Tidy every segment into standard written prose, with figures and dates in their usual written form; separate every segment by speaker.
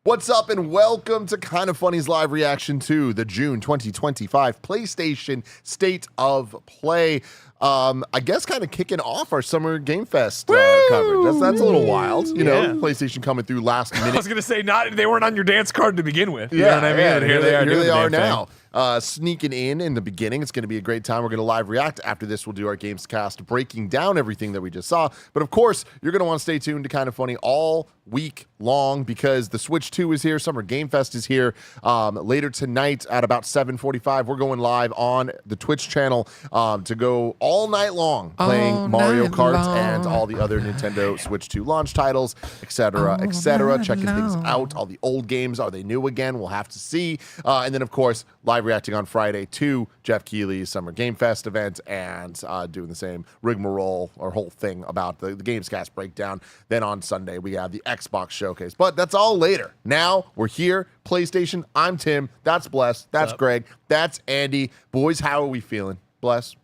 Speaker 1: What's up, and welcome to Kind of Funny's live reaction to the June 2025 PlayStation State of Play. I guess kind of kicking off our Summer Game Fest coverage. That's a little wild, you know. PlayStation coming through last minute.
Speaker 2: I was gonna say they weren't on your dance card to begin with.
Speaker 1: Yeah,
Speaker 2: You know what I mean? And
Speaker 1: here they are now.
Speaker 2: Thing.
Speaker 1: Sneaking in the beginning. It's going to be a great time. We're going to live react. After this, we'll do our Gamescast breaking down everything that we just saw. But of course, you're going to want to stay tuned to Kind of Funny all week long because the Switch 2 is here. Summer Game Fest is here. Later tonight at about 7:45, we're going live on the Twitch channel to go all night long playing Mario Kart and all the other Nintendo Switch 2 launch titles, etc., etc. Checking things out. All the old games, are they new again? We'll have to see. And then, of course, live reacting on Friday to Jeff Keighley's Summer Game Fest event and doing the same rigmarole or whole thing about the Gamescast breakdown. Then on Sunday, we have the Xbox showcase. But that's all later. Now, we're here. PlayStation. I'm Tim. That's Bless. That's Greg. That's Andy. Boys, how are we feeling? Bless?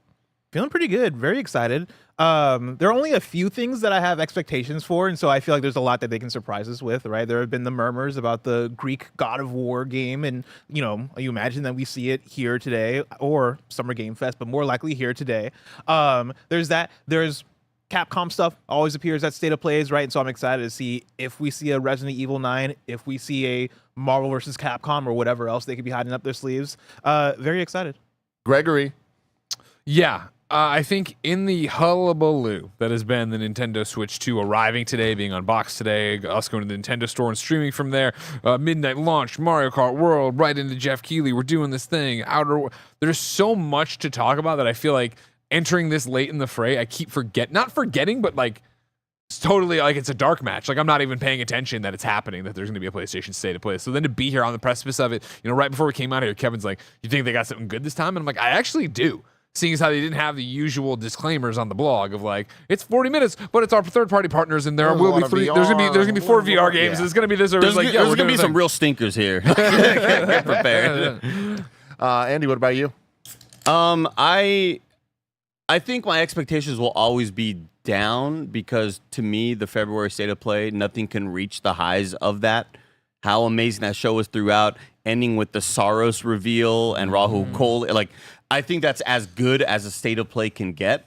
Speaker 3: Feeling pretty good. Very excited. There are only a few things that I have expectations for, and so I feel like there's a lot that they can surprise us with, right? There have been the murmurs about the Greek God of War game, and, you know, you imagine that we see it here today, or Summer Game Fest, but more likely here today. There's that. There's Capcom stuff always appears at State of Plays, right? And so I'm excited to see if we see a Resident Evil 9, if we see a Marvel vs. Capcom, or whatever else they could be hiding up their sleeves. Very excited.
Speaker 1: Gregory?
Speaker 2: Yeah. I think in the hullabaloo that has been the Nintendo Switch 2 arriving today, being unboxed today, us going to the Nintendo store and streaming from there, midnight launch, Mario Kart World, right into Jeff Keighley, we're doing this thing, there's so much to talk about that I feel like entering this late in the fray, I keep not forgetting, but like, it's totally like it's a dark match. Like I'm not even paying attention that it's happening, that there's going to be a PlayStation State of Play. So then to be here on the precipice of it, you know, right before we came out here, Kevin's like, you think they got something good this time? And I'm like, I actually do. Seeing as how they didn't have the usual disclaimers on the blog of like, it's 40 minutes, but it's our third-party partners, and there will be 3. There's gonna be 4 VR games. Yeah. It's gonna be this. Or
Speaker 4: there's
Speaker 2: like,
Speaker 4: gonna be some real stinkers here. Get prepared.
Speaker 1: Andy, what about you?
Speaker 4: I think my expectations will always be down because to me, the February State of Play, nothing can reach the highs of that. How amazing that show was throughout, ending with the Saros reveal and Rahul Kohli. Like, I think that's as good as a State of Play can get.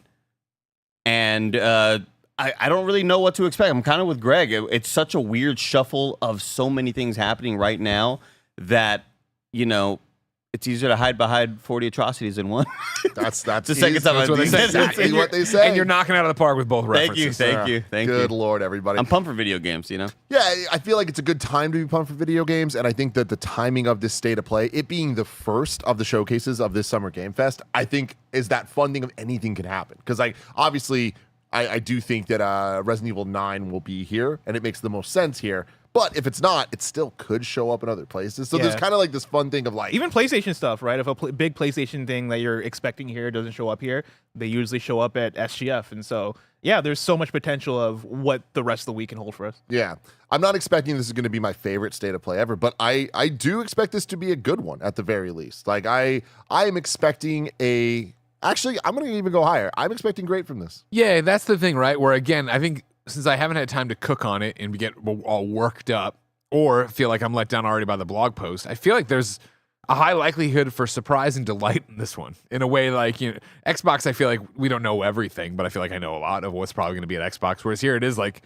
Speaker 4: And I don't really know what to expect. I'm kind of with Greg. It's such a weird shuffle of so many things happening right now that, you know, it's easier to hide behind 40 atrocities than one.
Speaker 1: That's
Speaker 4: the second time
Speaker 1: I've what they say.
Speaker 2: And you're knocking out of the park with both references.
Speaker 4: Thank you.
Speaker 1: Good Lord, everybody.
Speaker 4: I'm pumped for video games, you know?
Speaker 1: Yeah, I feel like it's a good time to be pumped for video games, and I think that the timing of this State of Play, it being the first of the showcases of this Summer Game Fest, I think is that fun thing of anything can happen. Because obviously, I do think that Resident Evil 9 will be here, and it makes the most sense here. But if it's not, it still could show up in other places. So there's kind of like this fun thing of like...
Speaker 3: Even PlayStation stuff, right? If a big PlayStation thing that you're expecting here doesn't show up here, they usually show up at SGF. And so, yeah, there's so much potential of what the rest of the week can hold for us.
Speaker 1: Yeah. I'm not expecting this is going to be my favorite State of Play ever, but I do expect this to be a good one at the very least. Like, I am expecting a... Actually, I'm going to even go higher. I'm expecting great from this.
Speaker 2: Yeah, that's the thing, right? Where, again, I think... Since I haven't had time to cook on it and get all worked up or feel like I'm let down already by the blog post, I feel like there's a high likelihood for surprise and delight in this one. In a way, like, you know, Xbox, I feel like we don't know everything, but I feel like I know a lot of what's probably going to be at Xbox. Whereas here it is like,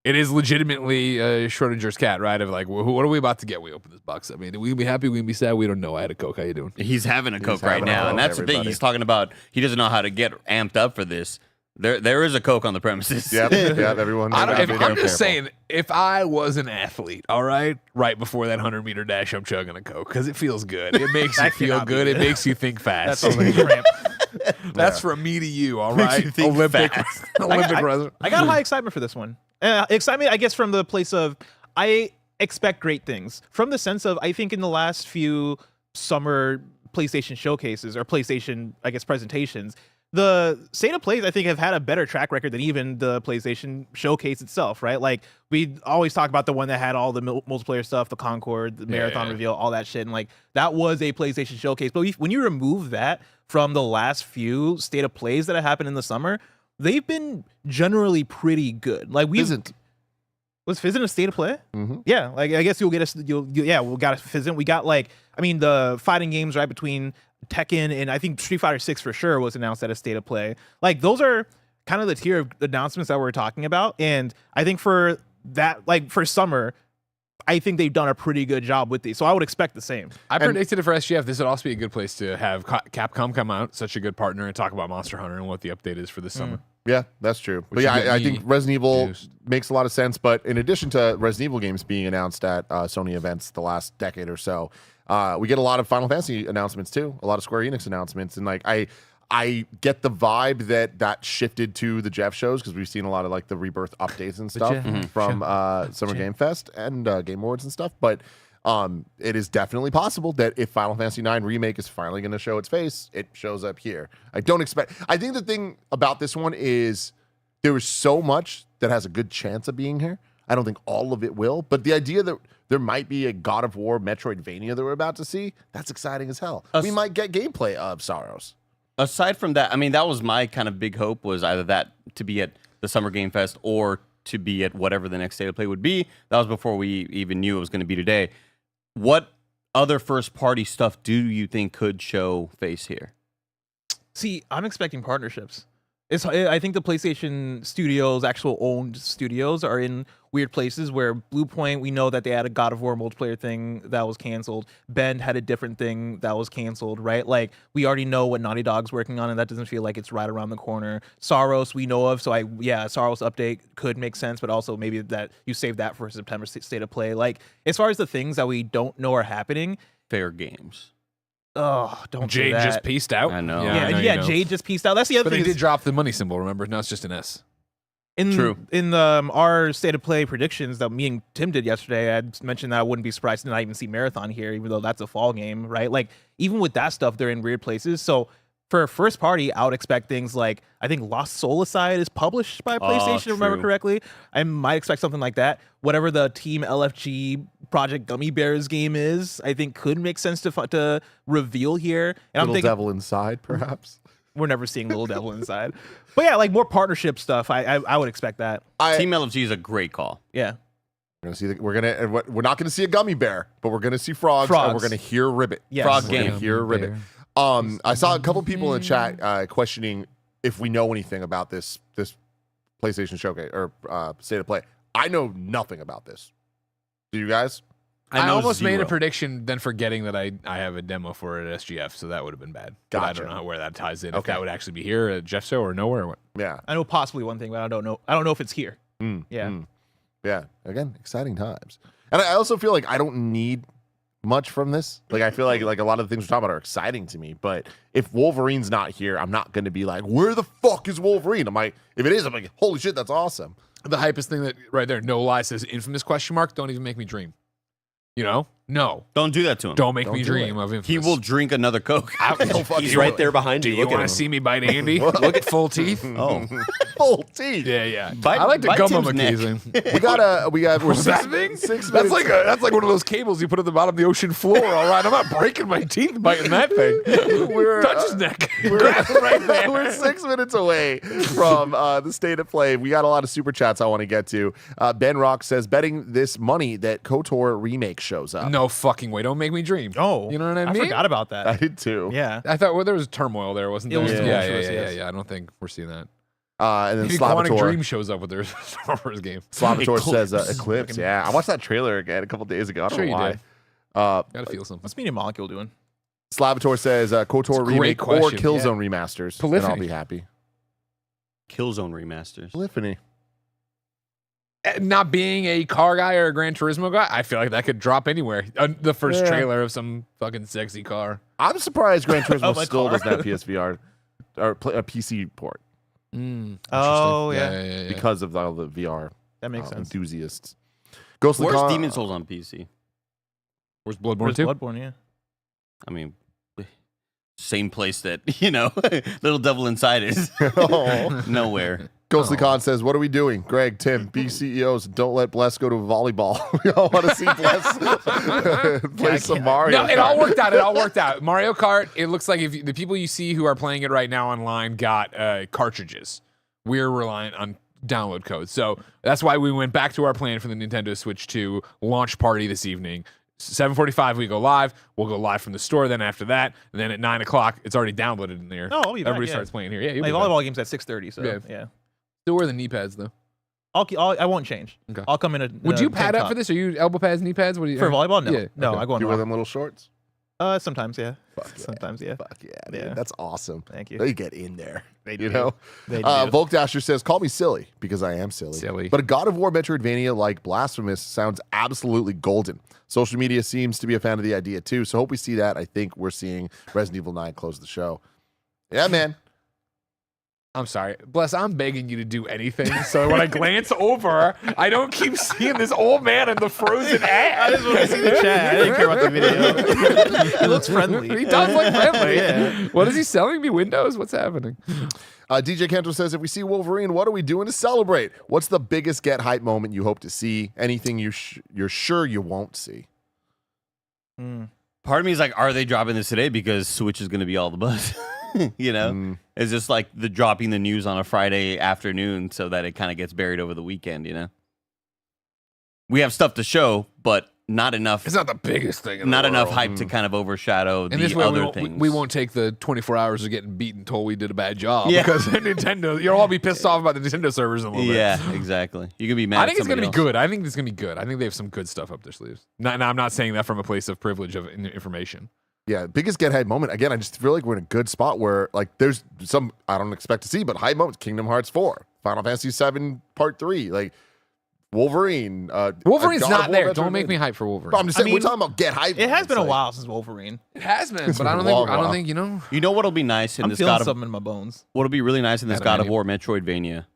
Speaker 2: it is legitimately Schrodinger's cat, right? Of like, what are we about to get? We open this box. I mean, we can be happy, we can be sad. We don't know. I had a Coke. How you doing?
Speaker 4: He's having a Coke right now. And that's the thing. He's talking about he doesn't know how to get amped up for this. There is a Coke on the premises.
Speaker 1: Yep, everyone.
Speaker 2: I'm just saying, if I was an athlete, all right, right before that 100-meter dash, I'm chugging a Coke because it feels good. It makes you feel good. It makes you think fast.
Speaker 3: That's like a cramp.
Speaker 2: That's from me to you, all right?
Speaker 4: Olympic
Speaker 3: resident. I got high excitement for this one. Excitement, I guess, from the place of I expect great things. From the sense of I think in the last few summer PlayStation showcases or PlayStation, I guess, presentations, the State of Plays, I think, have had a better track record than even the PlayStation showcase itself, right? Like, we always talk about the one that had all the multiplayer stuff, the Concord, the Marathon reveal, all that shit. And, like, that was a PlayStation showcase. But when you remove that from the last few State of Plays that have happened in the summer, they've been generally pretty good. Like, Was Fizz in a state of play?
Speaker 1: Mm-hmm.
Speaker 3: Yeah, like I guess you'll get us. We got a Fizz in. We got the fighting games right between Tekken and I think Street Fighter 6 for sure was announced at a state of play. Like those are kind of the tier of announcements that we're talking about, and I think for that, like for summer, I think they've done a pretty good job with these. So I would expect the same.
Speaker 2: I predicted it for SGF. This would also be a good place to have Capcom come out, such a good partner, and talk about Monster Hunter and what the update is for this summer.
Speaker 1: Yeah, that's true. But
Speaker 2: Which
Speaker 1: yeah,
Speaker 2: should get
Speaker 1: I
Speaker 2: me
Speaker 1: think Resident Evil
Speaker 2: juiced.
Speaker 1: makes a lot of sense. But in addition to Resident Evil games being announced at Sony events the last decade or so, we get a lot of Final Fantasy announcements too, a lot of Square Enix announcements. And like I get the vibe that shifted to the Jeff shows because we've seen a lot of like the Rebirth updates and stuff from Summer Game Fest and Game Awards and stuff. But it is definitely possible that if Final Fantasy IX Remake is finally going to show its face, it shows up here. I think the thing about this one is there is so much that has a good chance of being here. I don't think all of it will, but the idea that there might be a God of War Metroidvania that we're about to see, that's exciting as hell. We might get gameplay of Sorrows.
Speaker 4: Aside from that, I mean, that was my kind of big hope, was either that to be at the Summer Game Fest or to be at whatever the next state of play would be. That was before we even knew it was going to be today. What other first-party stuff do you think could show face here?
Speaker 3: See, I'm expecting partnerships. I think the PlayStation Studios, actual owned studios, are in weird places where Bluepoint, we know that they had a God of War multiplayer thing that was canceled. Bend had a different thing that was canceled, right? Like, we already know what Naughty Dog's working on, and that doesn't feel like it's right around the corner. Saros, we know of, so Saros update could make sense, but also maybe that you save that for September state of play. Like, as far as the things that we don't know are happening,
Speaker 4: Fair games.
Speaker 3: oh, don't say
Speaker 2: Jade
Speaker 3: that.
Speaker 2: just pieced out.
Speaker 4: I know.
Speaker 2: I know you
Speaker 3: Yeah,
Speaker 2: know.
Speaker 3: Jade just pieced out. That's the other
Speaker 2: But
Speaker 3: thing.
Speaker 2: they
Speaker 3: is-
Speaker 2: did drop the money symbol, remember? Now it's just an S.
Speaker 4: True.
Speaker 3: In our state of play predictions that me and Tim did yesterday, I mentioned that I wouldn't be surprised to not even see Marathon here, even though that's a fall game, right? Like, even with that stuff, they're in weird places. So for first party, I would expect things like, I think Lost Soul-Aside is published by PlayStation, if I remember
Speaker 4: true.
Speaker 3: correctly. I might expect something like that. Whatever the Team LFG Project Gummy Bears game is, I think could make sense to reveal here. And
Speaker 1: Little
Speaker 3: I'm thinking,
Speaker 1: Devil Inside, perhaps.
Speaker 3: we're never seeing Little Devil inside. But yeah, like more partnership stuff. I would expect that.
Speaker 4: Team LFG is a great call.
Speaker 3: Yeah.
Speaker 1: We're not gonna see a gummy bear, but we're gonna see frogs. And
Speaker 3: Frogs.
Speaker 1: we're gonna hear Ribbit.
Speaker 3: Yes.
Speaker 4: Frog
Speaker 1: We're
Speaker 4: game.
Speaker 1: gonna hear Ribbit. I saw a couple people in the chat questioning if we know anything about this PlayStation Showcase or State of Play. I know nothing about this. Do you guys?
Speaker 2: I
Speaker 4: know
Speaker 2: almost made a
Speaker 4: zero.
Speaker 2: prediction, then forgetting that I have a demo for it at SGF, so that would have been bad. But I
Speaker 1: Gotcha.
Speaker 2: don't know where that ties in. If
Speaker 1: Okay.
Speaker 2: that would actually be here at Jeff Show or nowhere. Or what?
Speaker 1: Yeah.
Speaker 3: I know possibly one thing, but I don't know. I don't know if it's here. Yeah.
Speaker 1: Yeah. Again, exciting times. And I also feel like I don't need much from this. Like I feel like a lot of the things we're talking about are exciting to me. But if Wolverine's not here, I'm not going to be like, where the fuck is Wolverine? I'm like, if it is, I'm like, holy shit, that's awesome.
Speaker 2: The hypest thing that right there, no lie, says infamous question mark. Don't even make me dream. You know? No.
Speaker 4: Don't do that to him.
Speaker 2: Don't make
Speaker 1: Don't
Speaker 2: me
Speaker 1: do
Speaker 2: dream
Speaker 1: it.
Speaker 2: of infamous.
Speaker 4: He will drink another Coke.
Speaker 5: He's right there behind
Speaker 2: Do
Speaker 5: you.
Speaker 2: you
Speaker 5: Look at
Speaker 2: want
Speaker 5: him.
Speaker 2: to see me bite Andy? Look at full teeth.
Speaker 4: Oh.
Speaker 1: Full teeth.
Speaker 2: Yeah, yeah.
Speaker 4: Bite-
Speaker 2: I like to
Speaker 4: bite
Speaker 2: gum them
Speaker 4: Tim's neck.
Speaker 2: occasionally.
Speaker 1: We're
Speaker 2: That thing?
Speaker 1: 6
Speaker 2: That's
Speaker 1: minutes.
Speaker 2: like one of those cables you put at the bottom of the ocean floor. All right, I'm not breaking my teeth biting that thing. Touch his neck. Grab it right there.
Speaker 1: We're 6 minutes away from the State of Play. We got a lot of super chats I want to get to. Ben Rock says, betting this money that KOTOR remake shows up.
Speaker 2: No fucking way. Don't make me dream.
Speaker 3: Oh,
Speaker 2: You know what I mean?
Speaker 3: forgot about that.
Speaker 1: I did too.
Speaker 3: Yeah.
Speaker 2: I thought there was turmoil there, wasn't
Speaker 3: It
Speaker 2: there?
Speaker 3: was
Speaker 2: yeah,
Speaker 3: tumultuous, yes.
Speaker 2: I don't think we're seeing that.
Speaker 1: And then
Speaker 2: Maybe Quantic
Speaker 1: Slavator.
Speaker 2: Dream shows up with their Star Wars game.
Speaker 1: Slavator says
Speaker 4: Eclipse.
Speaker 1: Eclipse. Yeah, I watched that trailer again a couple days ago. I don't
Speaker 2: Sure
Speaker 1: know
Speaker 2: you
Speaker 1: why.
Speaker 2: did. Gotta feel something.
Speaker 3: What's Media Molecule doing?
Speaker 1: Slavator says KOTOR
Speaker 2: It's a great
Speaker 1: remake or
Speaker 2: question.
Speaker 1: Killzone remasters. And I'll
Speaker 2: Polyphony.
Speaker 1: be happy.
Speaker 4: Killzone remasters.
Speaker 1: Polyphony.
Speaker 2: Not being a car guy or a Gran Turismo guy, I feel like that could drop anywhere. The first
Speaker 1: Yeah.
Speaker 2: trailer of some fucking sexy car.
Speaker 1: I'm surprised Gran Turismo
Speaker 3: Of a
Speaker 1: still
Speaker 3: car.
Speaker 1: doesn't have PSVR or a PC port
Speaker 3: Oh,
Speaker 2: Interesting.
Speaker 3: yeah.
Speaker 2: yeah.
Speaker 1: because of all the VR
Speaker 3: That makes sense.
Speaker 1: enthusiasts. Ghostly
Speaker 4: Where's
Speaker 1: Con-
Speaker 4: Demon Souls on PC?
Speaker 2: Where's Bloodborne
Speaker 3: Where's
Speaker 2: 2?
Speaker 3: Bloodborne? Yeah.
Speaker 4: I mean, same place that, Little Devil Inside is.
Speaker 1: Oh.
Speaker 4: Nowhere.
Speaker 1: Ghostly
Speaker 2: Oh.
Speaker 1: Con says, what are we doing? Greg, Tim, be CEOs. Don't let Bless go to volleyball. We all want to see Bless play some Mario.
Speaker 2: No, it all
Speaker 1: Kart.
Speaker 2: worked out. It all worked out. Mario Kart, it looks like the people you see who are playing it right now online got cartridges. We're reliant on download code. So that's why we went back to our plan for the Nintendo Switch 2 launch party this evening. 7:45 we go live. We'll go live from the store. Then after that, and then at 9 o'clock, it's already downloaded in there.
Speaker 3: Oh, I'll be back,
Speaker 2: Everybody
Speaker 3: yeah.
Speaker 2: starts playing here. Yeah, you'll
Speaker 3: My
Speaker 2: be back.
Speaker 3: volleyball game's at 6:30, so
Speaker 2: Yeah.
Speaker 3: yeah.
Speaker 2: Still wear the knee pads though.
Speaker 3: I won't change.
Speaker 2: Okay.
Speaker 3: I'll come in.
Speaker 2: Would you
Speaker 3: tank
Speaker 2: pad up
Speaker 3: top.
Speaker 2: for this? Are you elbow pads, knee pads? What do you
Speaker 3: For volleyball? No,
Speaker 2: Yeah,
Speaker 3: no.
Speaker 2: okay.
Speaker 3: I go on
Speaker 1: You wear
Speaker 3: long.
Speaker 1: them little shorts?
Speaker 3: Sometimes, yeah.
Speaker 1: Fuck yeah.
Speaker 3: Sometimes, yeah.
Speaker 1: Fuck yeah, dude.
Speaker 3: Yeah.
Speaker 1: That's awesome.
Speaker 3: Thank you.
Speaker 1: They get in there.
Speaker 3: They
Speaker 1: You
Speaker 3: do.
Speaker 1: know?
Speaker 3: They do.
Speaker 1: Volk Dasher says, call me silly because I am silly.
Speaker 2: Silly.
Speaker 1: But a God of War Metroidvania like Blasphemous sounds absolutely golden. Social media seems to be a fan of the idea too. So hope we see that. I think we're seeing Resident Evil 9 close the show. Yeah, man.
Speaker 2: I'm sorry. Bless, I'm begging you to do anything. So when I glance over, I don't keep seeing this old man in the frozen
Speaker 3: I
Speaker 2: ad.
Speaker 3: just want to see the chat. I didn't care about the video. He looks friendly.
Speaker 2: He does look friendly.
Speaker 3: Yeah.
Speaker 2: What is he selling me? Windows? What's happening?
Speaker 1: DJ Cantor says, if we see Wolverine, what are we doing to celebrate? What's the biggest get hype moment you hope to see? Anything you're sure you won't see?
Speaker 4: Part of me is like, are they dropping this today because Switch is going to be all the buzz? You know, it's just like the dropping the news on a Friday afternoon so that it kind of gets buried over the weekend. You know, we have stuff to show, but not enough.
Speaker 2: It's not the biggest thing in the
Speaker 4: Not enough
Speaker 2: world.
Speaker 4: hype to kind of overshadow
Speaker 2: And
Speaker 4: the
Speaker 2: this way
Speaker 4: other
Speaker 2: we won't,
Speaker 4: things.
Speaker 2: we won't take the 24 hours of getting beat until we did a bad job.
Speaker 4: Yeah.
Speaker 2: Because Nintendo, you'll all be pissed off about the Nintendo servers in a little bit.
Speaker 4: Yeah, exactly. You can be mad.
Speaker 2: I think
Speaker 4: at
Speaker 2: it's going to be
Speaker 4: somebody
Speaker 2: good. I think it's going to be good. I think they have some good stuff up their sleeves. Now, I'm not saying that from a place of privilege of information.
Speaker 1: Yeah, biggest get hype moment. Again, I just feel like we're in a good spot where like there's some I don't expect to see, but hype moments. Kingdom Hearts 4, Final Fantasy 7 Part 3, like Wolverine.
Speaker 2: Wolverine's
Speaker 1: God of
Speaker 2: not
Speaker 1: War
Speaker 2: there.
Speaker 1: Metroid
Speaker 2: Don't make
Speaker 1: Dread.
Speaker 2: me hype for Wolverine.
Speaker 1: But I'm just saying,
Speaker 3: I
Speaker 1: we're
Speaker 3: mean,
Speaker 1: talking about get hype.
Speaker 3: It has
Speaker 1: moments,
Speaker 3: been a
Speaker 1: like-
Speaker 3: while since Wolverine.
Speaker 2: It has been,
Speaker 1: It's
Speaker 2: but I
Speaker 1: been
Speaker 2: don't
Speaker 1: a
Speaker 2: think
Speaker 1: long
Speaker 2: I don't
Speaker 1: while.
Speaker 2: think you know.
Speaker 4: You know what'll be nice in
Speaker 3: I'm
Speaker 4: this
Speaker 3: feeling
Speaker 4: God of
Speaker 3: something in my bones.
Speaker 4: what'll be really nice in this God of War Metroidvania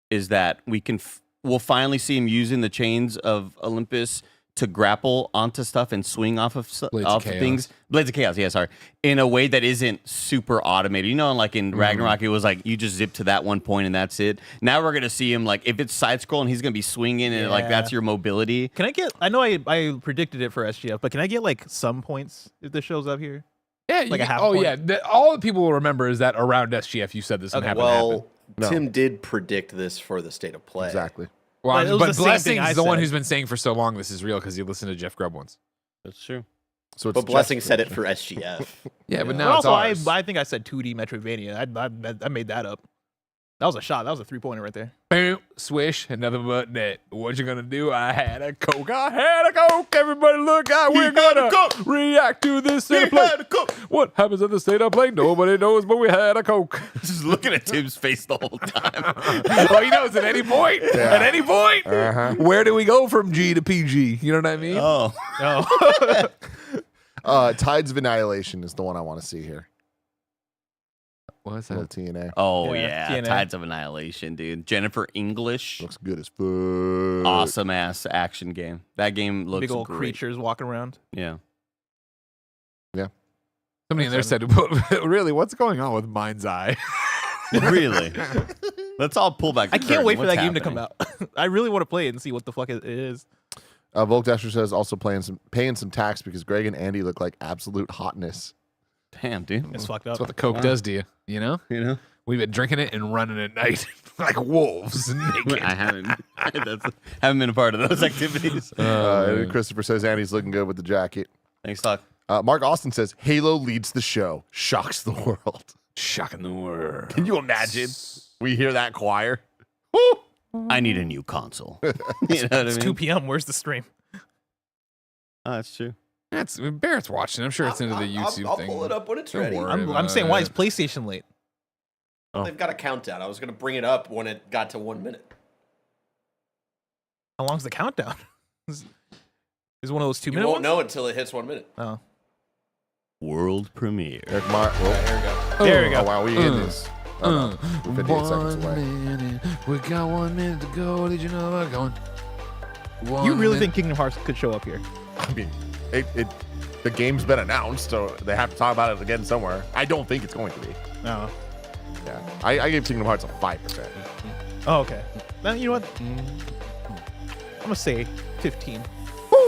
Speaker 4: is that we can we'll finally see him using the chains of Olympus to grapple onto stuff and swing off of
Speaker 2: Blades of Chaos.
Speaker 4: things. Blades of Chaos, yeah, sorry. In a way that isn't super automated. You know, like in Ragnarok, it was like you just zip to that one point and that's it. Now we're gonna see him like if it's side scrolling, he's gonna be swinging and like
Speaker 3: Yeah.
Speaker 4: that's your mobility.
Speaker 3: Can I get? I know I predicted it for SGF, but can I get like some points if this shows up here?
Speaker 2: Yeah,
Speaker 3: Like a half
Speaker 2: oh
Speaker 3: point.
Speaker 2: yeah. All the people will remember is that around SGF you said this and
Speaker 3: Okay,
Speaker 2: happened to happen.
Speaker 5: Well,
Speaker 1: No.
Speaker 5: Tim did predict this for the state of play.
Speaker 1: Exactly.
Speaker 2: Well,
Speaker 3: But it was
Speaker 2: but
Speaker 3: the same thing
Speaker 2: Blessing's
Speaker 3: I
Speaker 2: the one
Speaker 3: said.
Speaker 2: who's been saying for so long this is real because he listened to Jeff Grubb once.
Speaker 4: That's true.
Speaker 1: So it's
Speaker 5: But Blessing
Speaker 1: just-
Speaker 5: said it for SGF.
Speaker 2: Yeah, but
Speaker 3: But
Speaker 2: now it's
Speaker 3: also,
Speaker 2: ours.
Speaker 3: I think I said 2D Metroidvania. I made that up. That was a shot. That was a 3-pointer right there.
Speaker 2: Boom, swish, another button. Net. What you gonna do? I had a Coke. I had a Coke. Everybody look out. We're gonna react to this state of play. What happens at the state of play? Nobody knows, but we had a Coke.
Speaker 4: Just looking at Tim's face the whole time.
Speaker 2: Well, he knows at any point. At any point. Where do we go from G to PG? You know what I mean?
Speaker 4: Oh.
Speaker 3: No.
Speaker 1: Tides of Annihilation is the one I want to see here.
Speaker 2: What's
Speaker 1: Little
Speaker 2: that?
Speaker 1: TNA.
Speaker 4: Oh
Speaker 3: Yeah,
Speaker 4: yeah,
Speaker 3: TNA.
Speaker 4: Tides of Annihilation, dude. Jennifer English,
Speaker 1: Looks good as fuck.
Speaker 4: awesome ass action game. That game looks
Speaker 3: Big old
Speaker 4: great.
Speaker 3: creatures walking around.
Speaker 4: Yeah.
Speaker 2: Somebody in there said, really, what's going on with Mind's Eye?
Speaker 4: Really? Let's all pull back.
Speaker 3: I can't wait for that game to come out. I really want to play it and see what the fuck it is.
Speaker 1: Volk Dasher says also paying some tax because Greg and Andy look like absolute hotness.
Speaker 4: Damn, dude.
Speaker 3: It's fucked
Speaker 2: That's
Speaker 3: up.
Speaker 2: what the Coke does to you. You know?
Speaker 4: You know,
Speaker 2: We've been drinking it and running at night like wolves naked.
Speaker 4: I haven't. Haven't been a part of those activities.
Speaker 1: Christopher says Andy's looking good with the jacket.
Speaker 4: Thanks, Doc.
Speaker 1: Mark Austin says Halo leads the show, shocks the world.
Speaker 2: Shocking the world.
Speaker 1: Can you imagine? We hear that choir.
Speaker 4: I need a new console. You know what I
Speaker 3: It's
Speaker 4: mean?
Speaker 3: 2 p.m. Where's the stream?
Speaker 4: Oh, that's true.
Speaker 2: That's Barrett's watching. I'm sure it's into the YouTube
Speaker 5: I'll
Speaker 2: thing.
Speaker 5: pull it up when it's
Speaker 2: Don't
Speaker 5: ready.
Speaker 2: worry.
Speaker 3: I'm saying, why is PlayStation late?
Speaker 5: They've got a countdown. I was going to bring it up when it got to 1 minute.
Speaker 3: How long's the countdown? Is one of those 2
Speaker 5: You
Speaker 3: minute
Speaker 5: won't
Speaker 3: ones?
Speaker 5: know until it hits 1 minute.
Speaker 3: Oh.
Speaker 4: World premiere.
Speaker 1: Eric Mar-
Speaker 5: Here we go.
Speaker 3: There we go.
Speaker 1: Oh, wow, we in this. Oh, no. We're 58 seconds away.
Speaker 2: Minute. We got 1 minute to go. Did you know about going?
Speaker 3: You really think Kingdom Hearts could show up here?
Speaker 1: I mean, the game's been announced, so they have to talk about it again somewhere. I don't think it's going to be.
Speaker 3: No.
Speaker 1: Yeah, I gave Kingdom Hearts a 5%.
Speaker 3: Oh, okay. Then you know what? I'm gonna say 15.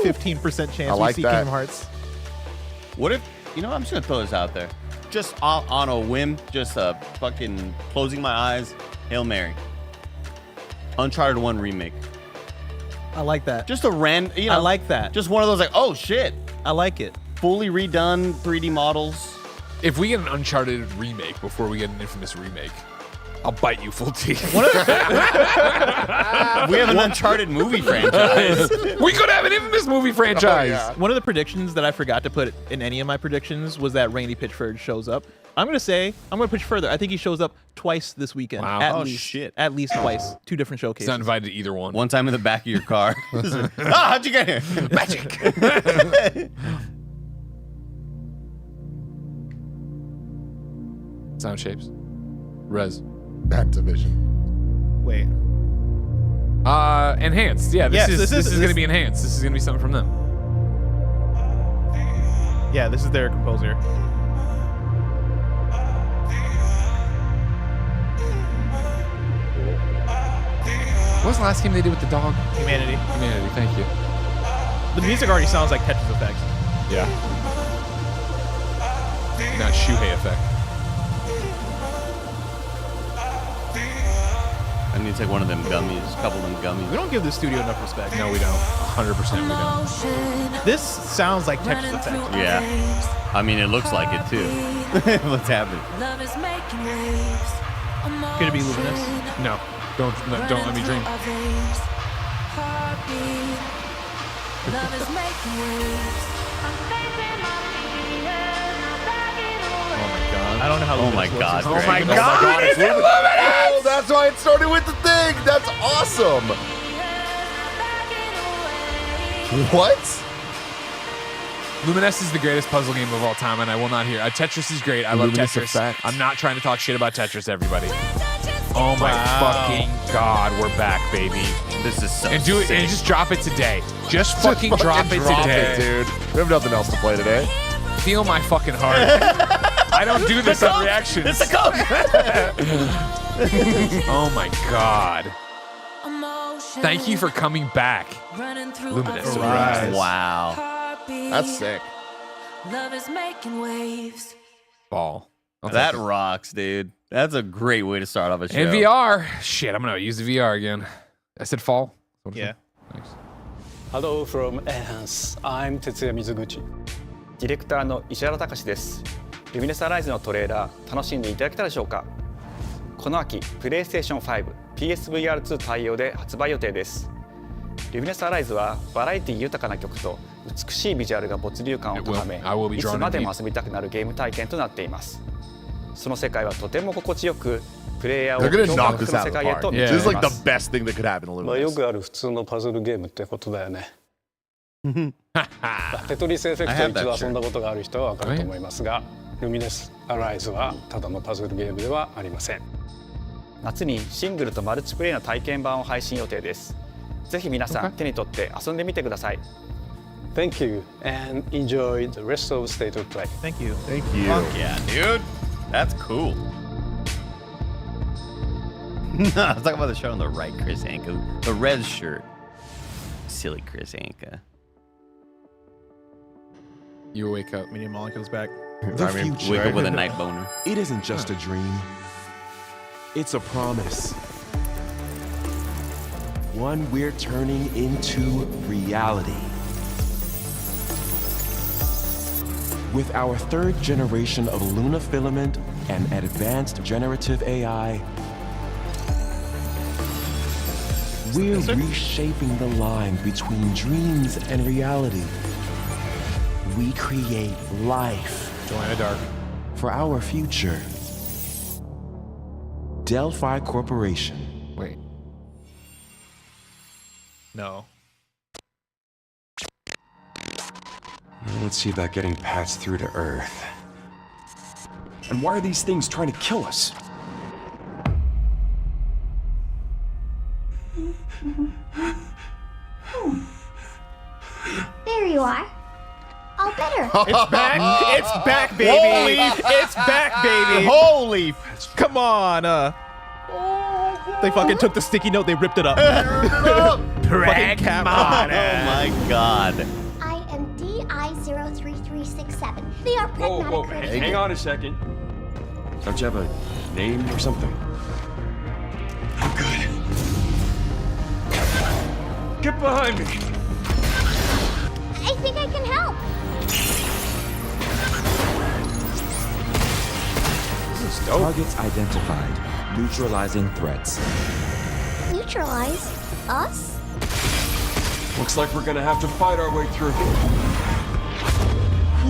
Speaker 3: 15% chance
Speaker 1: I like
Speaker 3: we see
Speaker 1: that.
Speaker 3: Kingdom Hearts.
Speaker 4: What if, you know, I'm just going to throw this out there. Just on a whim, just fucking closing my eyes, Hail Mary. Uncharted 1 remake.
Speaker 3: I like that.
Speaker 4: Just a I
Speaker 3: like that.
Speaker 4: Just one of those like, oh shit,
Speaker 3: I like it.
Speaker 4: fully redone 3D models.
Speaker 2: If we get an Uncharted remake before we get an Infamous remake, I'll bite you full teeth.
Speaker 4: We have an Uncharted movie franchise.
Speaker 2: We could have an Infamous movie franchise.
Speaker 1: yeah.
Speaker 3: One of the predictions that I forgot to put in any of my predictions was that Randy Pitchford shows up. I'm gonna push further. I think he shows up twice this weekend.
Speaker 2: Wow.
Speaker 3: At
Speaker 4: Oh,
Speaker 3: least.
Speaker 4: shit.
Speaker 3: At least twice. 2 different
Speaker 2: He's
Speaker 3: showcases.
Speaker 2: not invited to either one.
Speaker 4: One time in the back of your car. How'd you get here?
Speaker 2: Magic. Sound shapes. Res.
Speaker 1: Activision.
Speaker 3: Wait.
Speaker 2: Enhanced. Yeah,
Speaker 3: Yes,
Speaker 2: this is going to be enhanced. This is going to be something from them.
Speaker 3: Yeah, this is their composer.
Speaker 2: What was the last game they did with the dog?
Speaker 3: Humanity.
Speaker 2: Humanity, thank you.
Speaker 3: The music already sounds like Tetris Effect.
Speaker 2: Yeah. Not Shuhei effect.
Speaker 4: I need to take one of them gummies, a couple of them
Speaker 3: We
Speaker 4: gummies.
Speaker 3: don't give this studio enough respect.
Speaker 2: No, we don't. 100% we don't.
Speaker 3: This sounds like Tetris Effect.
Speaker 4: Yeah. I mean, it looks like it too. What's happening?
Speaker 6: Love is making waves.
Speaker 3: Could it be Luminous?
Speaker 2: No. Don't let me dream.
Speaker 6: Heartbeat. Love is making waves. I'm facing my fears. I'm backing away.
Speaker 2: Oh my god.
Speaker 3: I don't know how
Speaker 4: Oh my
Speaker 3: Luminous
Speaker 4: God,
Speaker 3: works.
Speaker 4: Greg.
Speaker 2: Oh my god.
Speaker 1: It's Oh, that's why it started with the thing. That's awesome.
Speaker 6: I'm backing away.
Speaker 1: What?
Speaker 2: Luminous is the greatest puzzle game of all time, and I will not hear. Tetris is great. I love
Speaker 1: Luminous
Speaker 2: Tetris.
Speaker 1: effect.
Speaker 2: I'm not trying to talk shit about Tetris, everybody. Oh my fucking god, we're back, baby.
Speaker 4: This is so
Speaker 2: And do it
Speaker 4: sick.
Speaker 2: and just drop it today. Just fucking drop it today.
Speaker 1: dude. We have nothing else to play today.
Speaker 2: Feel my fucking heart. I don't do this on reactions.
Speaker 4: It's a coke.
Speaker 2: Oh my god.
Speaker 6: Emotion
Speaker 2: Thank you for coming back.
Speaker 6: running through
Speaker 2: Luminous.
Speaker 6: our
Speaker 1: Right.
Speaker 6: veins.
Speaker 4: Wow.
Speaker 6: Heartbeat.
Speaker 1: That's sick.
Speaker 6: Love is making waves.
Speaker 2: Ball. I'll
Speaker 4: That
Speaker 2: take it.
Speaker 4: rocks, dude. That's a great way to start off a show.
Speaker 2: And VR. Shit, I'm gonna use the VR again. I said fall. What is
Speaker 3: Yeah.
Speaker 2: it? Thanks.
Speaker 7: Hello from Enhance. I'm 哲也水口。ディレクターの石原隆です。ルミネスアライズのトレーラー楽しんでいただけたでしょうか。この秋、PlayStation 5、PSVR2 対応で発売予定です。ルミネスアライズはバラエティ豊かな曲と美しいビジュアルが没入感を高め、
Speaker 2: I will be
Speaker 7: いつ
Speaker 2: drawn
Speaker 7: まで
Speaker 2: in
Speaker 7: も遊びたくなるゲーム体験となっています。その世界はとても心地よく、プレイヤーを
Speaker 1: They're gonna
Speaker 7: 共感
Speaker 1: knock
Speaker 7: す
Speaker 1: this
Speaker 7: る
Speaker 1: out
Speaker 7: 世
Speaker 1: of the
Speaker 7: 界へ
Speaker 1: park.
Speaker 7: と
Speaker 2: Yeah.
Speaker 1: This is
Speaker 7: 導き
Speaker 1: like
Speaker 7: ま
Speaker 1: the
Speaker 7: す。
Speaker 1: best thing that could happen to
Speaker 7: まあよ
Speaker 1: Luminous.
Speaker 7: くある普通のパズルゲームってことだよね。テトリスエフェク
Speaker 4: I have
Speaker 7: ト
Speaker 4: that
Speaker 7: 一度遊んだことがある人は分かると思いますが、ルミネスアライズはただのパズルゲームではありません。夏にシングルとマルチプレイの体験版を配信予定です。ぜひ皆さん手に取って遊んでみてください。Thank you and enjoy the rest of State of Play.
Speaker 3: Thank you.
Speaker 1: Thank you.
Speaker 4: Yeah, dude. That's cool. I was talking about the shirt on the right, Chris Anka. The red shirt. Silly Chris Anka.
Speaker 2: You wake up.
Speaker 3: Medium Molecules back.
Speaker 8: The
Speaker 1: I mean,
Speaker 8: future.
Speaker 4: Wake up with a night boner.
Speaker 8: It isn't just a dream. It's a promise. One we're turning into reality. With our third generation of Luna filament and advanced generative AI, we're reshaping the line between dreams and reality. We create life
Speaker 2: Joanna Dark.
Speaker 8: for our future. Delphi Corporation.
Speaker 2: Wait.
Speaker 3: No.
Speaker 9: Let's see about getting passed through to Earth. And why are these things trying to kill us?
Speaker 10: There you are. All better.
Speaker 3: It's back. It's back, baby. It's back, baby.
Speaker 4: Holy.
Speaker 3: Come on. They fucking took the sticky note. They ripped it up. Fucking cap.
Speaker 4: Oh my god.
Speaker 10: I am DI03367. They are pragmatic creatures.
Speaker 9: Hang on a second. Don't you have a name or something? I'm good. Get behind me!
Speaker 10: I think I can help.
Speaker 8: Targets identified. Neutralizing threats.
Speaker 10: Neutralize us?
Speaker 9: Looks like we're gonna have to fight our way through.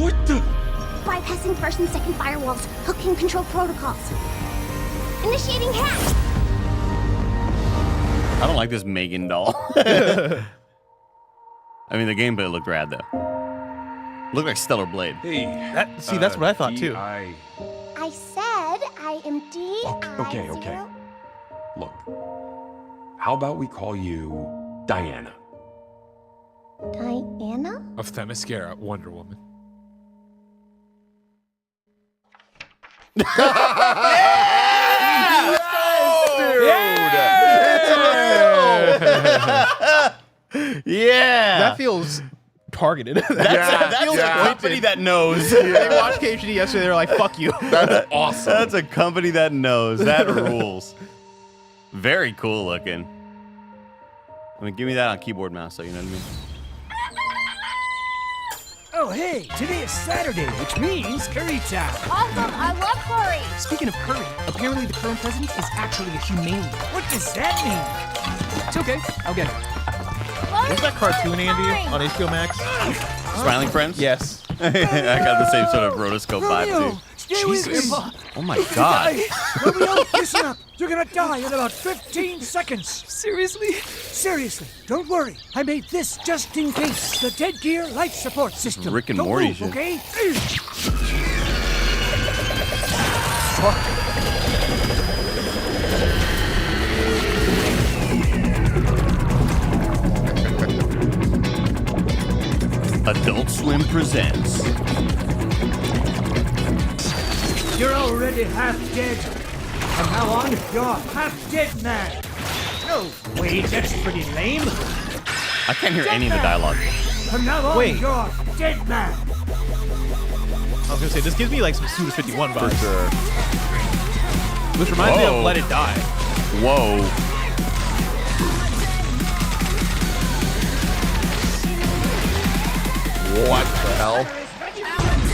Speaker 9: What the?
Speaker 10: Bypassing first and second firewalls. Hooking control protocols. Initiating hack.
Speaker 4: I don't like this Megan doll. I mean, the gameplay looked rad though. Looked like Stellar Blade.
Speaker 9: Hey.
Speaker 3: That's what I thought too.
Speaker 10: I said I am D.
Speaker 9: Okay. Look, how about we call you Diana?
Speaker 10: Diana?
Speaker 2: Of Themyscira, Wonder Woman.
Speaker 4: Yeah.
Speaker 3: That feels targeted.
Speaker 4: That's a company that knows.
Speaker 3: They watched KHD yesterday. They're like, "Fuck you."
Speaker 1: That's awesome.
Speaker 4: That's a company that knows. That rules. Very cool looking. I mean, give me that on keyboard mouse, so you know what I mean.
Speaker 11: Oh, hey, today is Saturday, which means curry time.
Speaker 10: Awesome! I love curry.
Speaker 11: Speaking of curry, apparently the current president is actually a humane. What does that mean? It's okay, I'll get it.
Speaker 3: What's that cartoon, Andy, on HBO Max?
Speaker 4: Smiling Friends?
Speaker 3: Yes.
Speaker 4: I got the same sort of rotoscope vibe
Speaker 11: Romeo,
Speaker 4: too.
Speaker 11: stay with me.
Speaker 4: Oh my god.
Speaker 11: Romeo, listen up. You're gonna die in about 15 seconds. Seriously? Seriously. Don't worry. I made this just in case. The dead gear life support system.
Speaker 4: Rick and
Speaker 11: Don't
Speaker 4: Morty
Speaker 11: move,
Speaker 4: shit.
Speaker 11: okay?
Speaker 4: Adult Swim presents.
Speaker 11: You're already half dead. From now on, you're half dead man. No, wait, that's pretty lame.
Speaker 4: I can't hear any of the dialogue.
Speaker 11: From now on,
Speaker 3: Wait.
Speaker 11: you're dead man.
Speaker 3: I was gonna say this gives me like some Suda 51 vibes.
Speaker 1: For sure.
Speaker 3: Which reminds me
Speaker 4: Whoa.
Speaker 3: of Let It Die.
Speaker 4: Whoa.
Speaker 1: What the hell?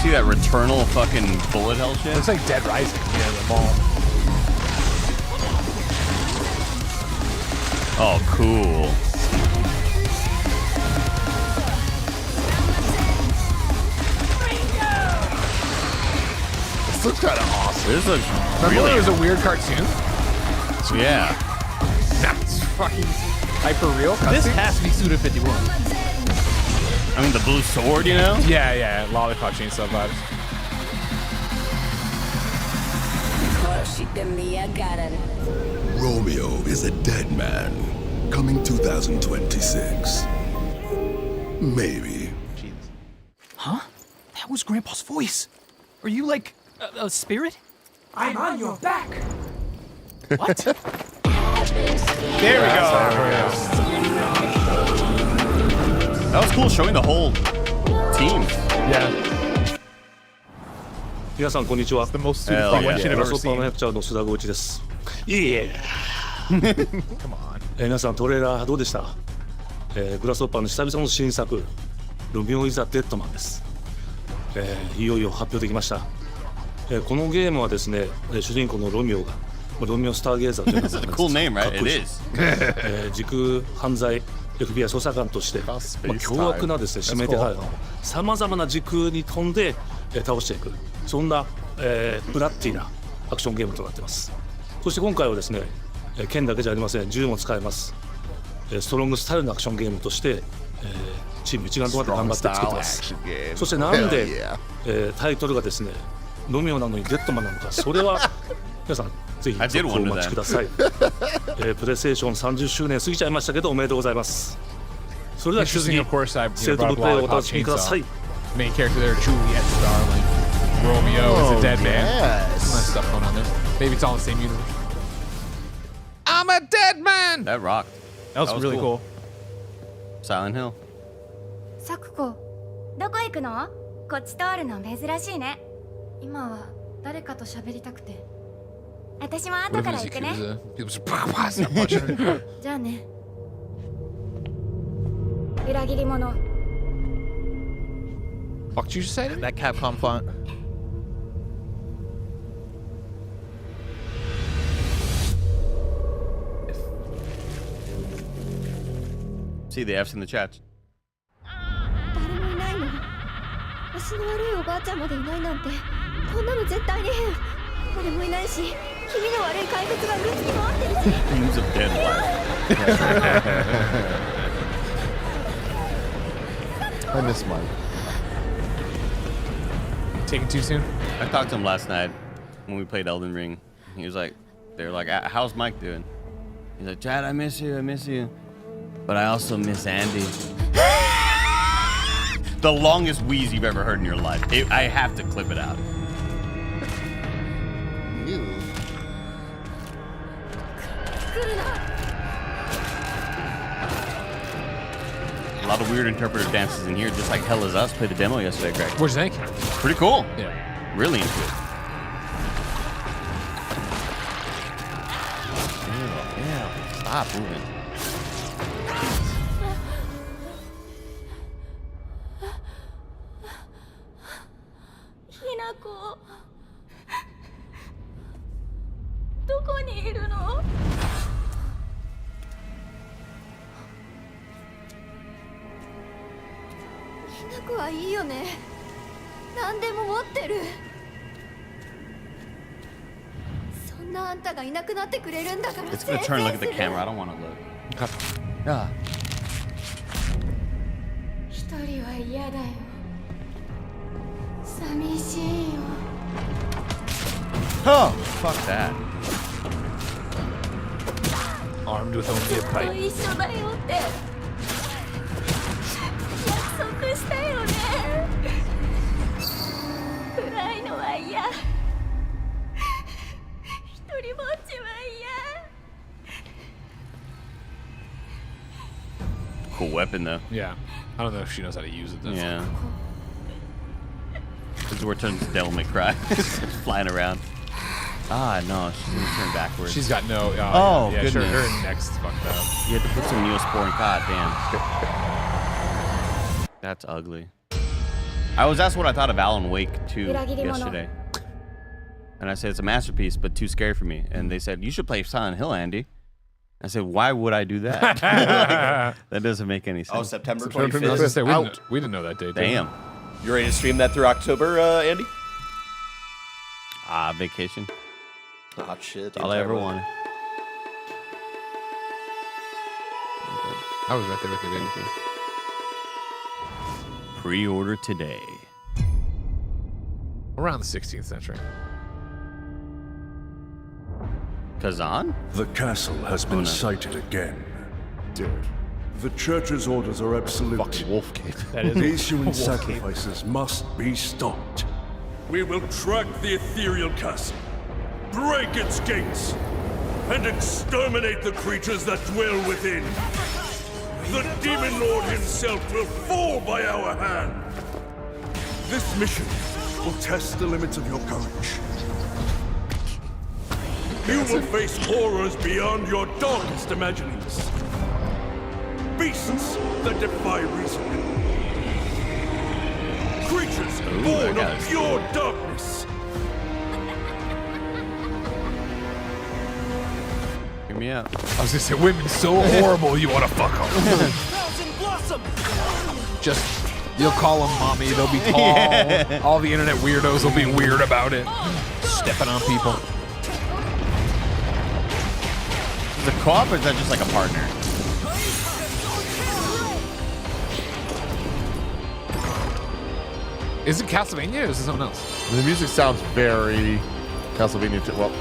Speaker 4: See that Returnal fucking bullet hell shit?
Speaker 2: Looks like Dead Rising. Yeah, the ball.
Speaker 4: Oh, cool.
Speaker 1: This looks kind of awesome.
Speaker 4: This looks
Speaker 2: Remember when
Speaker 4: really.
Speaker 2: it was a weird cartoon?
Speaker 4: Yeah.
Speaker 2: That's fucking hyper real.
Speaker 3: This
Speaker 2: cutscenes?
Speaker 3: has to be Suda 51.
Speaker 4: I mean, the blue sword, you know?
Speaker 2: Yeah, lollipop chainsaw vibes.
Speaker 12: Romeo is a dead man. Coming 2026. Maybe.
Speaker 11: Huh? That was Grandpa's voice. Are you like a spirit? I'm on your back. What?
Speaker 3: There we go.
Speaker 4: That was cool showing the whole team.
Speaker 2: Yeah.
Speaker 7: 皆さんこんにちは。
Speaker 3: The most Suda
Speaker 4: Hell
Speaker 3: 51 shit I've
Speaker 7: グラ
Speaker 3: ever
Speaker 7: スオッパーマ
Speaker 3: seen.
Speaker 7: ネクチャーの須田豪一です。いえいえ。
Speaker 3: Come on.
Speaker 7: 皆さんトレーラーどうでした、グラスオッパーの久々の新作ロミオ・イザ・デッドマンです、いよいよ発表できました、このゲームはですね主人公のロミオがロミオ・スターゲーザーという名前
Speaker 4: It's a cool name, right? It is.
Speaker 7: 時空犯罪 FBI 捜査官として、凶悪なですね指名手配犯をさまざまな時空に飛んで、倒していくそんな、ブラッディなアクションゲームとなっています。そして今回はですね剣だけじゃありません、銃も使えます。ストロングスタイルのアクションゲームとして、チーム一丸となって頑張って作ってます。そしてなんで、タイトルがですねロミオなのにデッドマンなのか、それは皆さんぜひちょっとお待ちください。プレイステーション30周年過ぎちゃいましたけどおめでとうございます。それでは引き続
Speaker 2: Interesting, of course, I
Speaker 7: きセートブプレイをお楽しみください。
Speaker 2: Main character there, Juliet Starling. Romeo is a dead man.
Speaker 1: Yes.
Speaker 2: Some nice stuff going on there. Maybe it's all in the same universe. I'm a dead man!
Speaker 4: That rocked.
Speaker 3: That was really cool.
Speaker 4: Silent Hill.
Speaker 10: サクコ、どこ行くの？こっち通るの珍しいね。今は誰かと喋りたくて。私も
Speaker 2: What
Speaker 10: 後
Speaker 2: if
Speaker 10: から
Speaker 2: it
Speaker 10: 行くね。
Speaker 2: was people just stop punching her.
Speaker 10: じゃあね。裏切り者
Speaker 2: Fuck did you just say to me?
Speaker 3: That Capcom font.
Speaker 4: See the F's in the chat.
Speaker 10: 誰もいないの足の悪いおばあちゃんまでいないなんてこんなの絶対に変誰もいないし気味の悪い怪物がうろつき回ってるし
Speaker 4: Themes of dead
Speaker 1: I miss Mike.
Speaker 2: Taking too soon?
Speaker 4: I talked to him last night when we played Elden Ring. He was like, they were like, how's Mike doing? He's like, Chad, I miss you. But I also miss Andy. The longest wheeze you've ever heard in your life. I have to clip it out. A lot of weird interpretive dances in here, just like Hell Is Us. Played the demo yesterday, Greg.
Speaker 2: What'd you think?
Speaker 4: Pretty cool.
Speaker 2: Yeah.
Speaker 4: Really into it. Ew, stop moving.
Speaker 10: Hinako どこにいるのHinako はいいよね何でも持ってるそんなあんたがいなくなってくれるんだから
Speaker 4: It's gonna turn and look at the camera. I don't want to look. Yeah.
Speaker 10: 一人は嫌だよ寂しいよ
Speaker 4: Oh, fuck that.
Speaker 2: Armed with only a
Speaker 10: ずっと
Speaker 2: pipe.
Speaker 10: 一緒だよって約束したよね暗いのは嫌一人ぼっちは
Speaker 4: Cool weapon, though.
Speaker 2: Yeah. I don't know if she knows how to use it, though.
Speaker 4: Yeah. This is where it turns to Devil May Cry. Flying around. Ah, no. She's going to turn backwards.
Speaker 2: She's got no...
Speaker 4: Oh,
Speaker 2: yeah,
Speaker 4: goodness.
Speaker 2: sure, her neck's fucked up.
Speaker 4: You had to put some Neosporin. God damn. That's ugly. I was asked what I thought of Alan Wake 2 yesterday. And I said, it's a masterpiece, but too scary for me. And they said, you should play Silent Hill, Andy. I said, why would I do that? Like, that doesn't make any sense.
Speaker 5: Oh, September
Speaker 2: I was
Speaker 5: 25th.
Speaker 2: going to say, we didn't know that date. did we?
Speaker 4: Damn.
Speaker 5: You ready to stream that through October, Andy?
Speaker 4: Vacation.
Speaker 5: Oh, shit.
Speaker 4: That's all I ever wanted.
Speaker 2: I was right there with you, baby.
Speaker 4: Pre-order today.
Speaker 2: Around the 16th century.
Speaker 4: Kazan?
Speaker 12: The castle has been sighted again. Dude. The church's orders are absolute.
Speaker 1: Fucking wolf cave.
Speaker 3: That is
Speaker 12: These human
Speaker 3: wolf cave.
Speaker 12: sacrifices must be stopped. We will track the ethereal castle, break its gates, and exterminate the creatures that dwell within. The demon lord himself will fall by our hand. This mission will test the limits of your courage. You will face horrors beyond your darkest imaginings. Beasts that defy reason. Creatures born of pure darkness.
Speaker 4: Hear me out.
Speaker 2: I was going to say, women so horrible you want to fuck them. Just, you'll call them mommy, they'll be tall.
Speaker 4: Yeah.
Speaker 2: All the internet weirdos will be weird about it. Stepping on people.
Speaker 4: Is it co-op or is that just like a partner?
Speaker 2: Is it Castlevania or is it something else?
Speaker 1: The music sounds very Castlevania too. Well,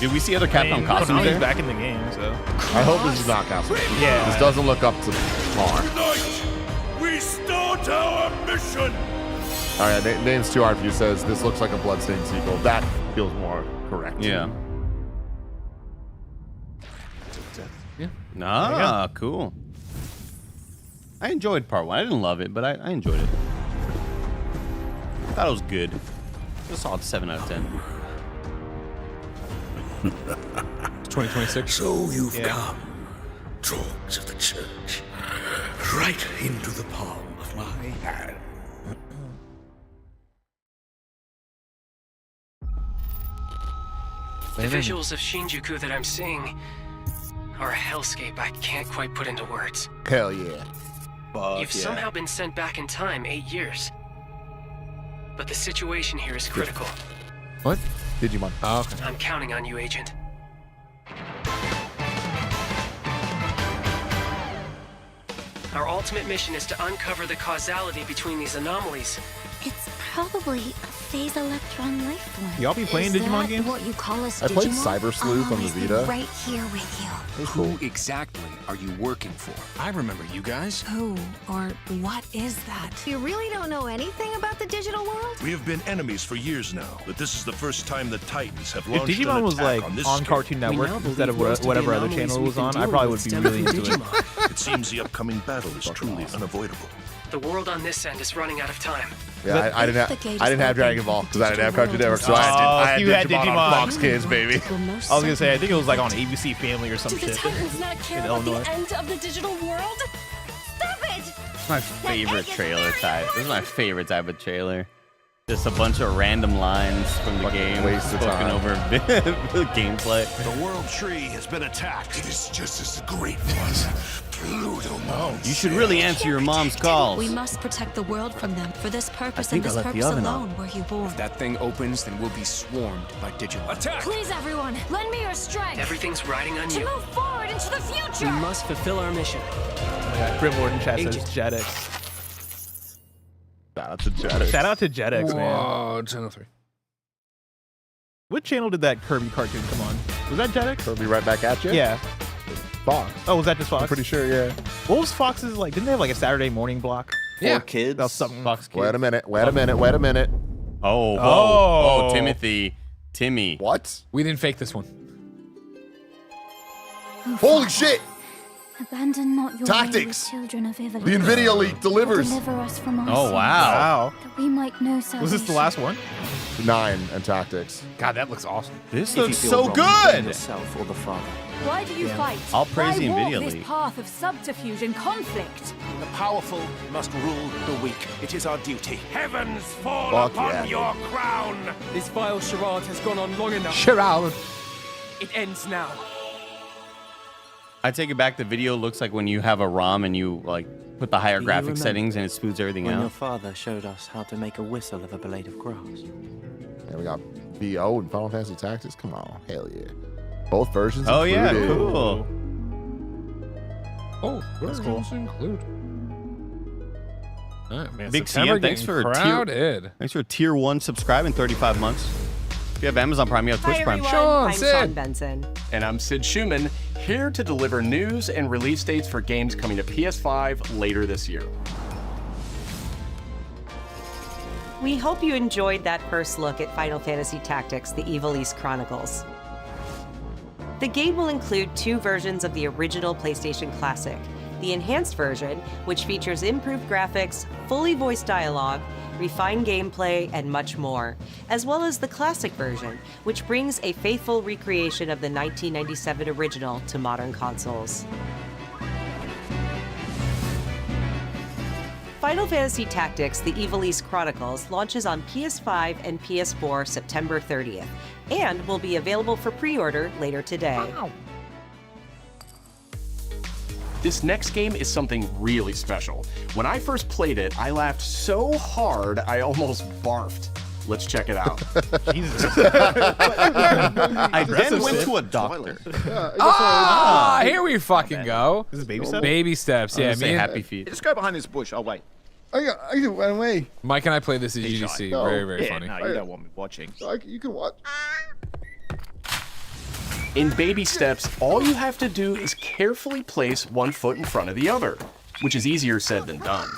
Speaker 4: Did we see other Capcom costumes
Speaker 3: Konami's
Speaker 4: there?
Speaker 3: back in the game, so.
Speaker 1: I hope this is not Castlevania.
Speaker 3: Yeah.
Speaker 1: This doesn't look up to par.
Speaker 12: Tonight, we start our mission.
Speaker 1: All right, name's too hard for you. Says this looks like a Bloodstained sequel. That feels more correct.
Speaker 4: Yeah.
Speaker 2: Yeah.
Speaker 4: Ah, cool. I enjoyed part 1. I didn't love it, but I enjoyed it. I thought it was good. It's a solid 7 out of 10.
Speaker 2: 2026.
Speaker 12: So you've come. dogs of the church right into the palm of my hand.
Speaker 13: The visuals of Shinjuku that I'm seeing are a hellscape I can't quite put into words.
Speaker 1: Hell yeah.
Speaker 13: You've somehow been sent back in time 8 years. But the situation here is critical.
Speaker 1: What? Digimon.
Speaker 2: Oh, okay.
Speaker 13: I'm counting on you, Agent. Our ultimate mission is to uncover the causality between these anomalies.
Speaker 10: It's probably a phase electron life form.
Speaker 3: Y'all be playing Digimon games?
Speaker 10: What you call us
Speaker 1: I played
Speaker 10: Digimon?
Speaker 1: Cyber Sleuth
Speaker 10: I'll
Speaker 1: on the
Speaker 10: always be
Speaker 1: Vita.
Speaker 10: right here with you.
Speaker 14: Who exactly are you working for? I remember you guys.
Speaker 15: Who or what is that?
Speaker 10: You really don't know anything about the digital world?
Speaker 12: We have been enemies for years now, but this is the first time the Titans have
Speaker 3: If
Speaker 12: launched
Speaker 3: Digimon
Speaker 12: an
Speaker 3: was
Speaker 12: attack
Speaker 3: like
Speaker 12: on this
Speaker 3: on
Speaker 12: scale.
Speaker 3: Cartoon Network instead of whatever other channel it was on, I probably would be really into it.
Speaker 12: It seems the upcoming battle is truly unavoidable.
Speaker 13: The world on this end is running out of time.
Speaker 1: Yeah, I didn't have Dragon Ball because I didn't have Cartoon Network, so I had Digimon on Fox Kids, baby.
Speaker 3: I was gonna say, I think it was like on ABC Family or some
Speaker 15: Do the
Speaker 3: shit.
Speaker 15: Titans not care
Speaker 3: in
Speaker 15: about
Speaker 3: Illinois.
Speaker 15: the end of the digital world?
Speaker 10: Stop it!
Speaker 4: My favorite trailer type. This is my favorite type of trailer. Just a bunch of random lines from the game
Speaker 1: waste of
Speaker 4: spoken
Speaker 1: time.
Speaker 4: over gameplay.
Speaker 12: The World Tree has been attacked. It is just as the Great was. Pluto knows.
Speaker 4: You should really answer your mom's calls.
Speaker 15: We must protect the world from them. For this purpose
Speaker 4: think
Speaker 15: and this
Speaker 4: I left the
Speaker 15: purpose
Speaker 4: oven
Speaker 15: alone
Speaker 4: on.
Speaker 15: were you born.
Speaker 14: If that thing opens, then we'll be swarmed by Digimon.
Speaker 12: Attack!
Speaker 15: Please, everyone, lend me your strength
Speaker 13: Everything's riding on
Speaker 15: to
Speaker 13: you.
Speaker 15: move forward into the
Speaker 13: We
Speaker 15: future.
Speaker 13: must fulfill our mission.
Speaker 3: Grim Lord in chat says
Speaker 13: Agent.
Speaker 3: Jetix.
Speaker 1: Shout out to Jetix.
Speaker 3: Shout out to Jetix, man.
Speaker 2: Whoa, channel 3.
Speaker 3: What channel did that Kirby cartoon come on? Was that Jetix?
Speaker 1: Kirby right back at you?
Speaker 3: Yeah.
Speaker 1: Fox.
Speaker 3: Oh, was that just Fox?
Speaker 1: I'm pretty sure, yeah.
Speaker 3: What was Fox's like? Didn't they have like a Saturday morning block?
Speaker 2: Yeah.
Speaker 4: Kids.
Speaker 3: That was something.
Speaker 4: Fox Kids.
Speaker 1: Wait a minute. Wait a minute.
Speaker 3: Oh.
Speaker 4: Timmy.
Speaker 1: What?
Speaker 2: We didn't fake this one.
Speaker 1: Holy shit!
Speaker 10: Abandon not your
Speaker 1: Tactics.
Speaker 10: wayward children of Ivalice.
Speaker 1: The NVIDIA leak delivers.
Speaker 10: Deliver us from our
Speaker 4: Oh,
Speaker 10: sins,
Speaker 4: wow.
Speaker 10: that we might know salvation.
Speaker 3: Was this the last one?
Speaker 1: 9 and Tactics.
Speaker 2: God, that looks awesome.
Speaker 4: This looks so good.
Speaker 14: Yourself or the father.
Speaker 15: Why do you fight?
Speaker 4: I'll praise the
Speaker 15: Why
Speaker 4: NVIDIA
Speaker 15: walk this
Speaker 4: leak.
Speaker 15: path of subterfuge and conflict?
Speaker 14: The powerful must rule the weak. It is our duty.
Speaker 12: Heavens fall
Speaker 1: Fuck
Speaker 12: upon
Speaker 1: yeah.
Speaker 12: your crown!
Speaker 16: This vile charade has gone on long enough.
Speaker 2: Sherrod.
Speaker 16: It ends now.
Speaker 4: I take it back. The video looks like when you have a ROM and you like put the higher
Speaker 14: Do you
Speaker 4: graphic
Speaker 14: remember
Speaker 4: settings and it smooths everything
Speaker 14: When your
Speaker 4: out.
Speaker 14: father showed us how to make a whistle of a blade of grass.
Speaker 1: And we got BO and Final Fantasy Tactics. Come on. Hell yeah. Both versions
Speaker 4: Oh yeah,
Speaker 1: included.
Speaker 4: cool.
Speaker 2: Oh,
Speaker 3: That's cool.
Speaker 2: Include. All right, man.
Speaker 4: Big
Speaker 2: September
Speaker 4: CM, thanks
Speaker 2: getting
Speaker 4: for
Speaker 2: crowded.
Speaker 4: Thanks for tier 1 subscribing 35 months. If you have Amazon Prime, you have Twitch Prime.
Speaker 2: Sean,
Speaker 17: I'm
Speaker 2: Sid.
Speaker 17: Sean Benson.
Speaker 18: And I'm Sid Schumann, here to deliver news and release dates for games coming to PS5 later this year.
Speaker 17: We hope you enjoyed that first look at Final Fantasy Tactics: The Ivalice Chronicles. The game will include 2 versions of the original PlayStation Classic. The enhanced version, which features improved graphics, fully voiced dialogue, refined gameplay, and much more, as well as the classic version, which brings a faithful recreation of the 1997 original to modern consoles. Final Fantasy Tactics: The Ivalice Chronicles launches on PS5 and PS4 September 30th, and will be available for pre-order later today.
Speaker 18: This next game is something really special. When I first played it, I laughed so hard I almost barfed. Let's check it out.
Speaker 3: Jesus.
Speaker 4: I then went to a doctor.
Speaker 2: Here we fucking go.
Speaker 3: This is baby steps?
Speaker 2: Baby steps. Yeah,
Speaker 4: Say
Speaker 2: me and
Speaker 4: happy feet.
Speaker 19: Just go behind this bush. I'll wait.
Speaker 1: I can run away.
Speaker 2: Mike and I played this at GDC.
Speaker 1: No.
Speaker 2: Very, very
Speaker 19: Yeah,
Speaker 2: funny.
Speaker 19: no, you don't want me watching.
Speaker 1: You can watch.
Speaker 18: In baby steps, all you have to do is carefully place one foot in front of the other, which is easier said than done.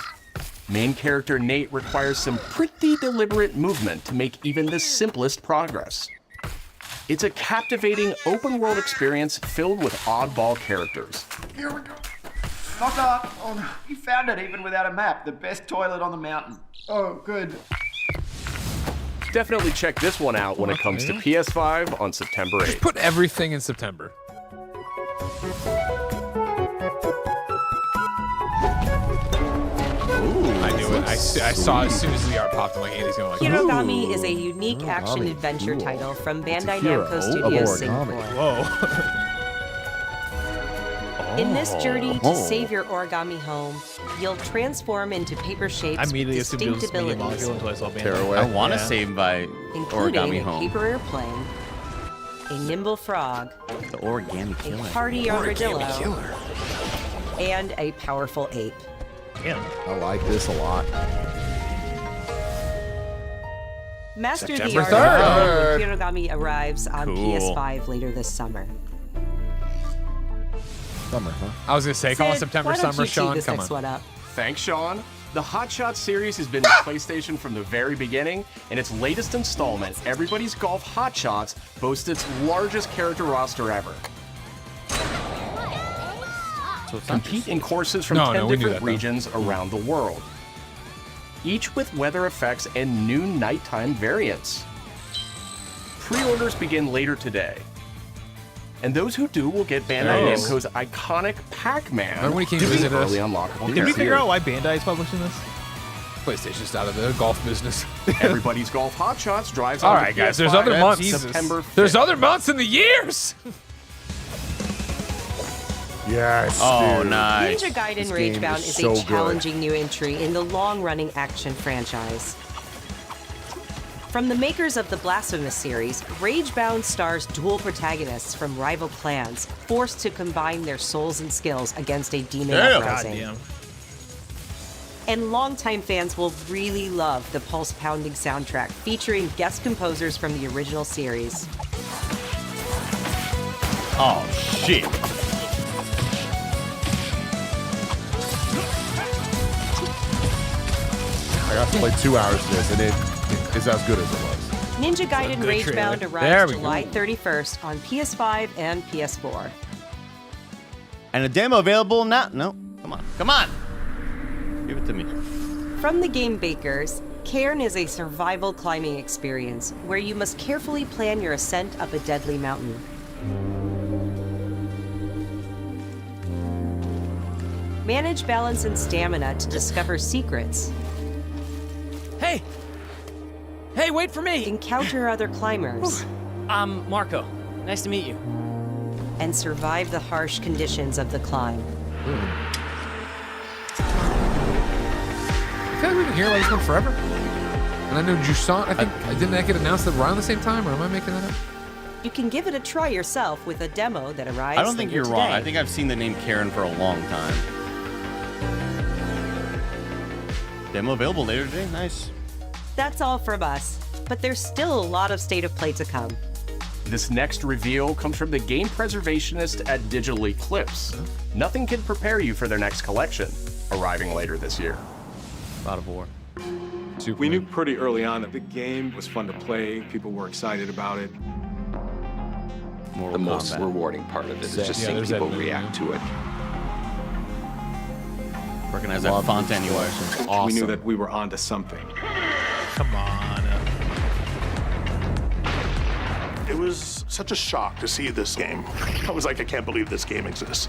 Speaker 18: Main character Nate requires some pretty deliberate movement to make even the simplest progress. It's a captivating open-world experience filled with oddball characters.
Speaker 19: Here we go. Knock up. Oh, no. You found it even without a map. The best toilet on the mountain. Oh, good.
Speaker 18: Definitely check this one out when it comes to PS5 on September 8th.
Speaker 2: Put everything in September. I saw as soon as the art popped, I'm like, Andy's gonna like.
Speaker 17: Hirogami is a unique action-adventure title from Bandai Namco Studios Singapore.
Speaker 3: Whoa.
Speaker 17: In this journey to save your origami home, you'll transform into paper shapes
Speaker 3: I immediately
Speaker 17: with
Speaker 3: assumed it was
Speaker 17: distinct
Speaker 3: Media
Speaker 17: abilities,
Speaker 3: Molecule until I saw Bandai.
Speaker 1: Tearaway.
Speaker 4: I want to
Speaker 3: Yeah.
Speaker 4: save my
Speaker 17: including
Speaker 4: origami
Speaker 17: a
Speaker 4: home.
Speaker 17: paper airplane, a nimble frog,
Speaker 4: The origami
Speaker 17: a
Speaker 4: killer.
Speaker 17: hardy armadillo, and a powerful ape.
Speaker 3: Damn.
Speaker 1: I like this a lot.
Speaker 17: Master the
Speaker 1: September
Speaker 17: Art
Speaker 1: 3rd.
Speaker 17: of Hirogami arrives on
Speaker 4: Cool.
Speaker 17: PS5 later this summer.
Speaker 1: Summer, huh?
Speaker 2: I was gonna say, call it
Speaker 17: Sid,
Speaker 2: September,
Speaker 17: why don't
Speaker 2: summer,
Speaker 17: you tee
Speaker 2: Sean.
Speaker 17: this
Speaker 2: Come
Speaker 17: next
Speaker 2: on.
Speaker 17: one up?
Speaker 18: Thanks, Sean. The Hot Shots series has been with PlayStation from the very beginning, and its latest installment, Everybody's Golf Hot Shots, boasts its largest character roster ever.
Speaker 4: So it's not
Speaker 18: Compete in courses from
Speaker 2: No,
Speaker 18: 10
Speaker 2: no, we knew
Speaker 18: different
Speaker 2: that, though.
Speaker 18: regions around the world, each with weather effects and new nighttime variants. Pre-orders begin later today. And those who do will get Bandai
Speaker 2: Nice.
Speaker 18: Namco's iconic Pac-Man.
Speaker 2: Remember when he came to visit us?
Speaker 18: early unlockable
Speaker 3: Did we figure
Speaker 18: character.
Speaker 3: out why Bandai is publishing this?
Speaker 2: PlayStation's out of the golf business.
Speaker 18: Everybody's Golf Hot Shots drives
Speaker 2: All
Speaker 18: on
Speaker 2: right,
Speaker 18: the
Speaker 2: guys. There's
Speaker 18: PS5
Speaker 2: other months.
Speaker 18: September 5th.
Speaker 2: There's other months in the years.
Speaker 1: Yes.
Speaker 4: Oh,
Speaker 1: dude.
Speaker 4: nice.
Speaker 17: Ninja Gaiden
Speaker 1: This game
Speaker 17: Ragebound
Speaker 1: is
Speaker 17: is
Speaker 1: so
Speaker 17: a
Speaker 1: good.
Speaker 17: challenging new entry in the long-running action franchise. From the makers of the Blasphemous series, Ragebound stars dual protagonists from rival clans, forced to combine their souls and skills against a demon uprising.
Speaker 3: Goddamn.
Speaker 17: And longtime fans will really love the pulse-pounding soundtrack featuring guest composers from the original series.
Speaker 4: Oh, shit.
Speaker 1: I got to play 2 hours of this, and it is as good as it was.
Speaker 17: Ninja Gaiden
Speaker 2: good
Speaker 17: Ragebound
Speaker 2: trailer. There
Speaker 17: arrives
Speaker 2: we go.
Speaker 17: July 31st on PS5 and PS4.
Speaker 4: And a demo available now? No. Come on. Come on. Give it to me.
Speaker 17: From the game bakers, Cairn is a survival climbing experience where you must carefully plan your ascent up a deadly mountain. Manage balance and stamina to discover secrets.
Speaker 16: Hey! Hey, wait for me!
Speaker 17: Encounter other climbers.
Speaker 16: I'm Marco. Nice to meet you.
Speaker 17: And survive the harsh conditions of the climb.
Speaker 2: I feel like we've been hearing about this one forever. And I know Jusant, I think, didn't that get announced around the same time, or am I making that up?
Speaker 17: You can give it a try yourself with a demo that arrives
Speaker 4: I don't think
Speaker 17: later
Speaker 4: you're wrong.
Speaker 17: today.
Speaker 4: I think I've seen the name Karen for a long time. Demo available later today? Nice.
Speaker 17: That's all from us, but there's still a lot of State of Play to come.
Speaker 18: This next reveal comes from the game preservationist at Digital Eclipse. Nothing can prepare you for their next collection, arriving later this year.
Speaker 4: God of War.
Speaker 20: We knew pretty early on that the game was fun to play. People were excited about it.
Speaker 4: Mortal
Speaker 9: The most
Speaker 4: Kombat.
Speaker 9: rewarding part of it is
Speaker 2: Yeah,
Speaker 9: just seeing
Speaker 2: there's
Speaker 9: people
Speaker 2: that
Speaker 9: react to it.
Speaker 4: Recognize that font anywhere.
Speaker 1: Awesome.
Speaker 20: We knew that we were onto something.
Speaker 3: Come on.
Speaker 12: It was such a shock to see this game. I was like, I can't believe this game exists.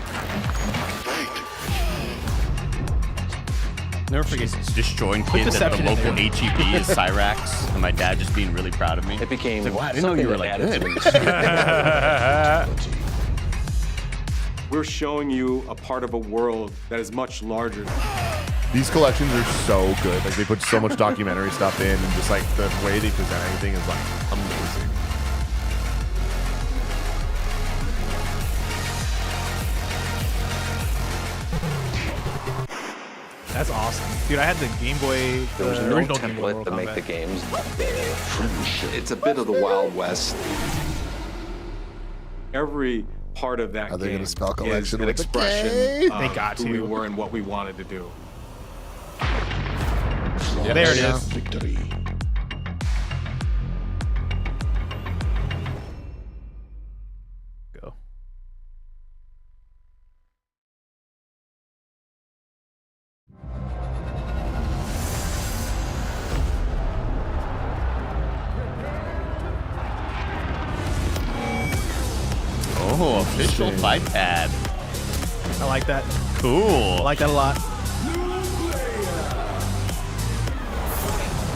Speaker 4: Never forget destroying kids at the
Speaker 3: deception in
Speaker 4: local
Speaker 3: there.
Speaker 4: HEB is Cyrax, and my dad just being really proud of me.
Speaker 9: It became
Speaker 4: It's like, wow, I didn't know you were like
Speaker 9: something
Speaker 4: good.
Speaker 9: that added to the
Speaker 20: We're showing you a part of a world that is much larger.
Speaker 1: These collections are so good. Like, they put so much documentary stuff in, and just like the way they present everything is like amazing.
Speaker 3: That's awesome. Dude, I had the Game Boy,
Speaker 9: There was
Speaker 3: the
Speaker 9: no
Speaker 3: original Game Boy
Speaker 9: template to
Speaker 3: Mortal
Speaker 9: make the
Speaker 3: Kombat.
Speaker 9: games. It's a bit of the Wild West.
Speaker 20: Every part of that
Speaker 1: Are they
Speaker 20: game
Speaker 1: gonna spell
Speaker 20: is
Speaker 1: collection
Speaker 20: an
Speaker 1: with a
Speaker 20: expression
Speaker 1: K?
Speaker 20: of
Speaker 3: They got
Speaker 20: who we
Speaker 3: to.
Speaker 20: were and what we wanted to do.
Speaker 2: Yeah,
Speaker 3: There it
Speaker 2: you go.
Speaker 3: is.
Speaker 12: Victory.
Speaker 3: Go.
Speaker 4: Oh, official fight pad.
Speaker 3: I like that.
Speaker 4: Cool.
Speaker 3: I like that a lot.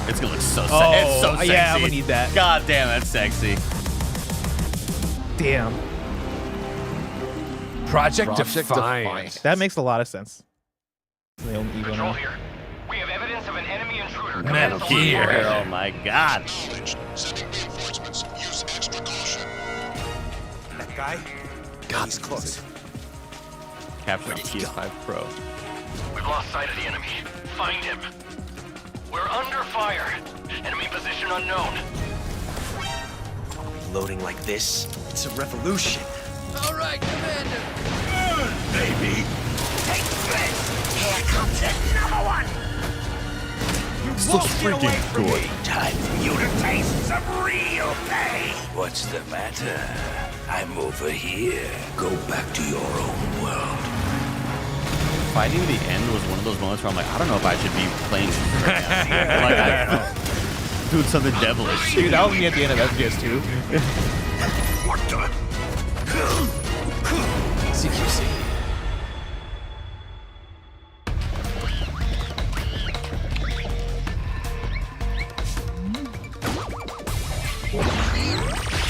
Speaker 4: It's gonna look so
Speaker 3: Oh,
Speaker 4: sexy. It's so sexy.
Speaker 3: yeah, I'm gonna need that.
Speaker 4: God damn, that's sexy.
Speaker 3: Damn.
Speaker 2: Project Defiant.
Speaker 3: That makes a lot of sense. The only evil now.
Speaker 21: Here. We have evidence of an enemy intruder.
Speaker 2: Metal Gear.
Speaker 4: Oh my god.
Speaker 11: That guy?
Speaker 1: God,
Speaker 11: he's close.
Speaker 4: Capture PS5 Pro.
Speaker 21: We've lost sight of the enemy. Find him. We're under fire. Enemy position unknown.
Speaker 14: Loading like this? It's a revolution.
Speaker 11: All right, Commander.
Speaker 14: Baby.
Speaker 11: Take this. Here comes another one. You
Speaker 14: So
Speaker 11: won't get away
Speaker 14: freaking
Speaker 11: from
Speaker 14: good.
Speaker 11: me. Time for you to taste some real pain.
Speaker 14: What's the matter? I'm over here. Go back to your own world.
Speaker 4: Fighting the end was one of those moments where I'm like, I don't know if I should be playing this right now. Like, doing something devilish.
Speaker 3: Dude, that was me at the end of FGS2.
Speaker 14: What the?
Speaker 2: CQC.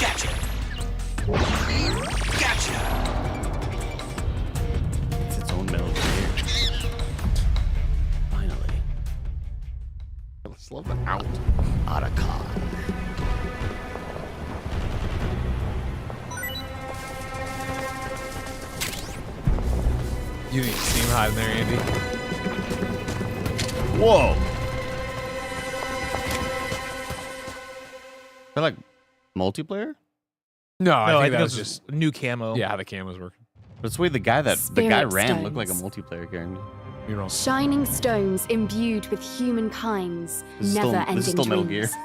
Speaker 14: Gotcha. Gotcha.
Speaker 4: It's its own Metal Gear. Finally.
Speaker 1: I just love the out.
Speaker 4: Otacon.
Speaker 2: You need Steam hide in there, Andy.
Speaker 4: Whoa. Is that like multiplayer?
Speaker 2: No, I think that
Speaker 3: it
Speaker 2: was just
Speaker 3: new camo.
Speaker 2: yeah, how the camos work.
Speaker 4: But the way the guy
Speaker 10: Spirit
Speaker 4: ran looked like a
Speaker 10: stones.
Speaker 4: multiplayer character.
Speaker 2: You're wrong.
Speaker 10: Shining stones imbued with humankind's never-ending
Speaker 4: This is still Metal
Speaker 10: dreams.
Speaker 4: Gear.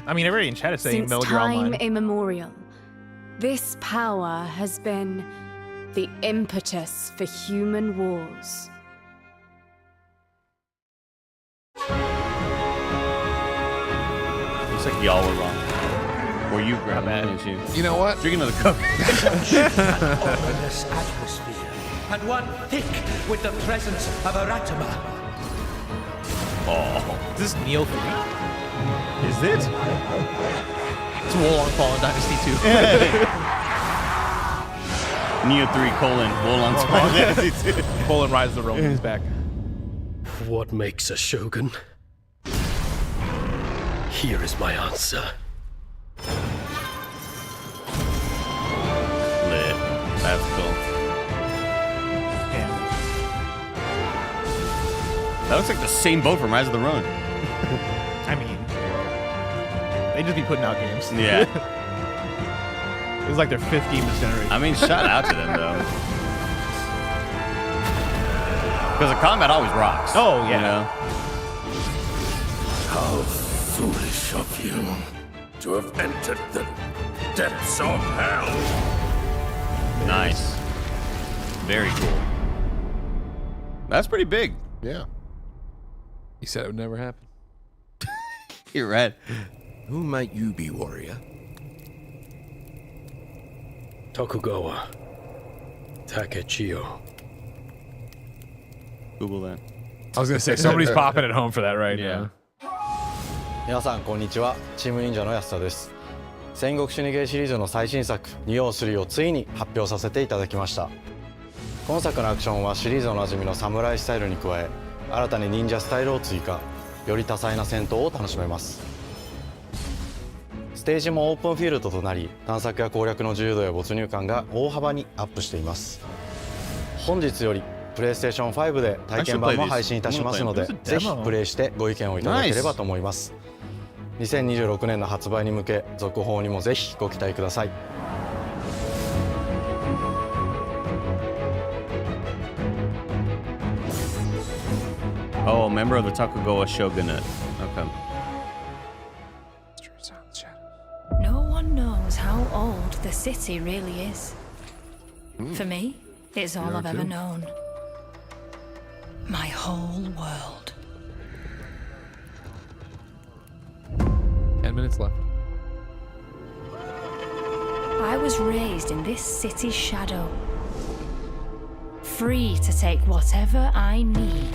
Speaker 3: I mean, everybody in chat is saying
Speaker 10: Since
Speaker 3: Metal Gear
Speaker 10: time
Speaker 3: Online.
Speaker 10: immemorial, this power has been the impetus for human wars.
Speaker 4: Looks like y'all were wrong. Or you, Graham.
Speaker 2: You know what?
Speaker 4: Drinking another Coke.
Speaker 11: Ominous atmosphere, and one thick with the presence of Aratama.
Speaker 4: Oh.
Speaker 3: Is this Neo 3?
Speaker 4: Is it?
Speaker 3: It's Wolong Fallen Dynasty 2.
Speaker 4: Neo 3 : Wolong's Fallen Dynasty 2.
Speaker 3: Poland Rise of the Romans back.
Speaker 14: What makes a shogun? Here is my answer.
Speaker 4: Lit. That's cool. That looks like the same boat from Rise of the Ronin.
Speaker 3: I mean, they just be putting out games.
Speaker 4: Yeah.
Speaker 3: It was like their 5th game this generation.
Speaker 4: I mean, shout out to them, though. Because the combat always rocks.
Speaker 3: Oh, yeah.
Speaker 4: You know?
Speaker 12: How foolish of you to have entered the depths of hell.
Speaker 4: Nice. Very cool. That's pretty big.
Speaker 1: Yeah.
Speaker 2: You said it would never happen.
Speaker 4: You're right.
Speaker 14: Who might you be, warrior? Tokugawa Takechiyo.
Speaker 4: Google that.
Speaker 2: I was gonna say somebody's popping at home for that right now.
Speaker 22: 皆さんこんにちは。チーム忍者の安田です。戦国死にゲーシリーズの最新作「仁王3」をついに発表させていただきました。今作のアクションはシリーズおなじみのサムライスタイルに加え、新たに忍者スタイルを追加、より多彩な戦闘を楽しめます。ステージもオープンフィールドとなり、探索や攻略の自由度や没入感が大幅にアップしています。本日よりPlayStation 5で体験版も配信いたしますので、ぜひプレイしてご意見をいただければと思います。2026年の発売に向け、続報にもぜひご期待ください。
Speaker 4: Oh, member of the Tokugawa shogunate. Okay.
Speaker 15: No one knows how old the city really is. For me, it's all I've ever known. My whole world.
Speaker 2: 10 minutes left.
Speaker 15: I was raised in this city's shadow. Free to take whatever I need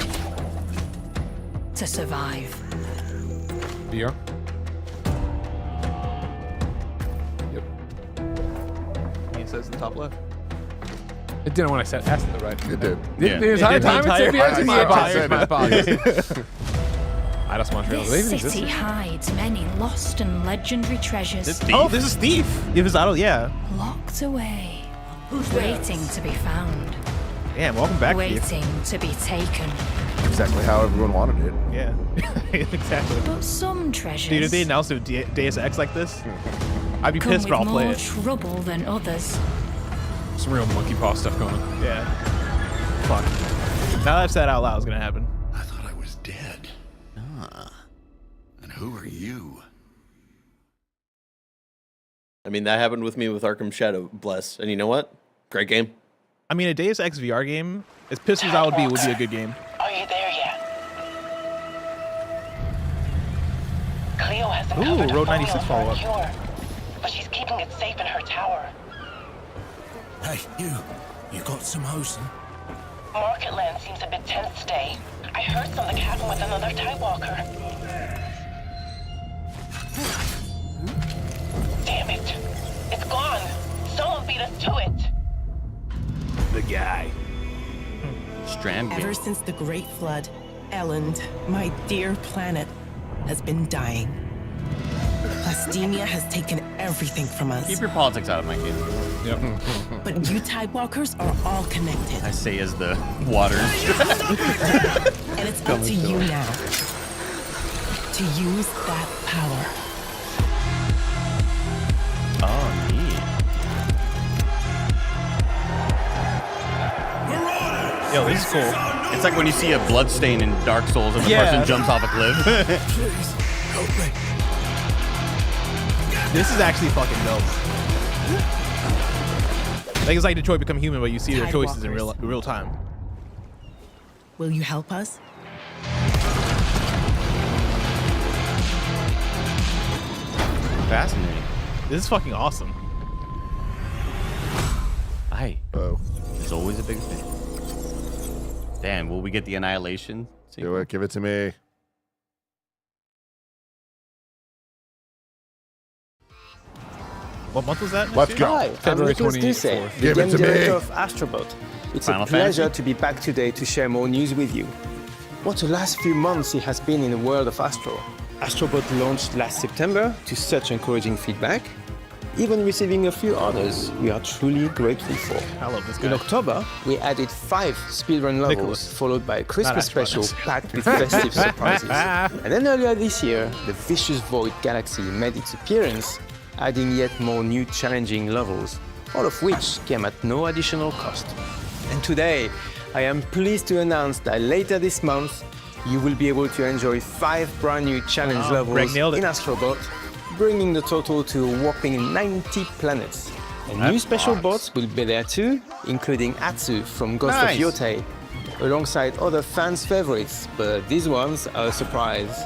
Speaker 15: to survive.
Speaker 2: VR.
Speaker 3: It says in the top left.
Speaker 2: It didn't when I said asked it right.
Speaker 1: It did.
Speaker 2: The entire time it said VR. My apologies. I lost Montreal.
Speaker 15: This city hides many lost and legendary treasures.
Speaker 3: Oh, this is Thief. If it's out, yeah.
Speaker 15: Locked away, waiting to be found.
Speaker 3: Damn, welcome back, Thief.
Speaker 15: Waiting to be taken.
Speaker 1: Exactly how everyone wanted it.
Speaker 3: Yeah, exactly.
Speaker 15: But some treasures
Speaker 3: Dude, if they announced a Deus Ex like this, I'd be
Speaker 15: come
Speaker 3: pissed,
Speaker 15: with
Speaker 3: but I'll play
Speaker 15: more
Speaker 3: it.
Speaker 15: trouble than others.
Speaker 2: Some real monkey paw stuff going on.
Speaker 3: Yeah. Fuck. Now that I've said it out loud, it's gonna happen.
Speaker 14: I thought I was dead. And who are you?
Speaker 5: I mean, that happened with me with Arkham Shadow, bless. And you know what? Great game.
Speaker 3: I mean, a Deus Ex VR game, as pissed as I would be a good game.
Speaker 6: Are you there yet? Cleo has uncovered
Speaker 3: Road
Speaker 6: a
Speaker 3: 96
Speaker 6: formula for a
Speaker 3: follow-up.
Speaker 6: cure, but she's keeping it safe in her tower.
Speaker 14: Hey, you got some hosen?
Speaker 6: Marketland seems a bit tense today. I heard something happen with another Tidewalker. Damn it! It's gone! Someone beat us to it!
Speaker 14: The guy.
Speaker 4: Strand.
Speaker 8: Ever since the Great Flood, Elland, my dear planet, has been dying. Plastemia has taken everything from us.
Speaker 4: Keep your politics out of my game.
Speaker 2: Yep.
Speaker 8: But you Tidewalkers are all connected.
Speaker 4: I say as the water.
Speaker 8: And it's up to you now to use that power.
Speaker 4: Oh, neat.
Speaker 3: Yo, this is cool.
Speaker 4: It's like when you see a bloodstain in Dark Souls and the
Speaker 3: Yeah.
Speaker 4: person jumps off a cliff.
Speaker 14: Please, help me.
Speaker 3: This is actually fucking dope. Like it's like Detroit Become Human, but you see their choices in real time.
Speaker 8: Will you help us?
Speaker 4: Fascinating.
Speaker 3: This is fucking awesome.
Speaker 4: Aye.
Speaker 1: Oh.
Speaker 4: There's always a big thing. Damn, will we get the Annihilation?
Speaker 1: Do it. Give it to me.
Speaker 3: What month was that?
Speaker 1: Let's go.
Speaker 23: Hi, I'm
Speaker 2: February
Speaker 23: Nicholas Duce,
Speaker 2: 24th.
Speaker 23: the
Speaker 1: Give it
Speaker 23: game
Speaker 1: to me.
Speaker 23: director of Astrobot. It's
Speaker 4: Final
Speaker 23: a pleasure
Speaker 4: Fantasy?
Speaker 23: to be back today to share more news with you. What the last few months it has been in the world of Astro. Astrobot launched last September to such encouraging feedback, even receiving a few orders we are truly grateful for.
Speaker 3: I love this guy.
Speaker 23: In October, we added 5 speedrun levels,
Speaker 3: Nicholas.
Speaker 23: followed by a Christmas
Speaker 3: Not
Speaker 23: special
Speaker 3: Astronauts.
Speaker 23: packed with festive surprises. And then earlier this year, the Vicious Void Galaxy made its appearance, adding yet more new challenging levels, all of which came at no additional cost. And today, I am pleased to announce that later this month, you will be able to enjoy 5 brand new challenge
Speaker 3: Wow, Greg
Speaker 23: levels
Speaker 3: nailed it.
Speaker 23: in Astrobot, bringing the total to a whopping 90 planets. And new special bots will be there too, including Atsu from Ghost
Speaker 4: Nice.
Speaker 23: of Yotei, alongside other fans' favorites, but these ones are a surprise.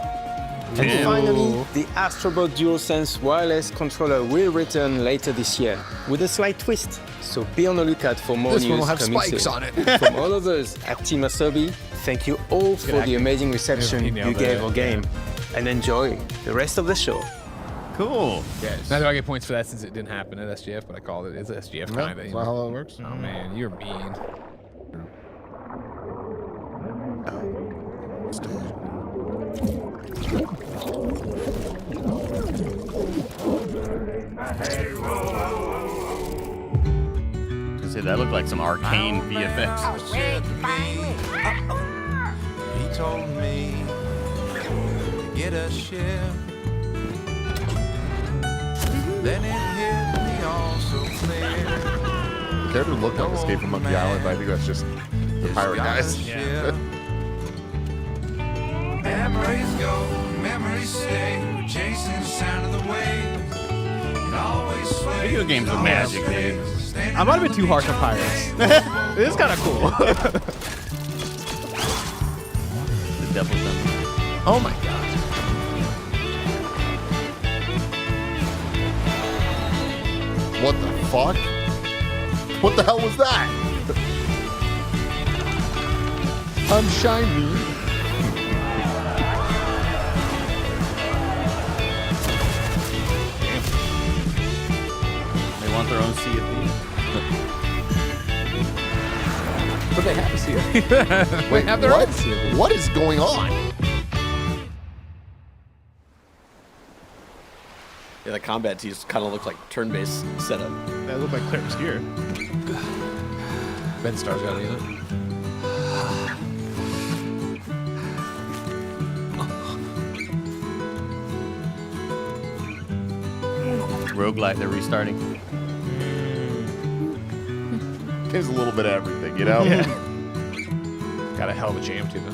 Speaker 23: And
Speaker 4: Damn.
Speaker 23: finally, the Astrobot DualSense wireless controller will return later this year, with a slight twist. So be on the lookout for more
Speaker 2: This
Speaker 23: news
Speaker 2: one will have
Speaker 23: coming
Speaker 2: spikes
Speaker 23: soon.
Speaker 2: on it.
Speaker 23: From all of us at Team Asobi, thank you all for the amazing reception
Speaker 2: he
Speaker 23: you
Speaker 2: nailed
Speaker 23: gave
Speaker 2: it,
Speaker 23: our game, and enjoy the rest of the show.
Speaker 4: Cool.
Speaker 2: Yes. Now do I get points for that since it didn't happen at SGF, but I called it. It's SGF
Speaker 1: No,
Speaker 2: kind of.
Speaker 1: that's not how that works.
Speaker 2: Oh man, you're mean.
Speaker 4: I say that looked like some arcane VFX.
Speaker 24: He told me to get a ship. Then it hit me all so clear.
Speaker 1: The character looked like Escape from Monkey Island, but I think that's just the pirate guys.
Speaker 24: Memories go, memories stay, chasing the sound of the waves. It always sways.
Speaker 4: Video games are magic, dude.
Speaker 3: I might have been too harsh on pirates. It is kind of cool.
Speaker 4: The devil's number.
Speaker 3: Oh my god.
Speaker 1: What the fuck? What the hell was that? I'm shiny.
Speaker 4: want their own Sea of Thieves.
Speaker 2: But they have a Sea of Thieves.
Speaker 1: Wait,
Speaker 2: have their
Speaker 1: what?
Speaker 2: own Sea of Thieves.
Speaker 1: What is going on?
Speaker 5: Yeah, the combat teams kind of look like turn-based setup.
Speaker 3: They look like Claire Obscure.
Speaker 2: Ben Starr's got to be in it.
Speaker 4: Roguelite, they're restarting.
Speaker 1: There's a little bit of everything, you know?
Speaker 2: Yeah. Got a hell of a jam too, though.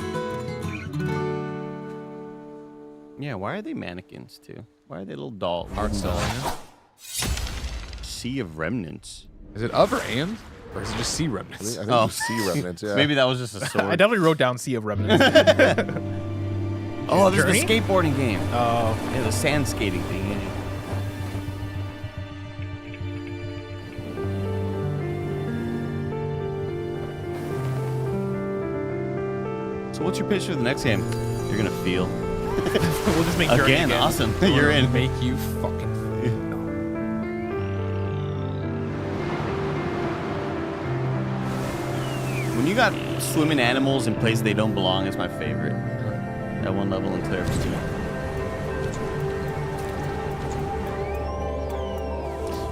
Speaker 4: Yeah, why are they mannequins too? Why are they little dolls?
Speaker 2: Art style,
Speaker 4: Sea of Remnants.
Speaker 2: Is it of or and? Or is it just Sea Remnants?
Speaker 1: I think it's Sea Remnants, yeah.
Speaker 4: Maybe that was just a sword.
Speaker 3: I definitely wrote down Sea of Remnants.
Speaker 4: Oh, there's
Speaker 3: Journey?
Speaker 4: the skateboarding game.
Speaker 3: Oh.
Speaker 4: Yeah, the sand skating thing. Yeah. So what's your pitch for the next game? You're gonna feel.
Speaker 3: We'll just make Journey
Speaker 4: Again, awesome. You're in.
Speaker 2: Make you fucking.
Speaker 4: When you got swimming animals in places they don't belong, it's my favorite. That one level in Claire was too.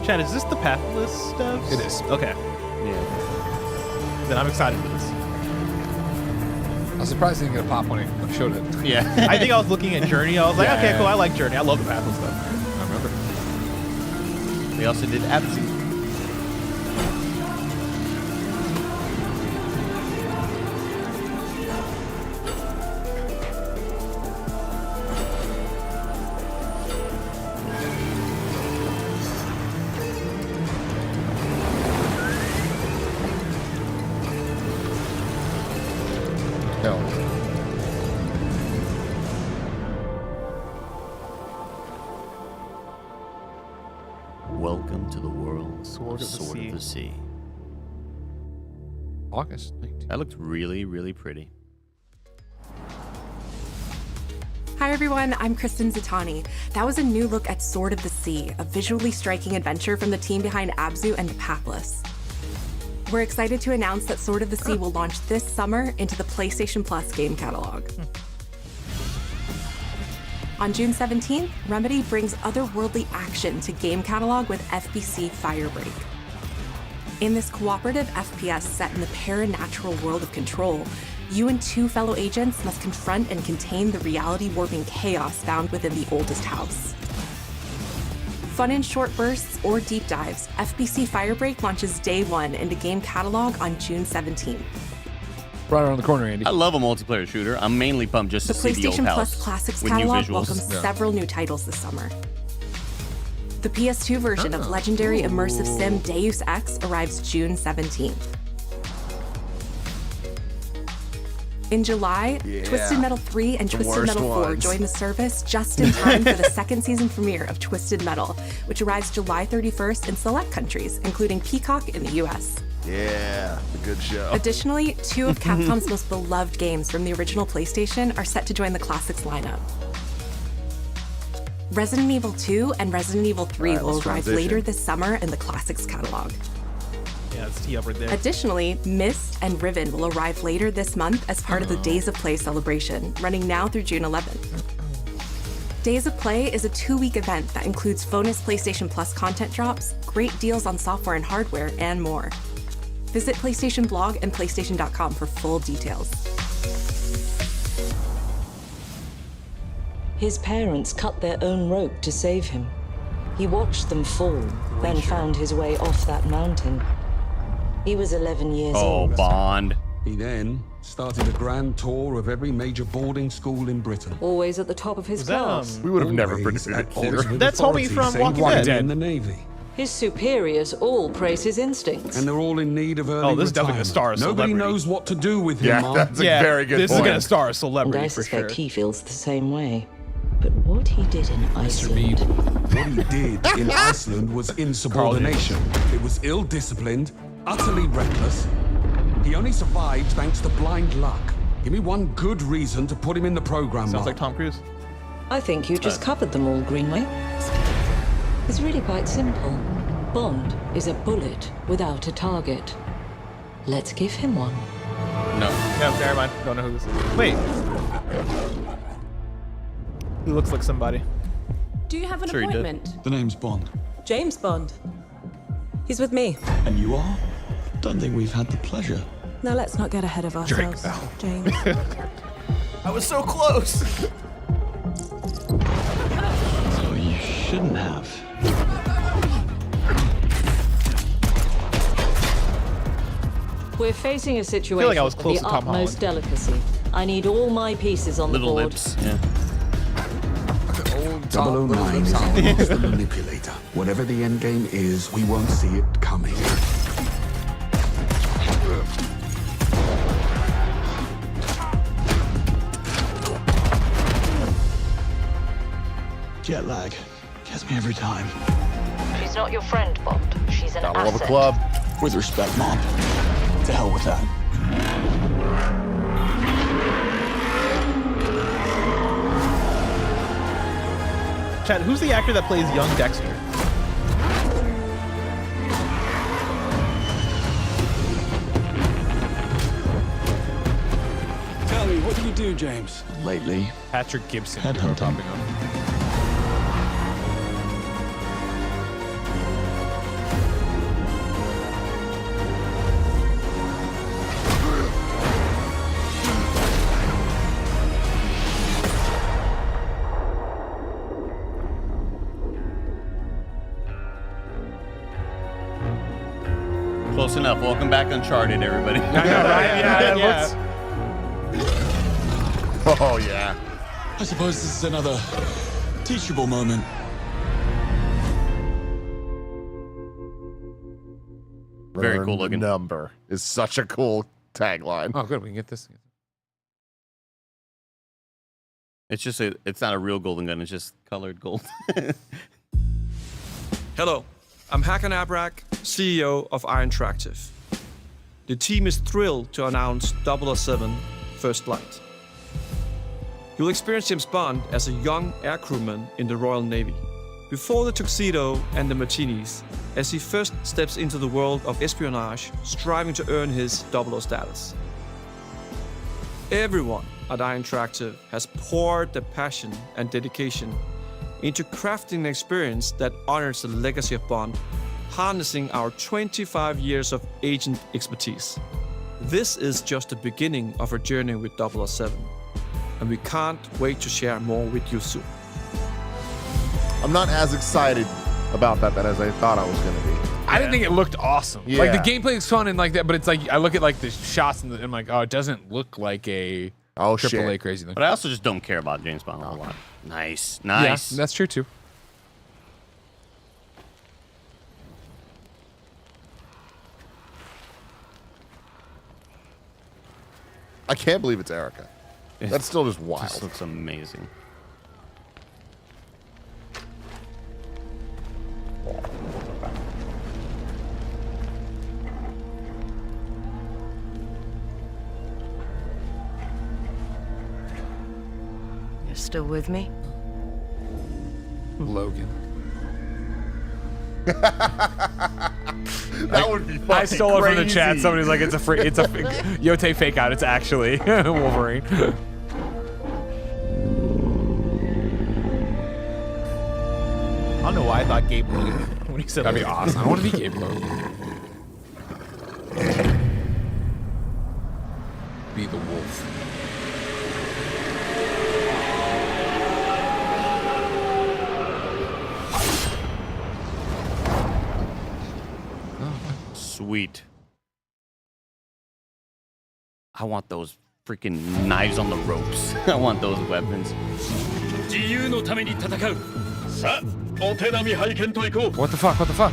Speaker 3: Chad, is this the Pathless stuff?
Speaker 2: It is.
Speaker 3: Okay.
Speaker 4: Yeah.
Speaker 3: Then I'm excited for this.
Speaker 2: I was surprised they didn't get a pop when I showed it.
Speaker 4: Yeah.
Speaker 3: I think I was looking at Journey. I was like,
Speaker 2: Yeah,
Speaker 3: okay,
Speaker 2: yeah.
Speaker 3: cool. I like Journey. I love the Pathless stuff.
Speaker 2: I remember.
Speaker 4: They also did Abzu.
Speaker 1: No.
Speaker 4: Welcome to the world
Speaker 3: Sword of the Sea.
Speaker 4: of the Sea.
Speaker 2: August 19th.
Speaker 4: That looked really, really pretty.
Speaker 7: Hi everyone, I'm Kristen Zatani. That was a new look at Sword of the Sea, a visually striking adventure from the team behind Abzu and Pathless. We're excited to announce that Sword of the Sea will launch this summer into the PlayStation Plus game catalog. On June 17th, Remedy brings otherworldly action to game catalog with FBC Firebreak. In this cooperative FPS set in the paranatural world of Control, you and two fellow agents must confront and contain the reality-warping chaos found within the oldest house. Fun in short bursts or deep dives, FBC Firebreak launches day one into game catalog on June 17th.
Speaker 2: Right around the corner, Andy.
Speaker 4: I love a multiplayer shooter. I'm mainly pumped just
Speaker 7: The
Speaker 4: to see the old
Speaker 7: PlayStation
Speaker 4: house
Speaker 7: Plus Classics
Speaker 4: with new
Speaker 7: catalog
Speaker 4: visuals.
Speaker 7: welcomes several new titles this summer. The PS2 version of legendary immersive sim Deus Ex arrives June 17th. In July,
Speaker 1: Yeah.
Speaker 7: Twisted Metal 3 and
Speaker 1: The
Speaker 7: Twisted
Speaker 1: worst
Speaker 7: Metal 4
Speaker 1: ones.
Speaker 7: join the service just in time for the second season premiere of Twisted Metal, which arrives July 31st in select countries, including Peacock in the US.
Speaker 1: Yeah, a good show.
Speaker 7: Additionally, two of Capcom's most beloved games from the original PlayStation are set to join the Classics lineup. Resident Evil 2 and Resident Evil 3
Speaker 1: All right,
Speaker 7: will
Speaker 1: let's
Speaker 7: arrive
Speaker 1: transition.
Speaker 7: later this summer in the Classics catalog.
Speaker 3: Yeah, it's tee up right there.
Speaker 7: Additionally, Myst and Riven will arrive later this month as part of the Days of Play celebration, running now through June 11th. Days of Play is a 2-week event that includes bonus PlayStation Plus content drops, great deals on software and hardware, and more. Visit PlayStation Blog and PlayStation.com for full details.
Speaker 13: His parents cut their own rope to save him. He watched them fall, then found his way off that mountain. He was 11 years
Speaker 4: Oh,
Speaker 13: old.
Speaker 4: Bond.
Speaker 16: He then started a grand tour of every major boarding school in Britain.
Speaker 13: Always at the top of his class.
Speaker 1: We would have never
Speaker 16: Always
Speaker 1: predicted
Speaker 16: at
Speaker 1: it
Speaker 16: odds
Speaker 1: either.
Speaker 16: with
Speaker 3: That's homie
Speaker 16: authorities
Speaker 3: from
Speaker 16: saying
Speaker 3: Walking
Speaker 16: why
Speaker 3: Dead.
Speaker 16: in the Navy.
Speaker 13: His superiors all praise his instincts.
Speaker 16: And they're all in need of early
Speaker 3: Oh, this is definitely
Speaker 16: retirement.
Speaker 3: gonna star a
Speaker 16: Nobody
Speaker 3: celebrity.
Speaker 16: knows what to do with him,
Speaker 1: Yeah,
Speaker 16: Mark.
Speaker 1: that's a very good
Speaker 3: this
Speaker 1: point.
Speaker 3: is going to star a
Speaker 13: And
Speaker 3: celebrity
Speaker 13: I
Speaker 3: for
Speaker 13: suspect
Speaker 3: sure.
Speaker 13: he feels the same way. But what he did in Iceland...
Speaker 16: What he did in Iceland was insubordination. It was ill-disciplined, utterly reckless. He only survived thanks to blind luck. Give me one good reason to put him in the program,
Speaker 3: Sounds
Speaker 16: Mark.
Speaker 3: like Tom Cruise.
Speaker 13: I think you just covered them all, Greenway. It's really quite simple. Bond is a bullet without a target. Let's give him one.
Speaker 4: No.
Speaker 3: No, never mind. Don't know who this is. Wait. He looks like somebody.
Speaker 9: Do you have an
Speaker 16: Sure he did.
Speaker 9: appointment?
Speaker 16: The name's Bond.
Speaker 9: James Bond. He's with me.
Speaker 16: And you are? Don't think we've had the pleasure.
Speaker 9: Now let's not get ahead of ourselves, James.
Speaker 5: I was so close.
Speaker 16: So you shouldn't have.
Speaker 13: We're facing a situation
Speaker 3: like I was
Speaker 13: of
Speaker 3: close
Speaker 13: the
Speaker 3: to Tom
Speaker 13: utmost delicacy. I need all my pieces on
Speaker 4: Little
Speaker 13: the board.
Speaker 4: lips. Yeah.
Speaker 16: 009 is Bond's the manipulator. Whatever the end game is, we won't see it coming. Jet lag gets me every time.
Speaker 13: She's not your friend, Bond. She's an
Speaker 1: Gotta love a
Speaker 13: asset.
Speaker 1: club.
Speaker 16: With respect, Mom. To hell with that.
Speaker 3: Chad, who's the actor that plays young Dexter?
Speaker 16: Tell me, what do you do, James? Lately,
Speaker 2: Patrick Gibson.
Speaker 16: Headhunting.
Speaker 2: Popping up.
Speaker 4: Close enough. Welcome back, Uncharted, everybody.
Speaker 2: I know, right? Yeah,
Speaker 3: Yeah.
Speaker 1: Oh, yeah.
Speaker 16: I suppose this is another teachable moment.
Speaker 4: Very
Speaker 1: Earn
Speaker 4: cool
Speaker 1: the
Speaker 4: looking.
Speaker 1: number is such a cool tagline.
Speaker 2: Oh, good. We can get this.
Speaker 4: It's just it's not a real golden gun. It's just colored gold.
Speaker 17: Hello, I'm Hakan Abrak, CEO of Iron Interactive. The team is thrilled to announce 007 First Flight. You'll experience James Bond as a young air crewman in the Royal Navy. Before the tuxedo and the martinis, as he first steps into the world of espionage, striving to earn his 00 status. Everyone at Iron Interactive has poured their passion and dedication into crafting an experience that honors the legacy of Bond, harnessing our 25 years of agent expertise. This is just the beginning of our journey with 007, and we can't wait to share more with you soon.
Speaker 1: I'm not as excited about that as I thought I was going to be.
Speaker 2: I didn't think it looked awesome.
Speaker 1: Yeah.
Speaker 2: Like the gameplay is fun and like that, but it's like I look at like the shots and I'm like, oh, it doesn't look like a AAA crazy thing.
Speaker 4: But I also just don't care about James Bond a lot. Nice, nice.
Speaker 2: Yeah, that's true too.
Speaker 1: I can't believe it's Erica. That's still just wild.
Speaker 4: This looks amazing.
Speaker 13: You're still with me?
Speaker 2: Logan.
Speaker 1: That would be fucking
Speaker 2: I stole it from the
Speaker 1: crazy.
Speaker 2: chat. Somebody's like, it's a Yote fake out. It's actually Wolverine.
Speaker 3: I don't know why I thought Gabe Logan when he said
Speaker 2: That'd be
Speaker 3: Logan.
Speaker 2: awesome. I want to be Gabe Logan. Be the wolf.
Speaker 4: Sweet. I want those freaking knives on the ropes. I want those weapons.
Speaker 12: What
Speaker 2: the fuck? What the fuck?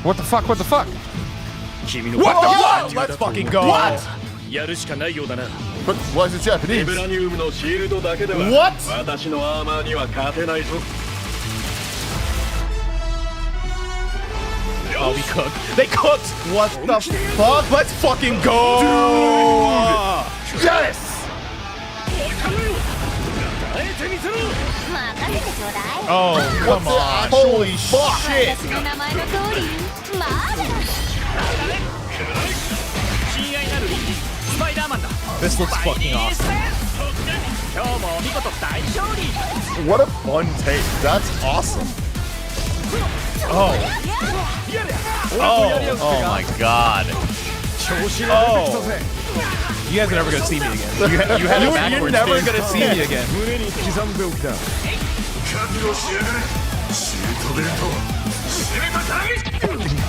Speaker 2: What the fuck? What the fuck?
Speaker 1: What? Let's fucking go.
Speaker 12: What?
Speaker 1: But why is it Japanese?
Speaker 12: What?
Speaker 3: Oh, we cooked. They cooked.
Speaker 1: What the fuck?
Speaker 3: Let's fucking go.
Speaker 1: Dude. Yes.
Speaker 3: Oh, come on.
Speaker 1: Holy shit.
Speaker 3: This looks fucking awesome.
Speaker 1: What a fun take. That's awesome.
Speaker 3: Oh.
Speaker 4: Oh my god.
Speaker 3: Oh. You guys are never gonna see me again. You had it backwards. You're never gonna see me again.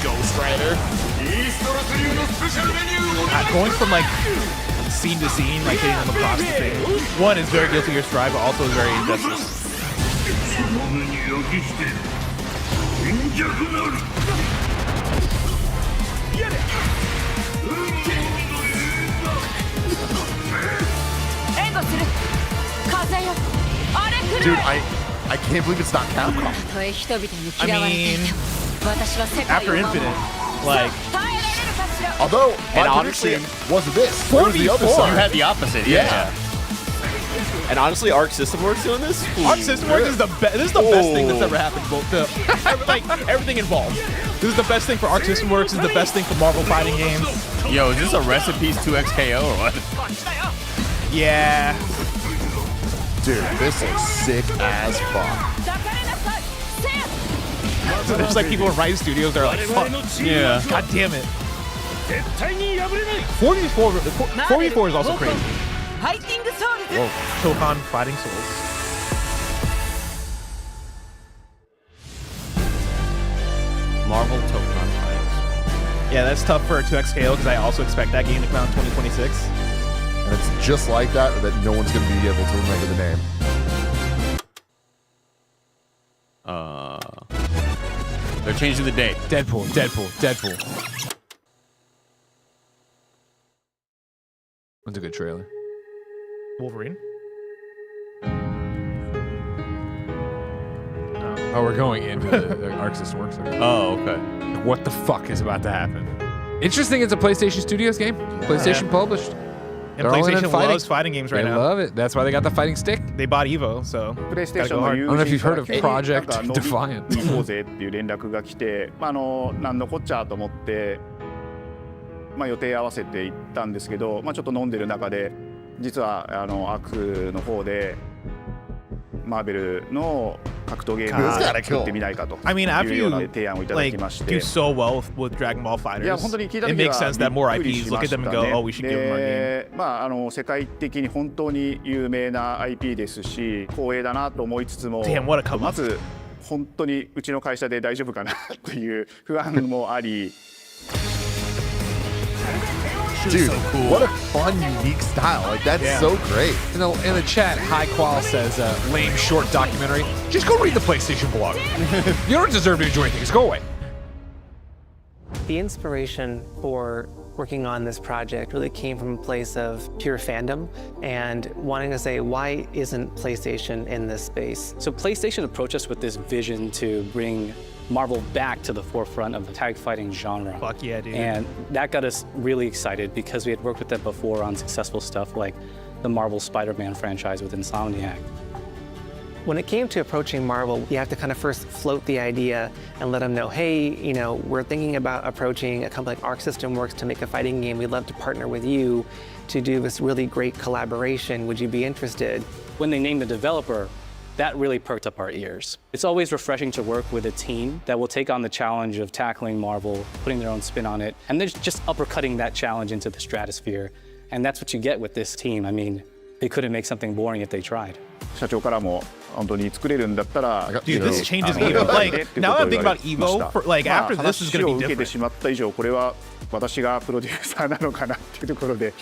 Speaker 3: Ghost Rider. Going from like scene to scene, like hitting them across the thing. One is very Guilty Gear Strive, but also is very Injustice.
Speaker 1: Dude, I can't believe it's not Capcom.
Speaker 3: I mean, after Infinite, like.
Speaker 1: Although,
Speaker 5: and
Speaker 1: my
Speaker 5: honestly,
Speaker 1: prediction was this. It was the other side.
Speaker 4: You had the opposite. Yeah.
Speaker 5: And honestly, Arc System Works doing this.
Speaker 3: Arc System Works is the best. This is the best thing that's ever happened. Like everything involved. This is the best thing for Arc System Works. This is the best thing for Marvel fighting games.
Speaker 4: Yo, is this a Recipes 2XKO or what?
Speaker 3: Yeah.
Speaker 1: Dude, this looks sick as fuck.
Speaker 3: So there's like people in Riot Studios that are like, fuck.
Speaker 4: Yeah.
Speaker 3: God damn it. 4v4 is also crazy. Whoa. Tokan Fighting Souls.
Speaker 4: Marvel Tokan Fighting.
Speaker 3: Yeah, that's tough for a 2XKO because I also expect that game to come out in 2026.
Speaker 1: And it's just like that no one's going to be able to remember the name.
Speaker 4: They're changing the date.
Speaker 2: Deadpool. That's a good trailer.
Speaker 3: Wolverine?
Speaker 2: Oh, we're going into the Arc System Works.
Speaker 4: Oh, okay.
Speaker 2: What the fuck is about to happen? Interesting, it's a PlayStation Studios game. PlayStation published.
Speaker 3: And PlayStation loves fighting games right now.
Speaker 2: They love it. That's why they got the fighting stick.
Speaker 3: They bought Evo, so gotta go hard.
Speaker 2: I don't know if you've heard of Project Defiant.
Speaker 18: 行こうぜっていう連絡が来て、なんのこっちゃと思って、予定合わせて行ったんですけど、ちょっと飲んでる中で、実はアークの方でマーベルの格闘ゲームを作ってみないかというような提案をいただきまして。
Speaker 3: do so well with Dragon Ball Fighters, it makes sense that more IPs look at them and go, oh, we should give them our game.
Speaker 18: 世界的に本当に有名な IP ですし、光栄だなと思いつつも、まず本当にうちの会社で大丈夫かなという不安もあり。
Speaker 1: Dude, what a fun, unique style. Like, that's so great.
Speaker 2: In the chat, High Qual says, lame short documentary. Just go read the PlayStation blog. You don't deserve to enjoy things. Go away.
Speaker 19: The inspiration for working on this project really came from a place of pure fandom and wanting to say, why isn't PlayStation in this space?
Speaker 20: So PlayStation approached us with this vision to bring Marvel back to the forefront of the tag fighting genre.
Speaker 3: Fuck yeah, dude.
Speaker 20: And that got us really excited because we had worked with them before on successful stuff like the Marvel Spider-Man franchise with Insomniac.
Speaker 19: When it came to approaching Marvel, you have to kind of first float the idea and let them know, hey, we're thinking about approaching a company like Arc System Works to make a fighting game. We'd love to partner with you to do this really great collaboration. Would you be interested?
Speaker 20: When they named the developer, that really perked up our ears. It's always refreshing to work with a team that will take on the challenge of tackling Marvel, putting their own spin on it, and then just uppercutting that challenge into the stratosphere. And that's what you get with this team. I mean, they couldn't make something boring if they tried.
Speaker 18: 社長からも本当に作れるんだったら
Speaker 3: Dude, this changes Evo. Like, now I'm thinking about Evo, for, like, after this is going to be different.
Speaker 18: 受けてしまった以上、これは私がプロデューサーなのかなっていうところで。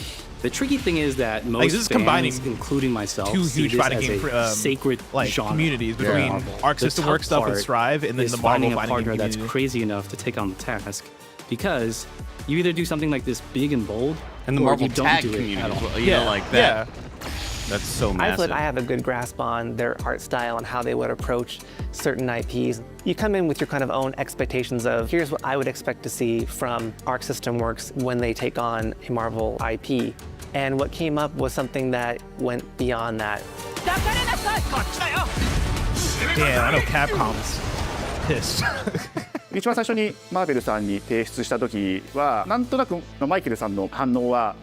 Speaker 20: The tricky thing is that most fans, including myself,
Speaker 3: two
Speaker 20: see
Speaker 3: huge
Speaker 20: this
Speaker 3: fighting
Speaker 20: as
Speaker 3: game
Speaker 20: a sacred genre.
Speaker 3: Communities between Arc System Works stuff and Strive, and then the Marvel
Speaker 20: finding a
Speaker 3: fighting
Speaker 20: partner
Speaker 3: game
Speaker 20: that's
Speaker 3: community.
Speaker 20: crazy enough to take on the task, because you either do something like this big and bold,
Speaker 4: and the
Speaker 20: or
Speaker 4: Marvel
Speaker 20: you don't
Speaker 4: tag
Speaker 20: do
Speaker 4: community,
Speaker 20: it at all.
Speaker 4: you know, like that. That's so massive.
Speaker 19: I feel like I have a good grasp on their art style and how they would approach certain IPs. You come in with your kind of own expectations of, here's what I would expect to see from Arc System Works when they take on a Marvel IP. And what came up was something that went beyond that.
Speaker 3: Damn, I know Capcom's pissed.
Speaker 18: 一番最初にマーベルさんに提出した時はなんとなくマイケルさんの反応は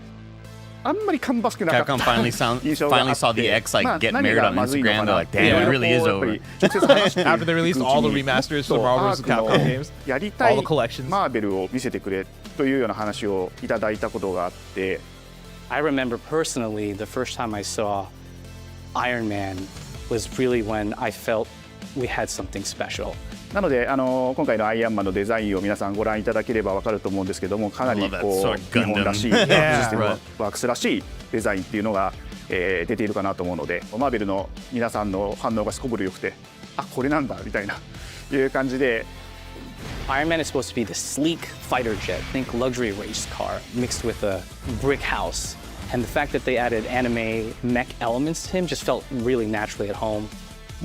Speaker 18: あんまり芳しくなかった
Speaker 4: Capcom finally saw the X like get married on Instagram. They're like, damn, it really is over.
Speaker 3: After they released all the remasters of Marvel vs. Capcom games,
Speaker 18: やりたい
Speaker 3: all the collections.
Speaker 18: マーベルを見せてくれというような話をいただいたことがあって
Speaker 20: I remember personally the first time I saw Iron Man was really when I felt we had something special.
Speaker 18: なので今回のアイアンマンのデザインを皆さんご覧いただければ分かると思うんですけどもかなりこう日本らしいシステムワークスらしいデザインっていうのが、出ているかなと思うのでマーベルの皆さんの反応がすこぶる良くてあこれなんだみたいないう感じで
Speaker 20: Iron Man is supposed to be the sleek fighter jet, think luxury race car mixed with a brick house. And the fact that they added anime mech elements to him just felt really naturally at home.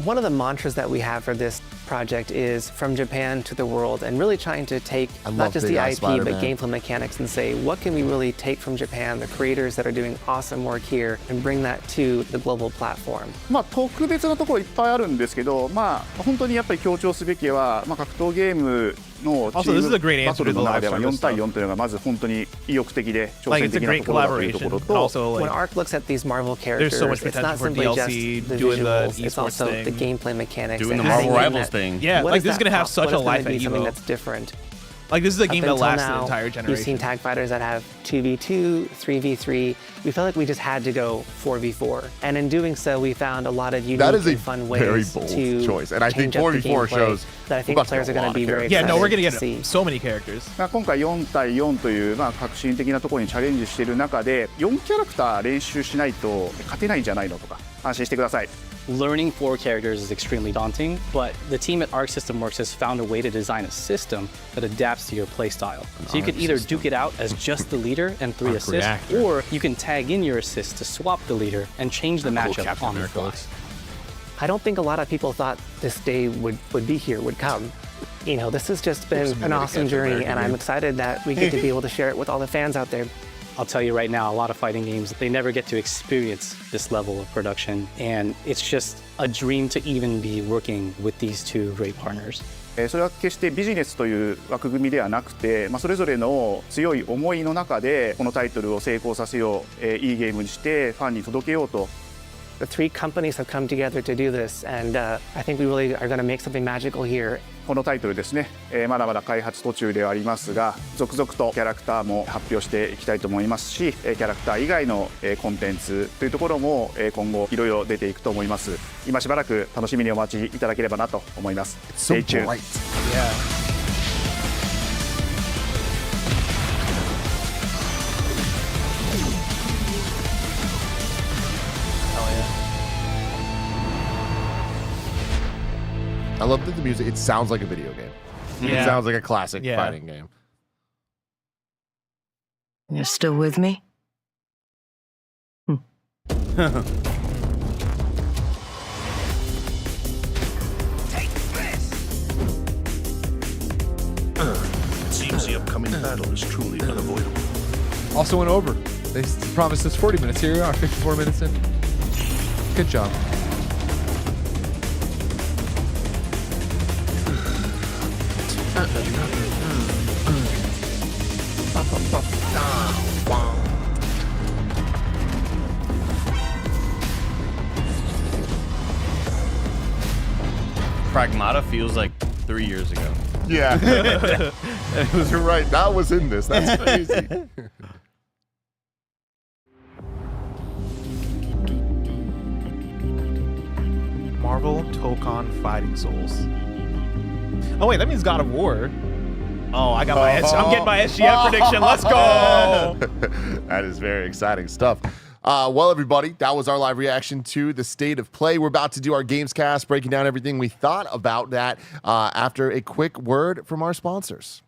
Speaker 19: One of the mantras that we have for this project is from Japan to the world, and really trying to take not just the IP, but gameplay mechanics and say, what can we really take from Japan, the creators that are doing awesome work here, and bring that to the global platform?
Speaker 18: まあ特別なところいっぱいあるんですけど、まあ本当にやっぱり強調すべきは、まあ格闘ゲームのチームバトルの中では4対4というのがまず本当に意欲的で挑戦的なところだというところと、
Speaker 19: when Ark looks at these Marvel characters, it's not simply just the visuals, it's also the gameplay mechanics.
Speaker 4: Doing the Marvel Rivals thing.
Speaker 3: Yeah, like this is gonna have such a life at
Speaker 19: something
Speaker 3: Evo.
Speaker 19: that's different.
Speaker 3: Like this is a game that lasts the
Speaker 19: now,
Speaker 3: entire generation.
Speaker 19: You've seen tag fighters that have 2v2, 3v3. We felt like we just had to go 4v4, and in doing so, we found a lot of unique and fun ways
Speaker 1: very bold
Speaker 19: to
Speaker 1: choice. And I think
Speaker 19: change up the
Speaker 1: 4v4
Speaker 19: gameplay
Speaker 1: shows
Speaker 19: that I think players are going to be very
Speaker 3: Yeah,
Speaker 19: excited
Speaker 3: no, we're gonna
Speaker 19: to
Speaker 3: get
Speaker 19: see.
Speaker 3: so many characters.
Speaker 18: まあ今回4対4というまあ革新的なところにチャレンジしている中で4キャラクター練習しないと勝てないんじゃないのとか安心してください。
Speaker 20: Learning 4 characters is extremely daunting, but the team at Arc System Works has found a way to design a system that adapts to your playstyle. So you can either duke it out as just the leader and 3 assists, or you can tag in your assists to swap the leader and change the matchup on the fly.
Speaker 19: I don't think a lot of people thought this day would be here, would come. You know, this has just been an awesome journey, and I'm excited that we get to be able to share it with all the fans out there.
Speaker 20: I'll tell you right now, a lot of fighting games, they never get to experience this level of production, and it's just a dream to even be working with these two great partners.
Speaker 18: それは決してビジネスという枠組みではなくて、まあ、それぞれの強い思いの中でこのタイトルを成功させよう、いいゲームにしてファンに届けようと。
Speaker 19: The 3 companies have come together to do this, and I think we really are going to make something magical here.
Speaker 18: このタイトルですね、まだまだ開発途中ではありますが続々とキャラクターも発表していきたいと思いますしキャラクター以外のコンテンツというところも今後いろいろ出ていくと思います。今しばらく楽しみにお待ちいただければなと思います。
Speaker 1: So
Speaker 18: Stay tuned.
Speaker 1: bright.
Speaker 3: Yeah.
Speaker 1: I love that the music, it sounds like a video game.
Speaker 8: Yeah.
Speaker 1: It sounds like a classic
Speaker 8: Yeah.
Speaker 1: fighting game.
Speaker 8: You're still with me?
Speaker 12: It seems the upcoming battle is truly unavoidable.
Speaker 2: Also went over. They promised us 40 minutes. Here we are, 54 minutes in. Good job.
Speaker 4: Pragmata feels like 3 years ago.
Speaker 1: Yeah. It was right. That was in this. That's crazy.
Speaker 3: Marvel Tokon Fighting Souls. Oh wait, that means God of War. Oh, I got my I'm getting my SGF prediction. Let's go.
Speaker 1: That is very exciting stuff. Well, everybody, that was our live reaction to the State of Play. We're about to do our Games Cast, breaking down everything we thought about that after a quick word from our sponsors.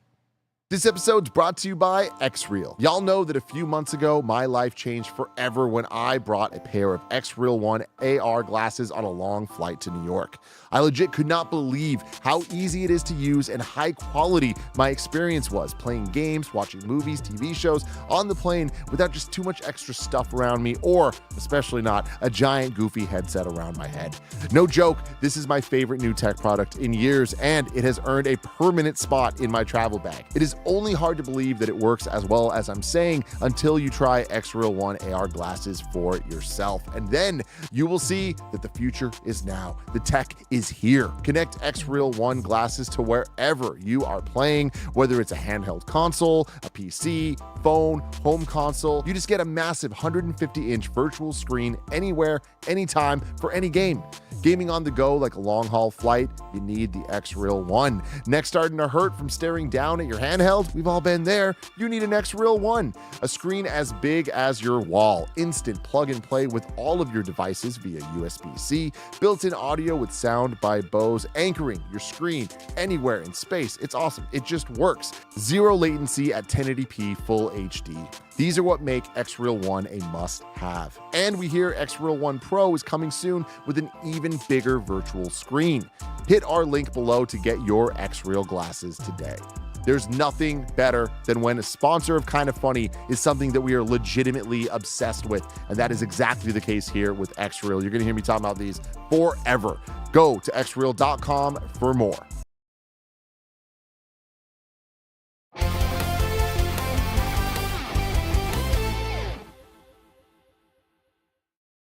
Speaker 1: This episode's brought to you by X-Real. Y'all know that a few months ago, my life changed forever when I brought a pair of X-Real 1 AR glasses on a long flight to New York. I legit could not believe how easy it is to use and high quality my experience was playing games, watching movies, TV shows on the plane without just too much extra stuff around me, or especially not a giant goofy headset around my head. No joke, this is my favorite new tech product in years, and it has earned a permanent spot in my travel bag. It is only hard to believe that it works as well as I'm saying until you try X-Real 1 AR glasses for yourself. And then you will see that the future is now. The tech is here. Connect X-Real 1 glasses to wherever you are playing, whether it's a handheld console, a PC, phone, home console. You just get a massive 150-inch virtual screen anywhere, anytime, for any game. Gaming on the go like a long-haul flight, you need the X-Real 1. Neck starting to hurt from staring down at your handheld? We've all been there. You need an X-Real 1. A screen as big as your wall. Instant plug and play with all of your devices via USB-C. Built-in audio with sound by Bose, anchoring your screen anywhere in space. It's awesome. It just works. Zero latency at 1080p full HD. These are what make X-Real 1 a must-have. And we hear X-Real 1 Pro is coming soon with an even bigger virtual screen. Hit our link below to get your X-Real glasses today. There's nothing better than when a sponsor of Kinda Funny is something that we are legitimately obsessed with, and that is exactly the case here with X-Real. You're going to hear me talking about these forever. Go to xreal.com for more.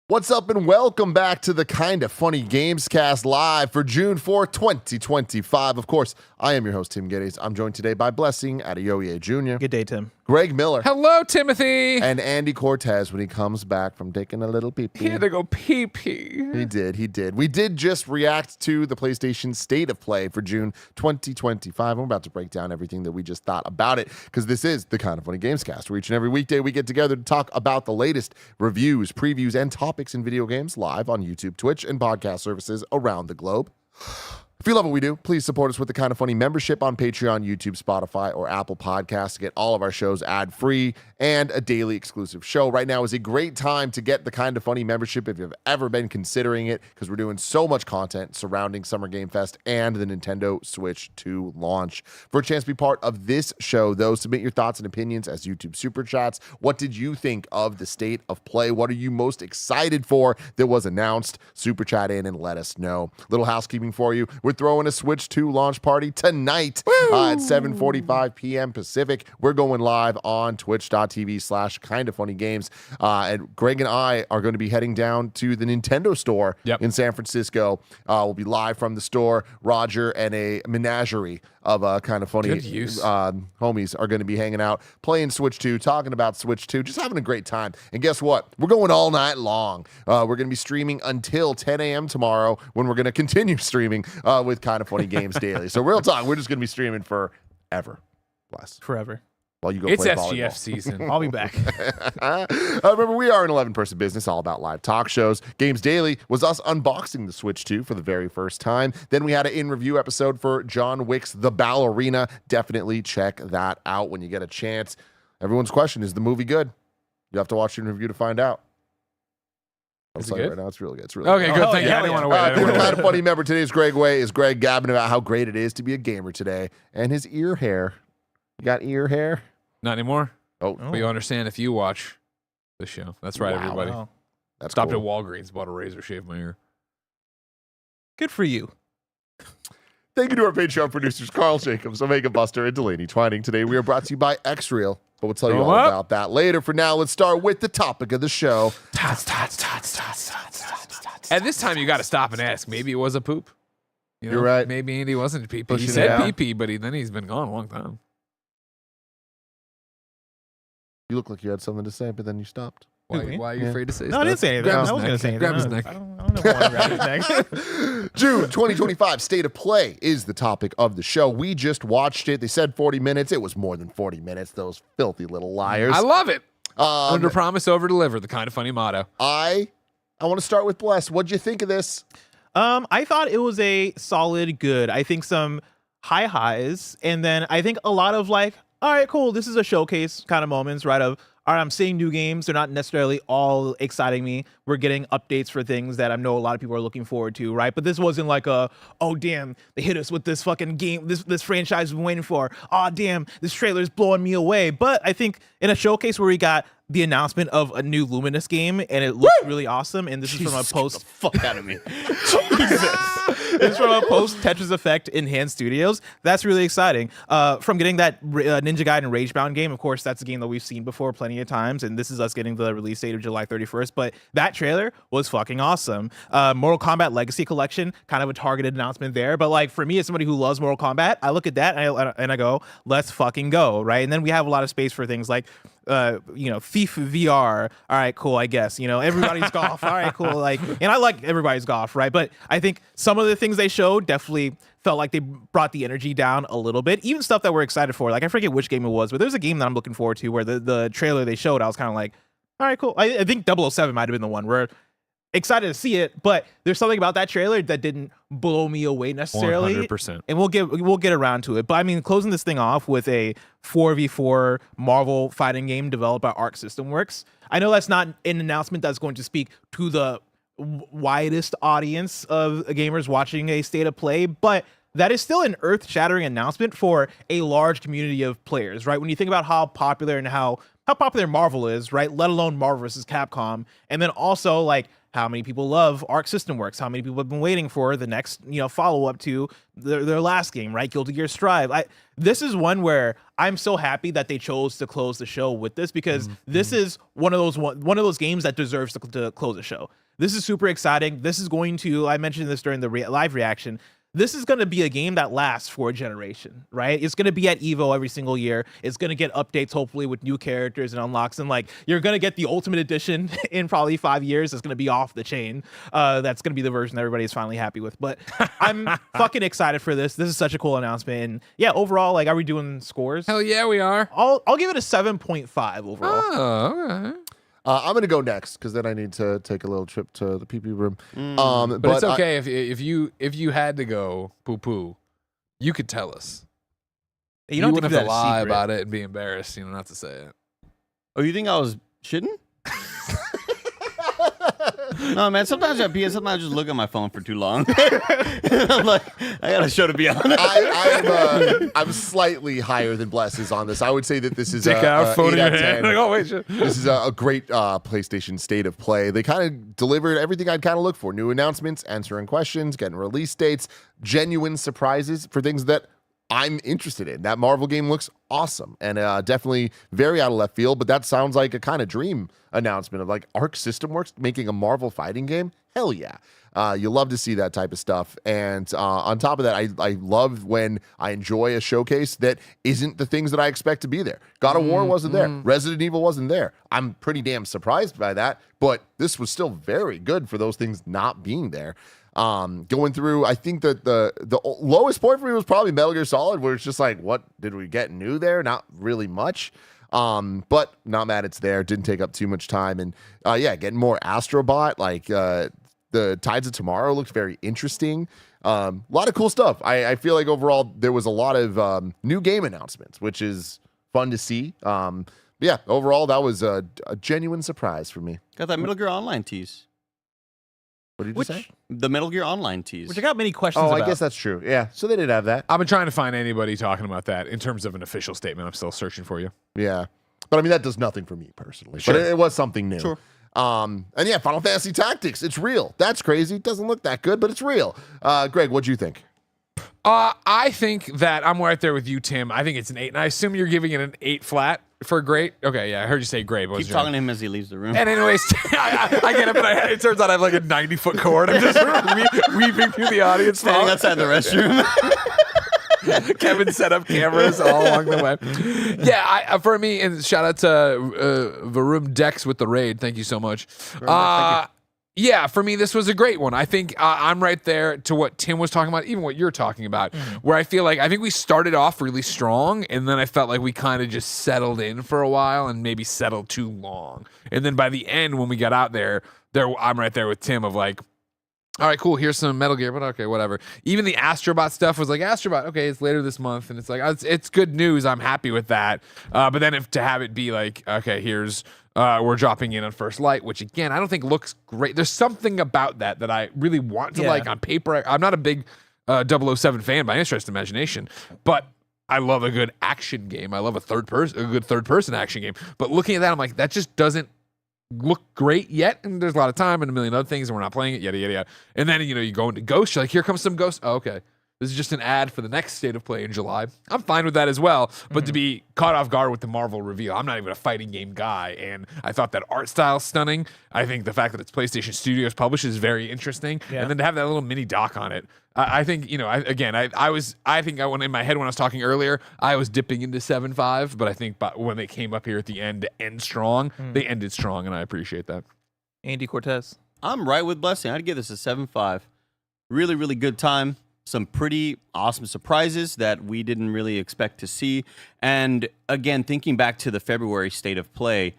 Speaker 1: What's up and welcome back to the Kinda Funny Gamescast live for June 4th, 2025. Of course, I am your host, Tim Geddes. I'm joined today by Blessing Adeoye Jr.
Speaker 3: Good day, Tim.
Speaker 1: Greg Miller.
Speaker 2: Hello, Timothy.
Speaker 1: And Andy Cortez when he comes back from taking a little pee-pee.
Speaker 2: He had to go pee-pee.
Speaker 1: He did. We did just react to the PlayStation State of Play for June 2025. We're about to break down everything that we just thought about it because this is the Kinda Funny Gamescast, where each and every weekday we get together to talk about the latest reviews, previews, and topics in video games live on YouTube, Twitch, and podcast services around the globe. If you love what we do, please support us with the Kinda Funny membership on Patreon, YouTube, Spotify, or Apple Podcasts to get all of our shows ad-free and a daily exclusive show. Right now is a great time to get the Kinda Funny membership if you've ever been considering it, because we're doing so much content surrounding Summer Game Fest and the Nintendo Switch 2 launch. For a chance to be part of this show, though, submit your thoughts and opinions as YouTube Super Chats. What did you think of the State of Play? What are you most excited for that was announced? Super Chat in and let us know. Little housekeeping for you. We're throwing a Switch 2 launch party tonight at 7:45 p.m. Pacific. We're going live on twitch.tv/kindafunnygames. And Greg and I are going to be heading down to the Nintendo store in San Francisco. We'll be live from the store. Roger and a menagerie of Kinda Funny homies are going to be hanging out, playing Switch 2, talking about Switch 2, just having a great time. And guess what? We're going all night long. We're going to be streaming until 10 a.m. tomorrow, when we're going to continue streaming with Kinda Funny Games Daily. So real talk, we're just going to be streaming forever. Bless.
Speaker 3: Forever.
Speaker 1: While you go
Speaker 2: It's
Speaker 1: play
Speaker 2: SGF
Speaker 1: volleyball.
Speaker 2: season.
Speaker 3: I'll be back.
Speaker 1: Remember, we are an 11-person business all about live talk shows. Games Daily was us unboxing the Switch 2 for the very first time. Then we had an in-review episode for John Wick's The Ballerina. Definitely check that out when you get a chance. Everyone's question, is the movie good? You have to watch the review to find out.
Speaker 2: Is it good?
Speaker 1: Right now, it's really good. It's really
Speaker 2: Okay,
Speaker 1: good.
Speaker 2: good. Thank you. I didn't want to wait.
Speaker 1: If you're a Kinda Funny member, today's Greg Way is Greg gabbing about how great it is to be a gamer today. And his ear hair. You got ear hair?
Speaker 2: Not anymore.
Speaker 1: Oh.
Speaker 2: But you understand if you watch the show. That's right,
Speaker 1: Wow.
Speaker 2: everybody.
Speaker 3: Wow.
Speaker 1: That's
Speaker 2: Stopped
Speaker 1: cool.
Speaker 2: at Walgreens, bought a razor, shaved my ear.
Speaker 3: Good for you.
Speaker 1: Thank you to our Patreon producers, Carl Jacobs, Omega Buster, and Delaney Twining. Today, we are brought to you by X-Real, but we'll tell you all about that later. For now, let's start with the topic of the show.
Speaker 2: At this time, you got to stop and ask. Maybe it was a poop.
Speaker 1: You're right.
Speaker 2: Maybe Andy wasn't pee-pee. He
Speaker 1: Pushing it
Speaker 2: said
Speaker 1: out.
Speaker 2: pee-pee, but then he's been gone a long time.
Speaker 1: You look like you had something to say, but then you stopped.
Speaker 2: Why are you afraid to say
Speaker 3: No,
Speaker 2: stuff?
Speaker 3: I didn't say anything.
Speaker 2: Grab his
Speaker 3: I wasn't
Speaker 2: neck.
Speaker 3: going to say anything.
Speaker 2: Grab his neck.
Speaker 3: I don't know if I want to grab his neck.
Speaker 1: June 2025 State of Play is the topic of the show. We just watched it. They said 40 minutes. It was more than 40 minutes. Those filthy little liars.
Speaker 2: I love it. Under promise, over deliver. The Kinda Funny motto.
Speaker 1: I want to start with Bless. What'd you think of this?
Speaker 3: I thought it was a solid good. I think some high highs, and then I think a lot of like all right, cool. This is a showcase kind of moments, right? Of all right, I'm seeing new games. They're not necessarily all exciting me. We're getting updates for things that I know a lot of people are looking forward to, right? But this wasn't like a, oh damn, they hit us with this fucking game, this franchise we've been waiting for. Oh damn, this trailer's blowing me away. But I think in a showcase where we got the announcement of a new Luminous game and it looks really awesome, and this is from a post.
Speaker 4: Get the fuck out of me.
Speaker 3: It's from a post Tetris Effect Enhanced Studios. That's really exciting. From getting that Ninja Gaiden Ragebound game, of course, that's a game that we've seen before plenty of times, and this is us getting the release date of July 31st. But that trailer was fucking awesome. Mortal Kombat Legacy Collection, kind of a targeted announcement there. But like for me, as somebody who loves Mortal Kombat, I look at that and I go, let's fucking go, right? And then we have a lot of space for things like Thief VR. All right, cool. I guess everybody's golf. All right, cool. Like, and I like everybody's golf, right? But I think some of the things they showed definitely felt like they brought the energy down a little bit. Even stuff that we're excited for. Like I forget which game it was, but there's a game that I'm looking forward to where the trailer they showed, I was kind of like, all right, cool. I think 007 might have been the one where excited to see it, but there's something about that trailer that didn't blow me away necessarily.
Speaker 2: 100%.
Speaker 3: And we'll get around to it. But I mean, closing this thing off with a 4v4 Marvel fighting game developed by Arc System Works. I know that's not an announcement that's going to speak to the widest audience of gamers watching a state of play, but that is still an earth-shattering announcement for a large community of players, right? When you think about how popular and how popular Marvel is, right? Let alone Marvel versus Capcom, and then also like how many people love Arc System Works, how many people have been waiting for the next, follow-up to their last game, right? Guilty Gear Strive. This is one where I'm so happy that they chose to close the show with this, because this is one of those games that deserves to close the show. This is super exciting. This is going to, I mentioned this during the live reaction, this is going to be a game that lasts for a generation, right? It's going to be at EVO every single year. It's going to get updates, hopefully, with new characters and unlocks. And like, you're going to get the Ultimate Edition in probably 5 years. It's going to be off the chain. That's going to be the version that everybody's finally happy with. But I'm fucking excited for this. This is such a cool announcement. And yeah, overall, like, are we doing scores?
Speaker 2: Hell yeah, we are.
Speaker 3: I'll give it a 7.5 overall.
Speaker 2: Oh, okay.
Speaker 1: I'm gonna go next because then I need to take a little trip to the pee-pee room.
Speaker 2: But it's okay if you had to go poo, you could tell us.
Speaker 3: You don't
Speaker 2: wouldn't
Speaker 3: have
Speaker 2: have to lie about it and be embarrassed, not to say it.
Speaker 4: Oh, you think I was shitting? No, man. Sometimes I pee, and sometimes I just look at my phone for too long. I'm like, I got a show to be on.
Speaker 1: I'm slightly higher than Bless on this. I would say that this is
Speaker 2: Dick out, phone in your hand. Like, oh wait, shit.
Speaker 1: This is a great PlayStation state of play. They kind of delivered everything I'd kind of look for: new announcements, answering questions, getting release dates, genuine surprises for things that I'm interested in. That Marvel game looks awesome and definitely very out of left field, but that sounds like a kind of dream announcement of like Arc System Works making a Marvel fighting game. Hell yeah. You love to see that type of stuff. And on top of that, I love when I enjoy a showcase that isn't the things that I expect to be there. God of War wasn't there. Resident Evil wasn't there. I'm pretty damn surprised by that, but this was still very good for those things not being there. Going through, I think that the lowest point for me was probably Metal Gear Solid, where it's just like, what did we get new there? Not really much. But not mad it's there. Didn't take up too much time. And yeah, getting more Astrobot, like the Tides of Tomorrow looked very interesting. A lot of cool stuff. I feel like overall there was a lot of new game announcements, which is fun to see. Yeah, overall that was a genuine surprise for me.
Speaker 4: Got that Metal Gear Online tease.
Speaker 1: What did you say?
Speaker 4: The Metal Gear Online tease.
Speaker 3: Which I got many questions
Speaker 1: about.
Speaker 3: about.
Speaker 1: I guess that's true. Yeah, so they did have that.
Speaker 2: I've been trying to find anybody talking about that in terms of an official statement. I'm still searching for you.
Speaker 1: Yeah. But I mean, that does nothing for me personally.
Speaker 2: Sure.
Speaker 1: But it was something new.
Speaker 4: Sure.
Speaker 1: And yeah, Final Fantasy Tactics. It's real. That's crazy. It doesn't look that good, but it's real. Greg, what'd you think?
Speaker 2: I think that I'm right there with you, Tim. I think it's an 8, and I assume you're giving it an 8 flat for great. Okay, yeah, I heard you say great.
Speaker 4: Keep talking to him as he leaves the room.
Speaker 2: And anyways, I get it, but it turns out I have like a 90-foot cord. I'm just weaving through the audience.
Speaker 4: Standing outside the restroom.
Speaker 2: Kevin set up cameras all along the way. Yeah, for me, and shout out to Varum Dex with the raid. Thank you so much.
Speaker 4: Thank you.
Speaker 2: Yeah, for me, this was a great one. I think I'm right there to what Tim was talking about, even what you're talking about, where I feel like I think we started off really strong, and then I felt like we kind of just settled in for a while and maybe settled too long. And then by the end, when we got out there, I'm right there with Tim of like, All right, cool. Here's some Metal Gear, but okay, whatever. Even the Astrobot stuff was like, Astrobot, okay, it's later this month, and it's like, it's good news. I'm happy with that. But then to have it be like, okay, here's we're dropping in on First Light, which again, I don't think looks great. There's something about that I really want to like on paper. I'm not a big 007 fan by any stretch of the imagination, but I love a good action game. I love a good third person action game. But looking at that, I'm like, that just doesn't look great yet, and there's a lot of time and a million other things, and we're not playing it, yada yada yada. And then you go into Ghost, you're like, here comes some Ghost. Oh, okay, this is just an ad for the next State of Play in July. I'm fine with that as well, but to be caught off guard with the Marvel reveal, I'm not even a fighting game guy, and I thought that art style is stunning. I think the fact that it's PlayStation Studios published is very interesting, and then to have that little mini dock on it, I think I think I went in my head when I was talking earlier, I was dipping into 7.5, but I think when they came up here at the end to end strong, they ended strong, and I appreciate that.
Speaker 3: Andy Cortez.
Speaker 4: I'm right with Blessing. I'd give this a 7.5. Really, really good time. Some pretty awesome surprises that we didn't really expect to see. And again, thinking back to the February State of Play,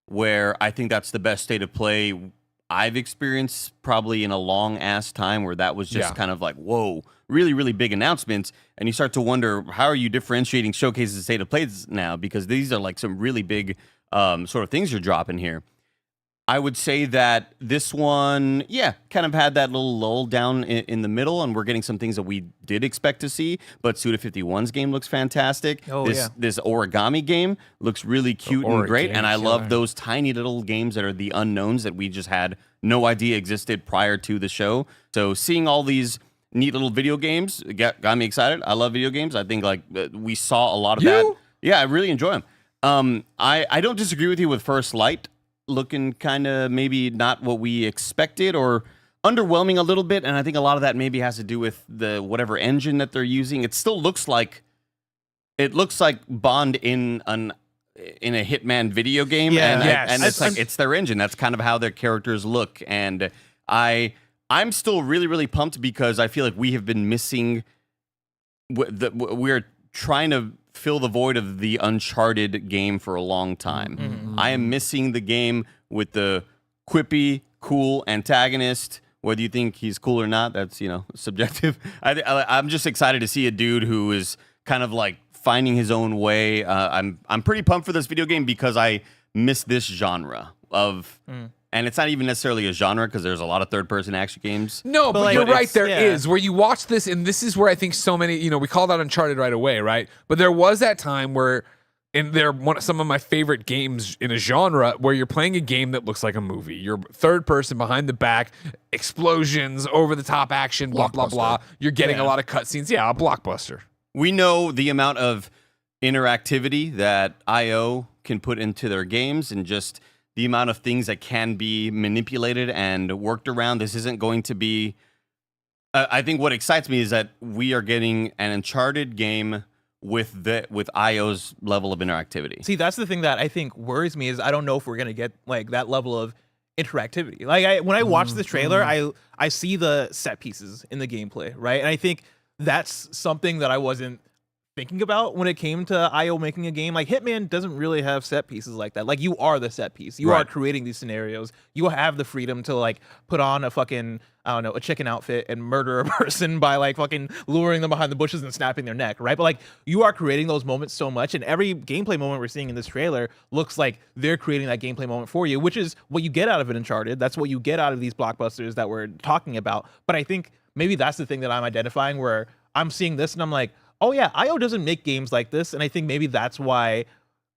Speaker 4: where I think that's the best State of Play I've experienced probably in a long ass time, where that was just kind of like, whoa, really, really big announcements. And you start to wonder, how are you differentiating showcases and State of Plays now? Because these are like some really big sort of things you're dropping here. I would say that this one, kind of had that little lull down in the middle, and we're getting some things that we did expect to see. But Suda51's game looks fantastic. This origami game looks really cute and great, and I love those tiny little games that are the unknowns that we just had no idea existed prior to the show. So seeing all these neat little video games got me excited. I love video games. I think like we saw a lot of that. Yeah, I really enjoy them. I don't disagree with you with First Light looking kind of maybe not what we expected, or underwhelming a little bit, and I think a lot of that maybe has to do with the whatever engine that they're using. It still looks like Bond in a Hitman video game, and it's like it's their engine. That's kind of how their characters look, and I'm still really, really pumped because I feel like we have been missing. We're trying to fill the void of the Uncharted game for a long time. I am missing the game with the quippy, cool antagonist. Whether you think he's cool or not, that's subjective. I'm just excited to see a dude who is kind of like finding his own way. I'm pretty pumped for this video game because I miss this genre of. And it's not even necessarily a genre because there's a lot of third-person action games.
Speaker 2: No, but you're right. There is where you watch this, and this is where I think so many. We called out Uncharted right away, right? But there was that time where, some of my favorite games in a genre where you're playing a game that looks like a movie. You're third person, behind the back, explosions, over the top action, blah blah blah. You're getting a lot of cutscenes. Yeah, a blockbuster.
Speaker 4: We know the amount of interactivity that IO can put into their games, and just the amount of things that can be manipulated and worked around. This isn't going to be. I think what excites me is that we are getting an Uncharted game with IO's level of interactivity.
Speaker 3: See, that's the thing that I think worries me is I don't know if we're gonna get like that level of interactivity. Like when I watch this trailer, I see the set pieces in the gameplay, right? And I think that's something that I wasn't thinking about when it came to IO making a game. Like Hitman doesn't really have set pieces like that. Like you are the set piece. You are creating these scenarios. You have the freedom to like put on a fucking, I don't know, a chicken outfit and murder a person by like fucking luring them behind the bushes and snapping their neck, right? But like you are creating those moments so much, and every gameplay moment we're seeing in this trailer looks like they're creating that gameplay moment for you, which is what you get out of an Uncharted. That's what you get out of these blockbusters that we're talking about. But I think maybe that's the thing that I'm identifying, where I'm seeing this and I'm like, oh yeah, IO doesn't make games like this, and I think maybe that's why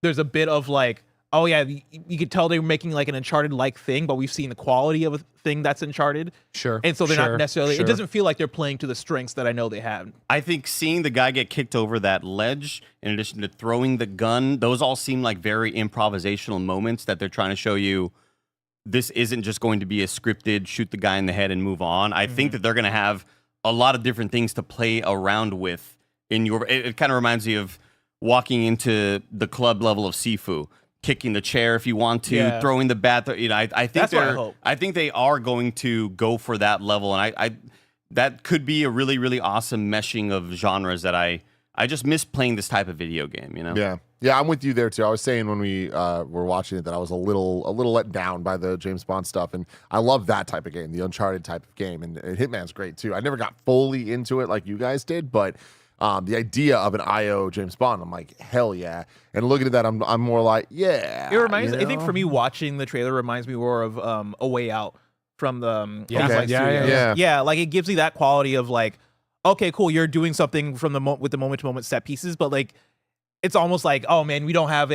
Speaker 3: there's a bit of like, oh yeah, you could tell they're making like an Uncharted-like thing, but we've seen the quality of a thing that's Uncharted.
Speaker 2: Sure.
Speaker 3: And so they're not necessarily, it doesn't feel like they're playing to the strengths that I know they have.
Speaker 4: I think seeing the guy get kicked over that ledge, in addition to throwing the gun, those all seem like very improvisational moments that they're trying to show you this isn't just going to be a scripted, shoot the guy in the head and move on. I think that they're going to have a lot of different things to play around with. It kind of reminds me of walking into the club level of Sifu, kicking the chair if you want to, throwing the bat. I think they are going to go for that level, and I that could be a really, really awesome meshing of genres that I I just miss playing this type of video game, you know?
Speaker 1: Yeah, I'm with you there too. I was saying when we were watching it that I was a little let down by the James Bond stuff, and I love that type of game, the Uncharted type of game, and Hitman's great too. I never got fully into it like you guys did, but the idea of an IO James Bond, I'm like, hell yeah. And looking at that, I'm more like, yeah.
Speaker 3: It reminds. I think for me, watching the trailer reminds me more of A Way Out from the yeah. Like it gives you that quality of like, okay, cool, you're doing something from with the moment to moment set pieces, but like it's almost like, oh man, we don't have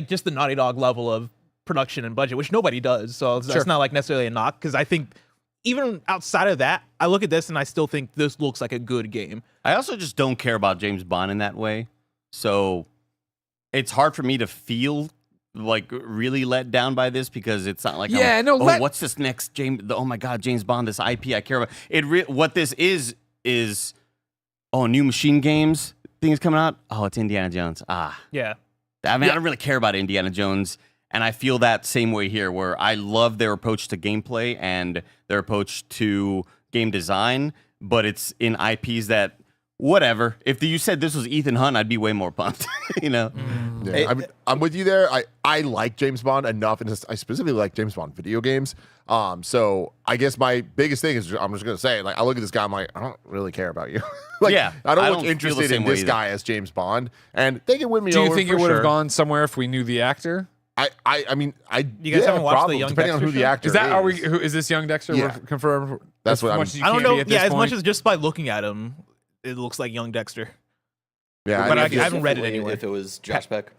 Speaker 3: just the Naughty Dog level of production and budget, which nobody does. So that's not like necessarily a knock, because I think even outside of that, I look at this and I still think this looks like a good game.
Speaker 4: I also just don't care about James Bond in that way. So it's hard for me to feel like really let down by this, because it's not like what's this next oh my god, James Bond, this IP I care about. What this is new Machine Games things coming out. Oh, it's Indiana Jones.
Speaker 3: Yeah.
Speaker 4: I mean, I don't really care about Indiana Jones, and I feel that same way here, where I love their approach to gameplay and their approach to game design, but it's in IPs that, whatever. If you said this was Ethan Hunt, I'd be way more pumped, you know?
Speaker 1: Yeah, I'm with you there. I like James Bond enough, and I specifically like James Bond video games. So I guess my biggest thing is, I'm just gonna say, like, I look at this guy, I'm like, I don't really care about you. I don't look interested in this guy as James Bond, and they can win me over.
Speaker 2: Do you think it would have gone somewhere if we knew the actor?
Speaker 1: I mean,
Speaker 3: you guys haven't watched the Young
Speaker 1: depending
Speaker 3: Dexter
Speaker 1: on who the
Speaker 3: show?
Speaker 1: actor is.
Speaker 2: Is this Young Dexter?
Speaker 1: Yeah.
Speaker 2: We're confirmed.
Speaker 1: That's what
Speaker 2: much as you
Speaker 3: I don't
Speaker 2: can
Speaker 3: know.
Speaker 2: be at this
Speaker 3: As
Speaker 2: point?
Speaker 3: much as just by looking at him, it looks like Young Dexter.
Speaker 1: Yeah,
Speaker 3: but I haven't read it anywhere.
Speaker 5: If it was Josh Peck,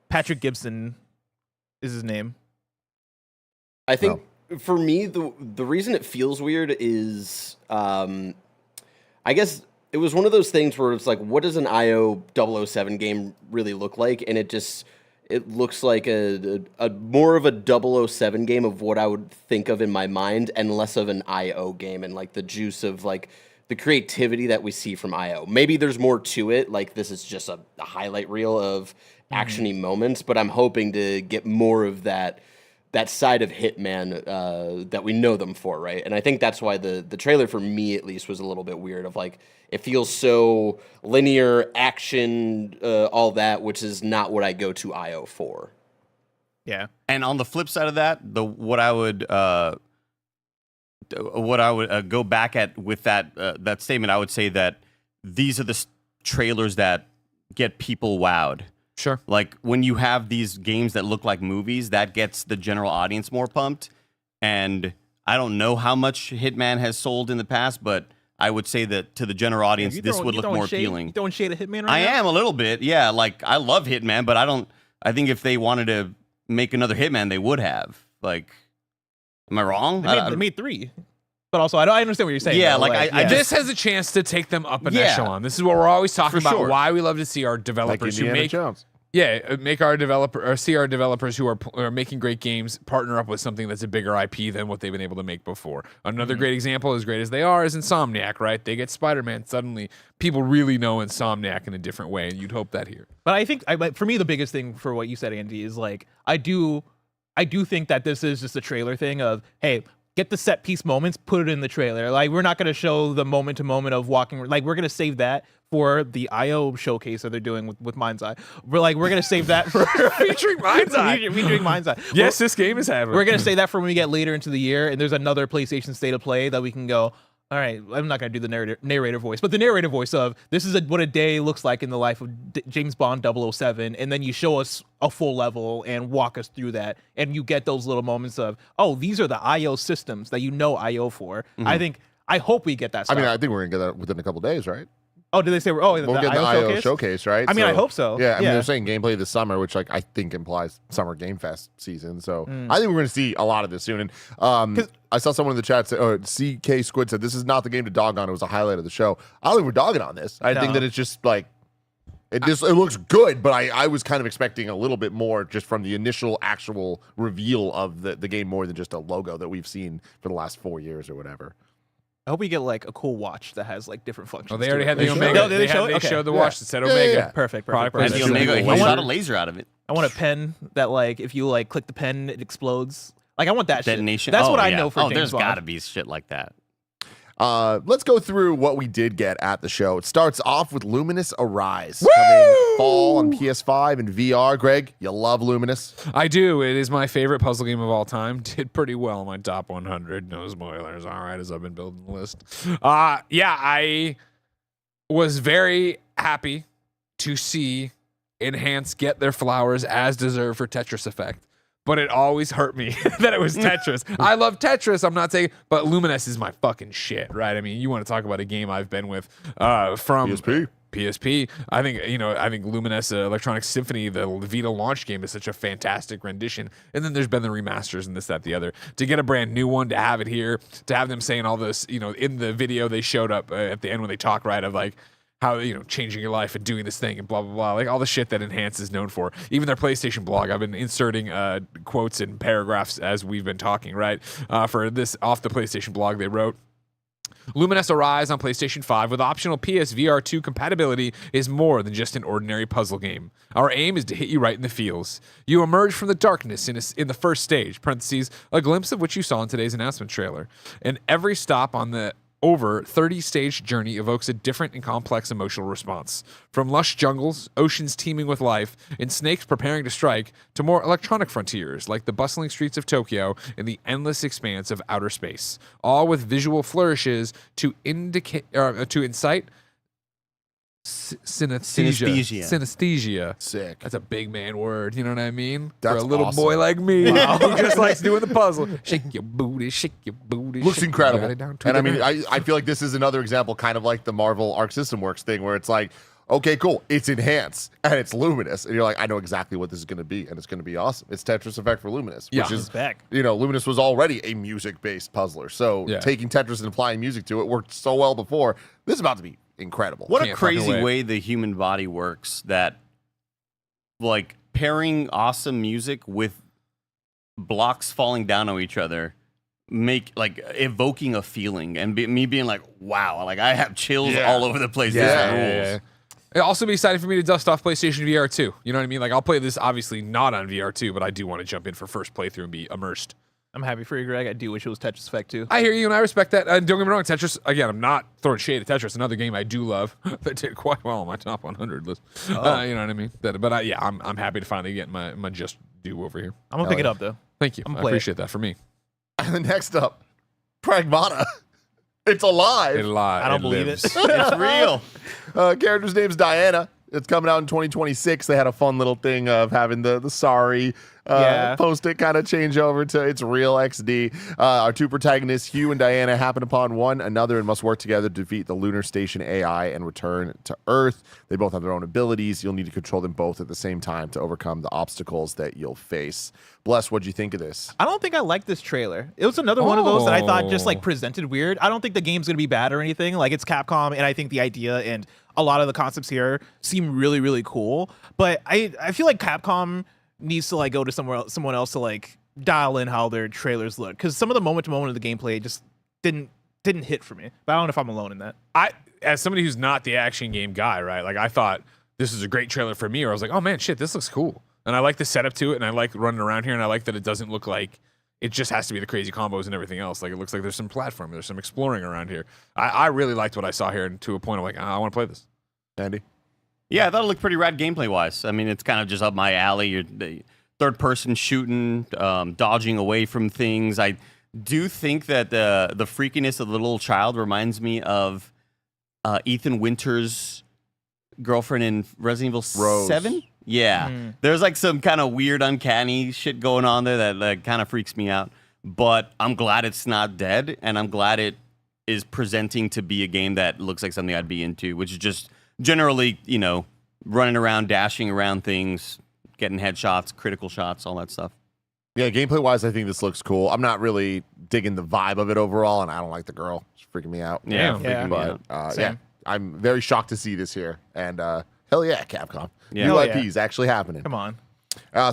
Speaker 3: Patrick Gibson is his name.
Speaker 5: I think for me, the reason it feels weird is, I guess it was one of those things where it's like, what does an IO 007 game really look like? And it looks like a more of a 007 game of what I would think of in my mind, and less of an IO game, and like the juice of like the creativity that we see from IO. Maybe there's more to it, like this is just a highlight reel of actiony moments, but I'm hoping to get more of that side of Hitman that we know them for, right? And I think that's why the trailer, for me at least, was a little bit weird, of like, it feels so linear, action, all that, which is not what I go to IO for.
Speaker 3: Yeah.
Speaker 4: And on the flip side of that, what I would go back at with that statement, I would say that these are the trailers that get people wowed.
Speaker 2: Sure.
Speaker 4: Like when you have these games that look like movies, that gets the general audience more pumped. And I don't know how much Hitman has sold in the past, but I would say that to the general audience, this would look more appealing.
Speaker 3: You throwing shade at Hitman right now?
Speaker 4: I am a little bit, yeah. Like, I love Hitman, but I think if they wanted to make another Hitman, they would have. Like, am I wrong?
Speaker 3: They made 3. But also, I understand what you're saying.
Speaker 4: Yeah,
Speaker 3: though.
Speaker 4: like,
Speaker 2: this has a chance to take them up an echelon. This is what we're always talking about.
Speaker 4: sure.
Speaker 2: Why we love to see our developers
Speaker 1: Like Indiana Jones.
Speaker 2: make our see our developers who are making great games partner up with something that's a bigger IP than what they've been able to make before. Another great example, as great as they are, is Insomniac. Right? They get Spider-Man. Suddenly, people really know Insomniac in a different way, and you'd hope that here.
Speaker 3: But I think, for me, the biggest thing for what you said, Andy, is like, I do think that this is just a trailer thing of, hey, get the set piece moments, put it in the trailer. Like, we're not going to show the moment to moment of walking. Like, we're going to save that for the IO showcase that they're doing with Mind's Eye. We're going to save that for
Speaker 2: featuring Mind's Eye.
Speaker 3: Featuring Mind's Eye.
Speaker 2: Yes, this game is happening.
Speaker 3: We're going to save that for when we get later into the year, and there's another PlayStation State of Play that we can go, all right, I'm not going to do the narrator voice, but the narrator voice of, this is what a day looks like in the life of James Bond 007, and then you show us a full level and walk us through that, and you get those little moments of, oh, these are the IO systems that you know IO for. I hope we get that stuff.
Speaker 1: I mean, I think we're going to get that within a couple days, right?
Speaker 3: Oh, did they say
Speaker 1: we'll get the IO showcase, right?
Speaker 3: I mean, I hope so.
Speaker 1: Yeah, I mean, they're saying gameplay this summer, which like I think implies Summer Game Fest season. So I think we're going to see a lot of this soon. And I saw someone in the chat say, CK Squid said, this is not the game to dog on. It was a highlight of the show. I don't think we're dogging on this. I think that it's just like, it looks good, but I was kind of expecting a little bit more just from the initial actual reveal of the game, more than just a logo that we've seen for the last 4 years or whatever.
Speaker 3: I hope we get like a cool watch that has like different functions.
Speaker 2: Oh, they already had the Omega. They showed the watch that said Omega.
Speaker 3: Yeah. Perfect.
Speaker 4: And the Omega, he shot a laser out of it.
Speaker 3: I want a pen that, like, if you like click the pen, it explodes. Like, I want that
Speaker 4: detonation.
Speaker 3: Shit. That's what I know for James
Speaker 4: there's
Speaker 3: Bond.
Speaker 4: got to be shit like that.
Speaker 1: Let's go through what we did get at the show. It starts off with Luminous Arise coming fall on PS5 and VR. Greg, you love Luminous?
Speaker 2: I do. It is my favorite puzzle game of all time. Did pretty well in my top 100. No spoilers. All right, as I've been building the list. I was very happy to see Enhance get their flowers as deserved for Tetris Effect. But it always hurt me that it was Tetris. I love Tetris. I'm not saying, but Luminous is my fucking shit, right? I mean, you want to talk about a game I've been with from PSP. I think Luminous Electronic Symphony, the Vita launch game, is such a fantastic rendition. And then there's been the remasters and this, that, the other. To get a brand new one, to have it here, to have them saying all this, in the video they showed up at the end when they talk, right, of like, how, changing your life and doing this thing and blah, blah, blah. Like all the shit that Enhance is known for. Even their PlayStation blog, I've been inserting quotes and paragraphs as we've been talking, right? For this, off the PlayStation blog, they wrote, Luminous Arise on PlayStation 5 with optional PSVR 2 compatibility is more than just an ordinary puzzle game. Our aim is to hit you right in the feels. You emerge from the darkness in the first stage, parentheses, a glimpse of which you saw in today's announcement trailer. And every stop on the over 30-stage journey evokes a different and complex emotional response. From lush jungles, oceans teeming with life, and snakes preparing to strike, to more electronic frontiers like the bustling streets of Tokyo and the endless expanse of outer space, all with visual flourishes to incite synesthesia.
Speaker 1: Sick.
Speaker 2: That's a big man word. You know what I mean?
Speaker 1: That's
Speaker 2: For a little
Speaker 1: awesome.
Speaker 2: boy like me, who just likes doing the puzzle. Shake your booty, shake your booty.
Speaker 1: Looks
Speaker 2: shake your
Speaker 1: incredible.
Speaker 2: body down to
Speaker 1: And
Speaker 2: the
Speaker 1: I mean,
Speaker 2: ground.
Speaker 1: I feel like this is another example, kind of like the Marvel Arc System Works thing, where it's like, okay, cool, it's Enhance and it's Luminous, and you're like, I know exactly what this is going to be, and it's going to be awesome. It's Tetris Effect for Luminous, which is
Speaker 3: back.
Speaker 1: Luminous was already a music-based puzzler, so taking Tetris and applying music to it worked so well before. This is about to be incredible.
Speaker 4: What a crazy way the human body works, that like pairing awesome music with blocks falling down on each other make like evoking a feeling, and me being like, wow, like I have chills all over the place. This rules.
Speaker 2: It'll also be exciting for me to dust off PlayStation VR 2. You know what I mean? Like I'll play this obviously not on VR 2, but I do want to jump in for first playthrough and be immersed.
Speaker 3: I'm happy for you, Greg. I do wish it was Tetris Effect too.
Speaker 2: I hear you, and I respect that. And don't get me wrong, Tetris, again, I'm not throwing shade at Tetris. Another game I do love that did quite well on my top 100 list. You know what I mean? I'm happy to finally get my just due over here.
Speaker 3: I'm going to pick it up, though.
Speaker 2: Thank you. I appreciate that for me.
Speaker 1: And then next up, Pragmata. It's alive.
Speaker 3: I don't believe it.
Speaker 4: It's real.
Speaker 1: Character's name's Diana. It's coming out in 2026. They had a fun little thing of having the sorry post-it kind of change over to it's real XD. Our two protagonists, Hugh and Diana, happen upon one another and must work together to defeat the lunar station AI and return to Earth. They both have their own abilities. You'll need to control them both at the same time to overcome the obstacles that you'll face. Bless, what'd you think of this?
Speaker 3: I don't think I liked this trailer. It was another one of those that I thought just like presented weird. I don't think the game's gonna be bad or anything. Like it's Capcom, and I think the idea and a lot of the concepts here seem really, really cool. But I feel like Capcom needs to like go to someone else to like dial in how their trailers look, because some of the moment to moment of the gameplay just didn't hit for me. But I don't know if I'm alone in that.
Speaker 2: As somebody who's not the action game guy, right? Like I thought this is a great trailer for me, or I was like, oh man, shit, this looks cool. And I like the setup to it, and I like running around here, and I like that it doesn't look like it just has to be the crazy combos and everything else. Like it looks like there's some platforming, there's some exploring around here. I really liked what I saw here, and to a point of like, I want to play this.
Speaker 1: Andy?
Speaker 4: Yeah, I thought it looked pretty rad gameplay wise. I mean, it's kind of just up my alley. You're the third person shooting, dodging away from things. I do think that the freakiness of the little child reminds me of Ethan Winter's girlfriend in Resident Evil
Speaker 1: Rose.
Speaker 4: 7. Yeah, there's like some kind of weird, uncanny shit going on there that kind of freaks me out. But I'm glad it's not dead, and I'm glad it is presenting to be a game that looks like something I'd be into, which is just generally, running around, dashing around things, getting headshots, critical shots, all that stuff.
Speaker 1: Yeah, gameplay-wise, I think this looks cool. I'm not really digging the vibe of it overall, and I don't like the girl. She's freaking me out.
Speaker 4: Yeah.
Speaker 1: I'm very shocked to see this here. And hell yeah, Capcom.
Speaker 4: Yeah.
Speaker 1: New IPs actually happening.
Speaker 3: Come on.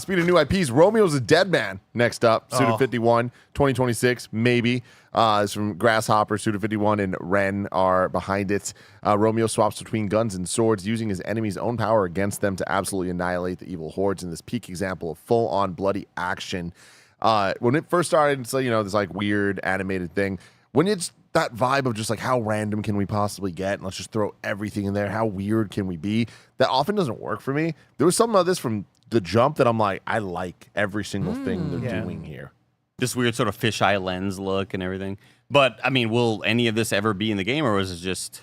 Speaker 1: Speaking of new IPs, Romeo's a Dead Man next up. Suda51, 2026, maybe. It's from Grasshopper, Suda51, and Ren are behind it. Romeo swaps between guns and swords, using his enemy's own power against them to absolutely annihilate the evil hordes in this peak example of full-on bloody action. When it first started, it's this like weird animated thing. When it's that vibe of just like how random can we possibly get, and let's just throw everything in there. How weird can we be? That often doesn't work for me. There was something about this from the jump that I'm like, I like every single thing they're doing here.
Speaker 4: This weird sort of fisheye lens look and everything. But I mean, will any of this ever be in the game, or is it just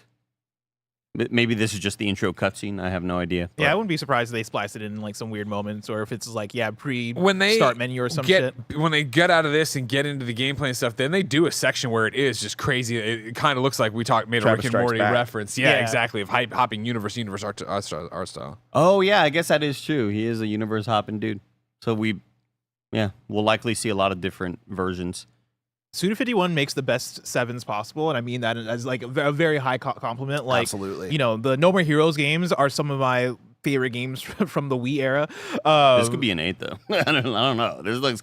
Speaker 4: maybe this is just the intro cutscene? I have no idea.
Speaker 3: Yeah, I wouldn't be surprised if they spliced it in like some weird moments, or if it's like
Speaker 2: when they
Speaker 3: start menu or some shit.
Speaker 2: When they get out of this and get into the gameplay and stuff, then they do a section where it is just crazy. It kind of looks like made a
Speaker 1: Travis
Speaker 2: Rick and Morty
Speaker 1: Strikes Back.
Speaker 2: reference. Yeah, exactly. Of hopping universe art style.
Speaker 4: Oh yeah, I guess that is true. He is a universe hopping dude. So we'll likely see a lot of different versions.
Speaker 3: Suda51 makes the best sevens possible, and I mean that as like a very high compliment. Like,
Speaker 1: absolutely,
Speaker 3: you know, the No More Heroes games are some of my favorite games from the Wii era.
Speaker 4: This could be an 8 though. I don't know. This looks.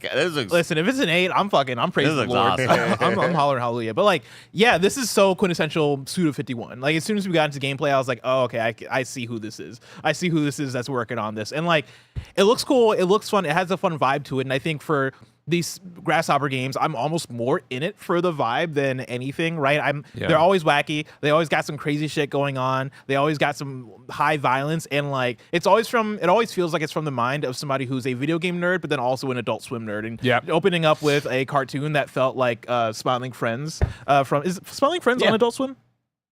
Speaker 3: Listen, if it's an 8, I'm praising the Lord.
Speaker 4: Awesome.
Speaker 3: I'm hollering hallelujah. But like, yeah, this is so quintessential Suda51. Like, as soon as we got into gameplay, I was like, oh, okay, I see who this is. I see who this is that's working on this. And like, it looks cool. It looks fun. It has a fun vibe to it. And I think for these Grasshopper games, I'm almost more in it for the vibe than anything, right? They're always wacky. They always got some crazy shit going on. They always got some high violence, and like it always feels like it's from the mind of somebody who's a video game nerd, but then also an Adult Swim nerd. And opening up with a cartoon that felt like Smiling Friends is Smiling Friends on Adult Swim?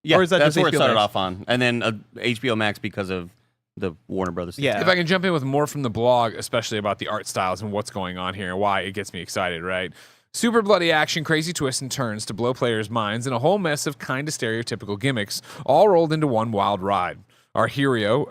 Speaker 4: Yeah,
Speaker 3: or is that
Speaker 4: that's
Speaker 3: just
Speaker 4: where it
Speaker 3: HBO
Speaker 4: started
Speaker 3: Max?
Speaker 4: off on, and then HBO Max because of the Warner Brothers.
Speaker 3: Yeah.
Speaker 2: If I can jump in with more from the blog, especially about the art styles and what's going on here and why it gets me excited, right? Super bloody action, crazy twists and turns to blow players' minds, and a whole mess of kind of stereotypical gimmicks, all rolled into one wild ride. Our hero,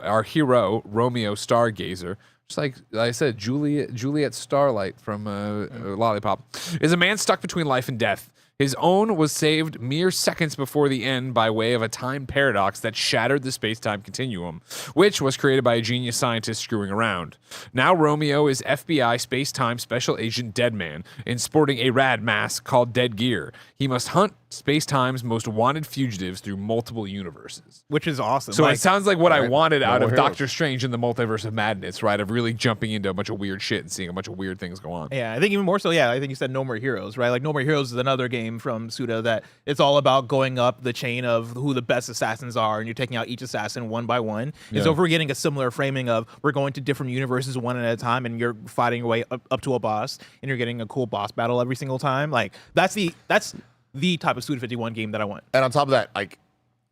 Speaker 2: Romeo Stargazer, just like I said, Juliet Starlight from Lollipop, is a man stuck between life and death. His own was saved mere seconds before the end by way of a time paradox that shattered the space-time continuum, which was created by a genius scientist screwing around. Now Romeo is FBI space-time special agent Deadman, and sporting a rad mask called Dead Gear. He must hunt space-time's most wanted fugitives through multiple universes.
Speaker 3: Which is awesome.
Speaker 2: So it sounds like what I wanted out of
Speaker 1: Heroes.
Speaker 2: Doctor Strange in the Multiverse of Madness, right? Of really jumping into a bunch of weird shit and seeing a bunch of weird things go on.
Speaker 3: Yeah, I think even more so, I think you said No More Heroes, right? Like No More Heroes is another game from Suda that it's all about going up the chain of who the best assassins are, and you're taking out each assassin one by one. And so if we're getting a similar framing of we're going to different universes one at a time, and you're fighting your way up to a boss, and you're getting a cool boss battle every single time. Like that's the type of Suda51 game that I want.
Speaker 1: And on top of that, like,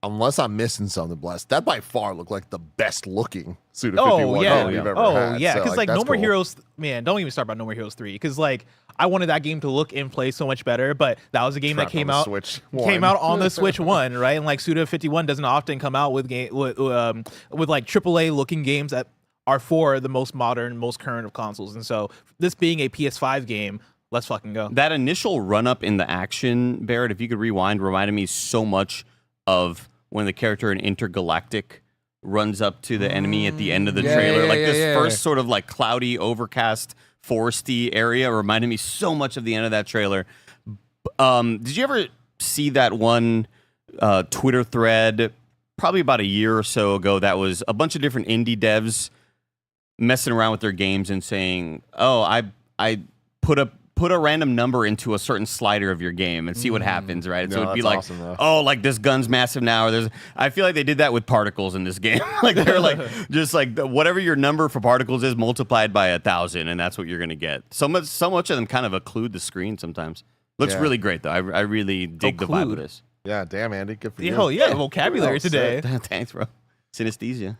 Speaker 1: unless I'm missing something, Blessed, that by far looked like the best looking Suda51 game we've ever had.
Speaker 3: Yeah,
Speaker 1: So,
Speaker 3: because like
Speaker 1: that's
Speaker 3: No More
Speaker 1: cool.
Speaker 3: Heroes, man, don't even start about No More Heroes 3, because like I wanted that game to look and play so much better, but that was a game that
Speaker 1: Trapped
Speaker 3: came
Speaker 1: on the
Speaker 3: out
Speaker 1: Switch
Speaker 3: on the Switch 1, right? And like Suda51 doesn't often come out with like AAA looking games that are for the most modern, most current of consoles. And so this being a PS5 game, let's fucking go.
Speaker 4: That initial run up in the action, Barrett, if you could rewind, reminded me so much of when the character in Intergalactic runs up to the enemy at the end of the trailer. First sort of like cloudy, overcast, foresty area reminded me so much of the end of that trailer. Did you ever see that one Twitter thread probably about a year or so ago that was a bunch of different indie devs messing around with their games and saying, oh, I put a random number into a certain slider of your game and see what happens, right? So it'd be like,
Speaker 1: awesome,
Speaker 4: oh, like this gun's massive now. Or I feel like they did that with particles in this game. Like they're like, just like whatever your number for particles is multiplied by 1,000, and that's what you're gonna get. So much of them kind of occlude the screen sometimes. Looks really great though. I really dig the vibe of this.
Speaker 1: Yeah, damn, Andy, good for you.
Speaker 3: Oh yeah, vocabulary today.
Speaker 4: Thanks, bro. Synesthesia.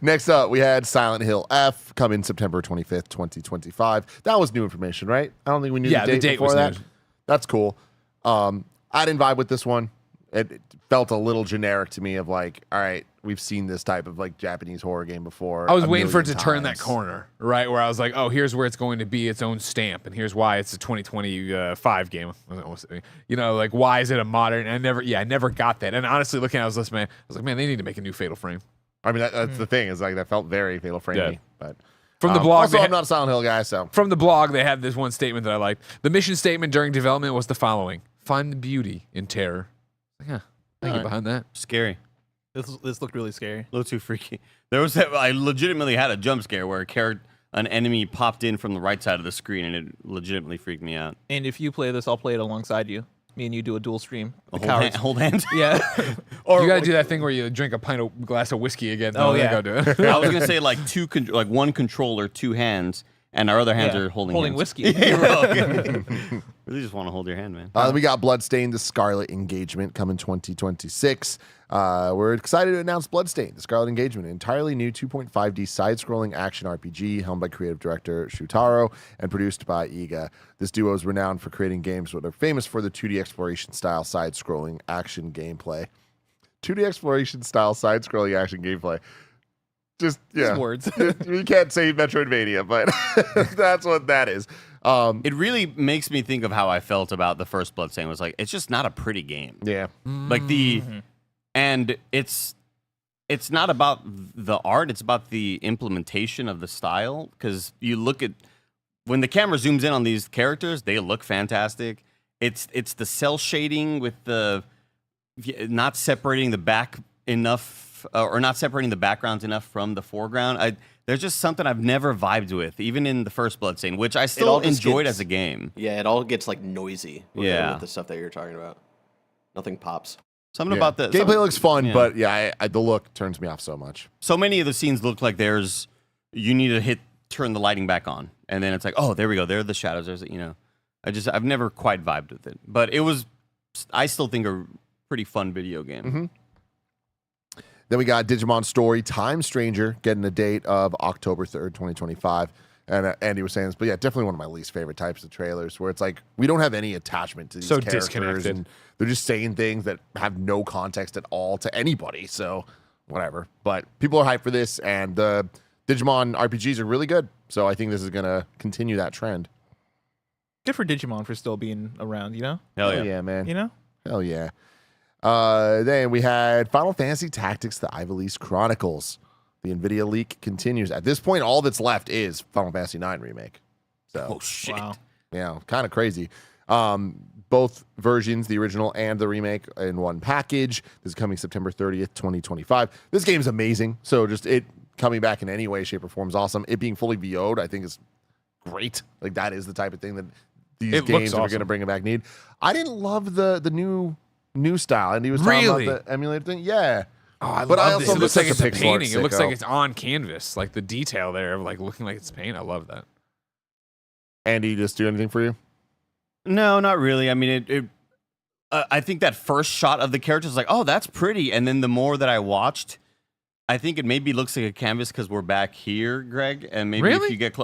Speaker 1: Next up, we had Silent Hill F come in September 25th, 2025. That was new information, right? I don't think we knew the date before
Speaker 2: was
Speaker 1: that.
Speaker 2: new.
Speaker 1: That's cool. I didn't vibe with this one. It felt a little generic to me of like, all right, we've seen this type of like Japanese horror game before.
Speaker 2: I was
Speaker 1: a
Speaker 2: waiting for it to
Speaker 1: million
Speaker 2: turn that
Speaker 1: times.
Speaker 2: corner, right? Where I was like, oh, here's where it's going to be its own stamp, and here's why it's a 2025 game. You know, like why is it a modern? And I never got that. And honestly, looking at this, man, I was like, man, they need to make a new Fatal Frame.
Speaker 1: I mean, that's the thing is like that felt very Fatal Frame-y.
Speaker 2: Yeah.
Speaker 1: But
Speaker 2: From the blog,
Speaker 1: also, I'm not a Silent Hill guy, so
Speaker 2: from the blog, they had this one statement that I liked. The mission statement during development was the following: find the beauty in terror. Yeah, thank you behind that.
Speaker 4: Scary.
Speaker 3: This looked really scary.
Speaker 4: A little too freaky. There was I legitimately had a jump scare where an enemy popped in from the right side of the screen, and it legitimately freaked me out.
Speaker 3: And if you play this, I'll play it alongside you. Me and you do a dual stream.
Speaker 4: Hold hands.
Speaker 3: Yeah.
Speaker 2: Or you gotta do that thing where you drink a glass of whiskey again.
Speaker 3: Oh, yeah.
Speaker 2: Go do it.
Speaker 4: I was gonna say like one controller, 2 hands, and our other hands are holding hands.
Speaker 3: whiskey.
Speaker 4: Really just want to hold your hand, man.
Speaker 1: We got Bloodstained: The Scarlet Engagement coming 2026. We're excited to announce Bloodstained: The Scarlet Engagement, an entirely new 2.5D side-scrolling action RPG helmed by creative director Shutaro and produced by Iga. This duo is renowned for creating games that are famous for the 2D exploration-style side-scrolling action gameplay. 2D exploration-style side-scrolling action gameplay. Just
Speaker 3: words.
Speaker 1: You can't say Metroidvania, but that's what that is.
Speaker 4: It really makes me think of how I felt about the first Bloodstained. It was like, it's just not a pretty game.
Speaker 1: Yeah.
Speaker 4: Like and it's not about the art, it's about the implementation of the style. Because you look at, when the camera zooms in on these characters, they look fantastic. It's the cell shading with the not separating the back enough, or not separating the backgrounds enough from the foreground. There's just something I've never vibed with, even in the first Bloodstained, which I still enjoyed as a game.
Speaker 5: Yeah, it all gets like noisy with the stuff that you're talking about. Nothing pops.
Speaker 4: Something about the
Speaker 1: gameplay looks fun, but the look turns me off so much.
Speaker 4: So many of the scenes look like you need to turn the lighting back on, and then it's like, oh, there we go. There are the shadows. There's I've never quite vibed with it, but I still think a pretty fun video game.
Speaker 1: Mm-hmm. Then we got Digimon Story Time Stranger getting a date of October 3rd, 2025. And Andy was saying this, but yeah, definitely one of my least favorite types of trailers where it's like we don't have any attachment to these characters.
Speaker 2: Disconnected.
Speaker 1: And they're just saying things that have no context at all to anybody. So whatever. But people are hyped for this, and the Digimon RPGs are really good. So I think this is going to continue that trend.
Speaker 3: Good for Digimon for still being around, you know?
Speaker 4: Hell
Speaker 1: yeah, man.
Speaker 3: You know?
Speaker 1: Hell yeah. Then we had Final Fantasy Tactics: The Ivalice Chronicles. The NVIDIA leak continues. At this point, all that's left is Final Fantasy IX Remake. So,
Speaker 4: oh, shit.
Speaker 3: Wow.
Speaker 1: Yeah, kind of crazy. Both versions, the original and the remake, in one package. This is coming September 30th, 2025. This game's amazing. So just it coming back in any way, shape, or form is awesome. It being fully VO'd, I think, is great. Like, that is the type of thing that these games that are going to bring it back need. I didn't love the new style. And he was talking about the emulator thing. Yeah.
Speaker 2: Oh, I
Speaker 1: but
Speaker 2: love this. It looks like
Speaker 1: it's
Speaker 2: it's a painting. It looks like it's on canvas. Like the detail there of like looking like it's paint. I love that.
Speaker 1: Andy, just do anything for you?
Speaker 4: No, not really. I mean, I think that first shot of the character is like, oh, that's pretty. And then the more that I watched, I think it maybe looks like a canvas because we're back here, Greg. And maybe if you get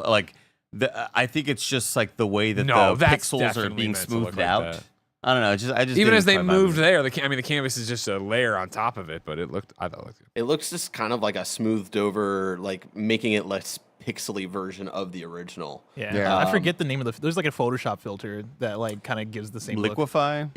Speaker 4: I think it's just like the way that the pixels are being smoothed out.
Speaker 2: Like
Speaker 4: I don't know. I just
Speaker 2: even as they moved there, the canvas is just a layer on top of it, but I thought it looked good.
Speaker 5: It looks just kind of like a smoothed over, like making it less pixely version of the original.
Speaker 3: Yeah. I forget the name of there's like a Photoshop filter that like kind of gives the same
Speaker 4: Liquify?
Speaker 3: Look.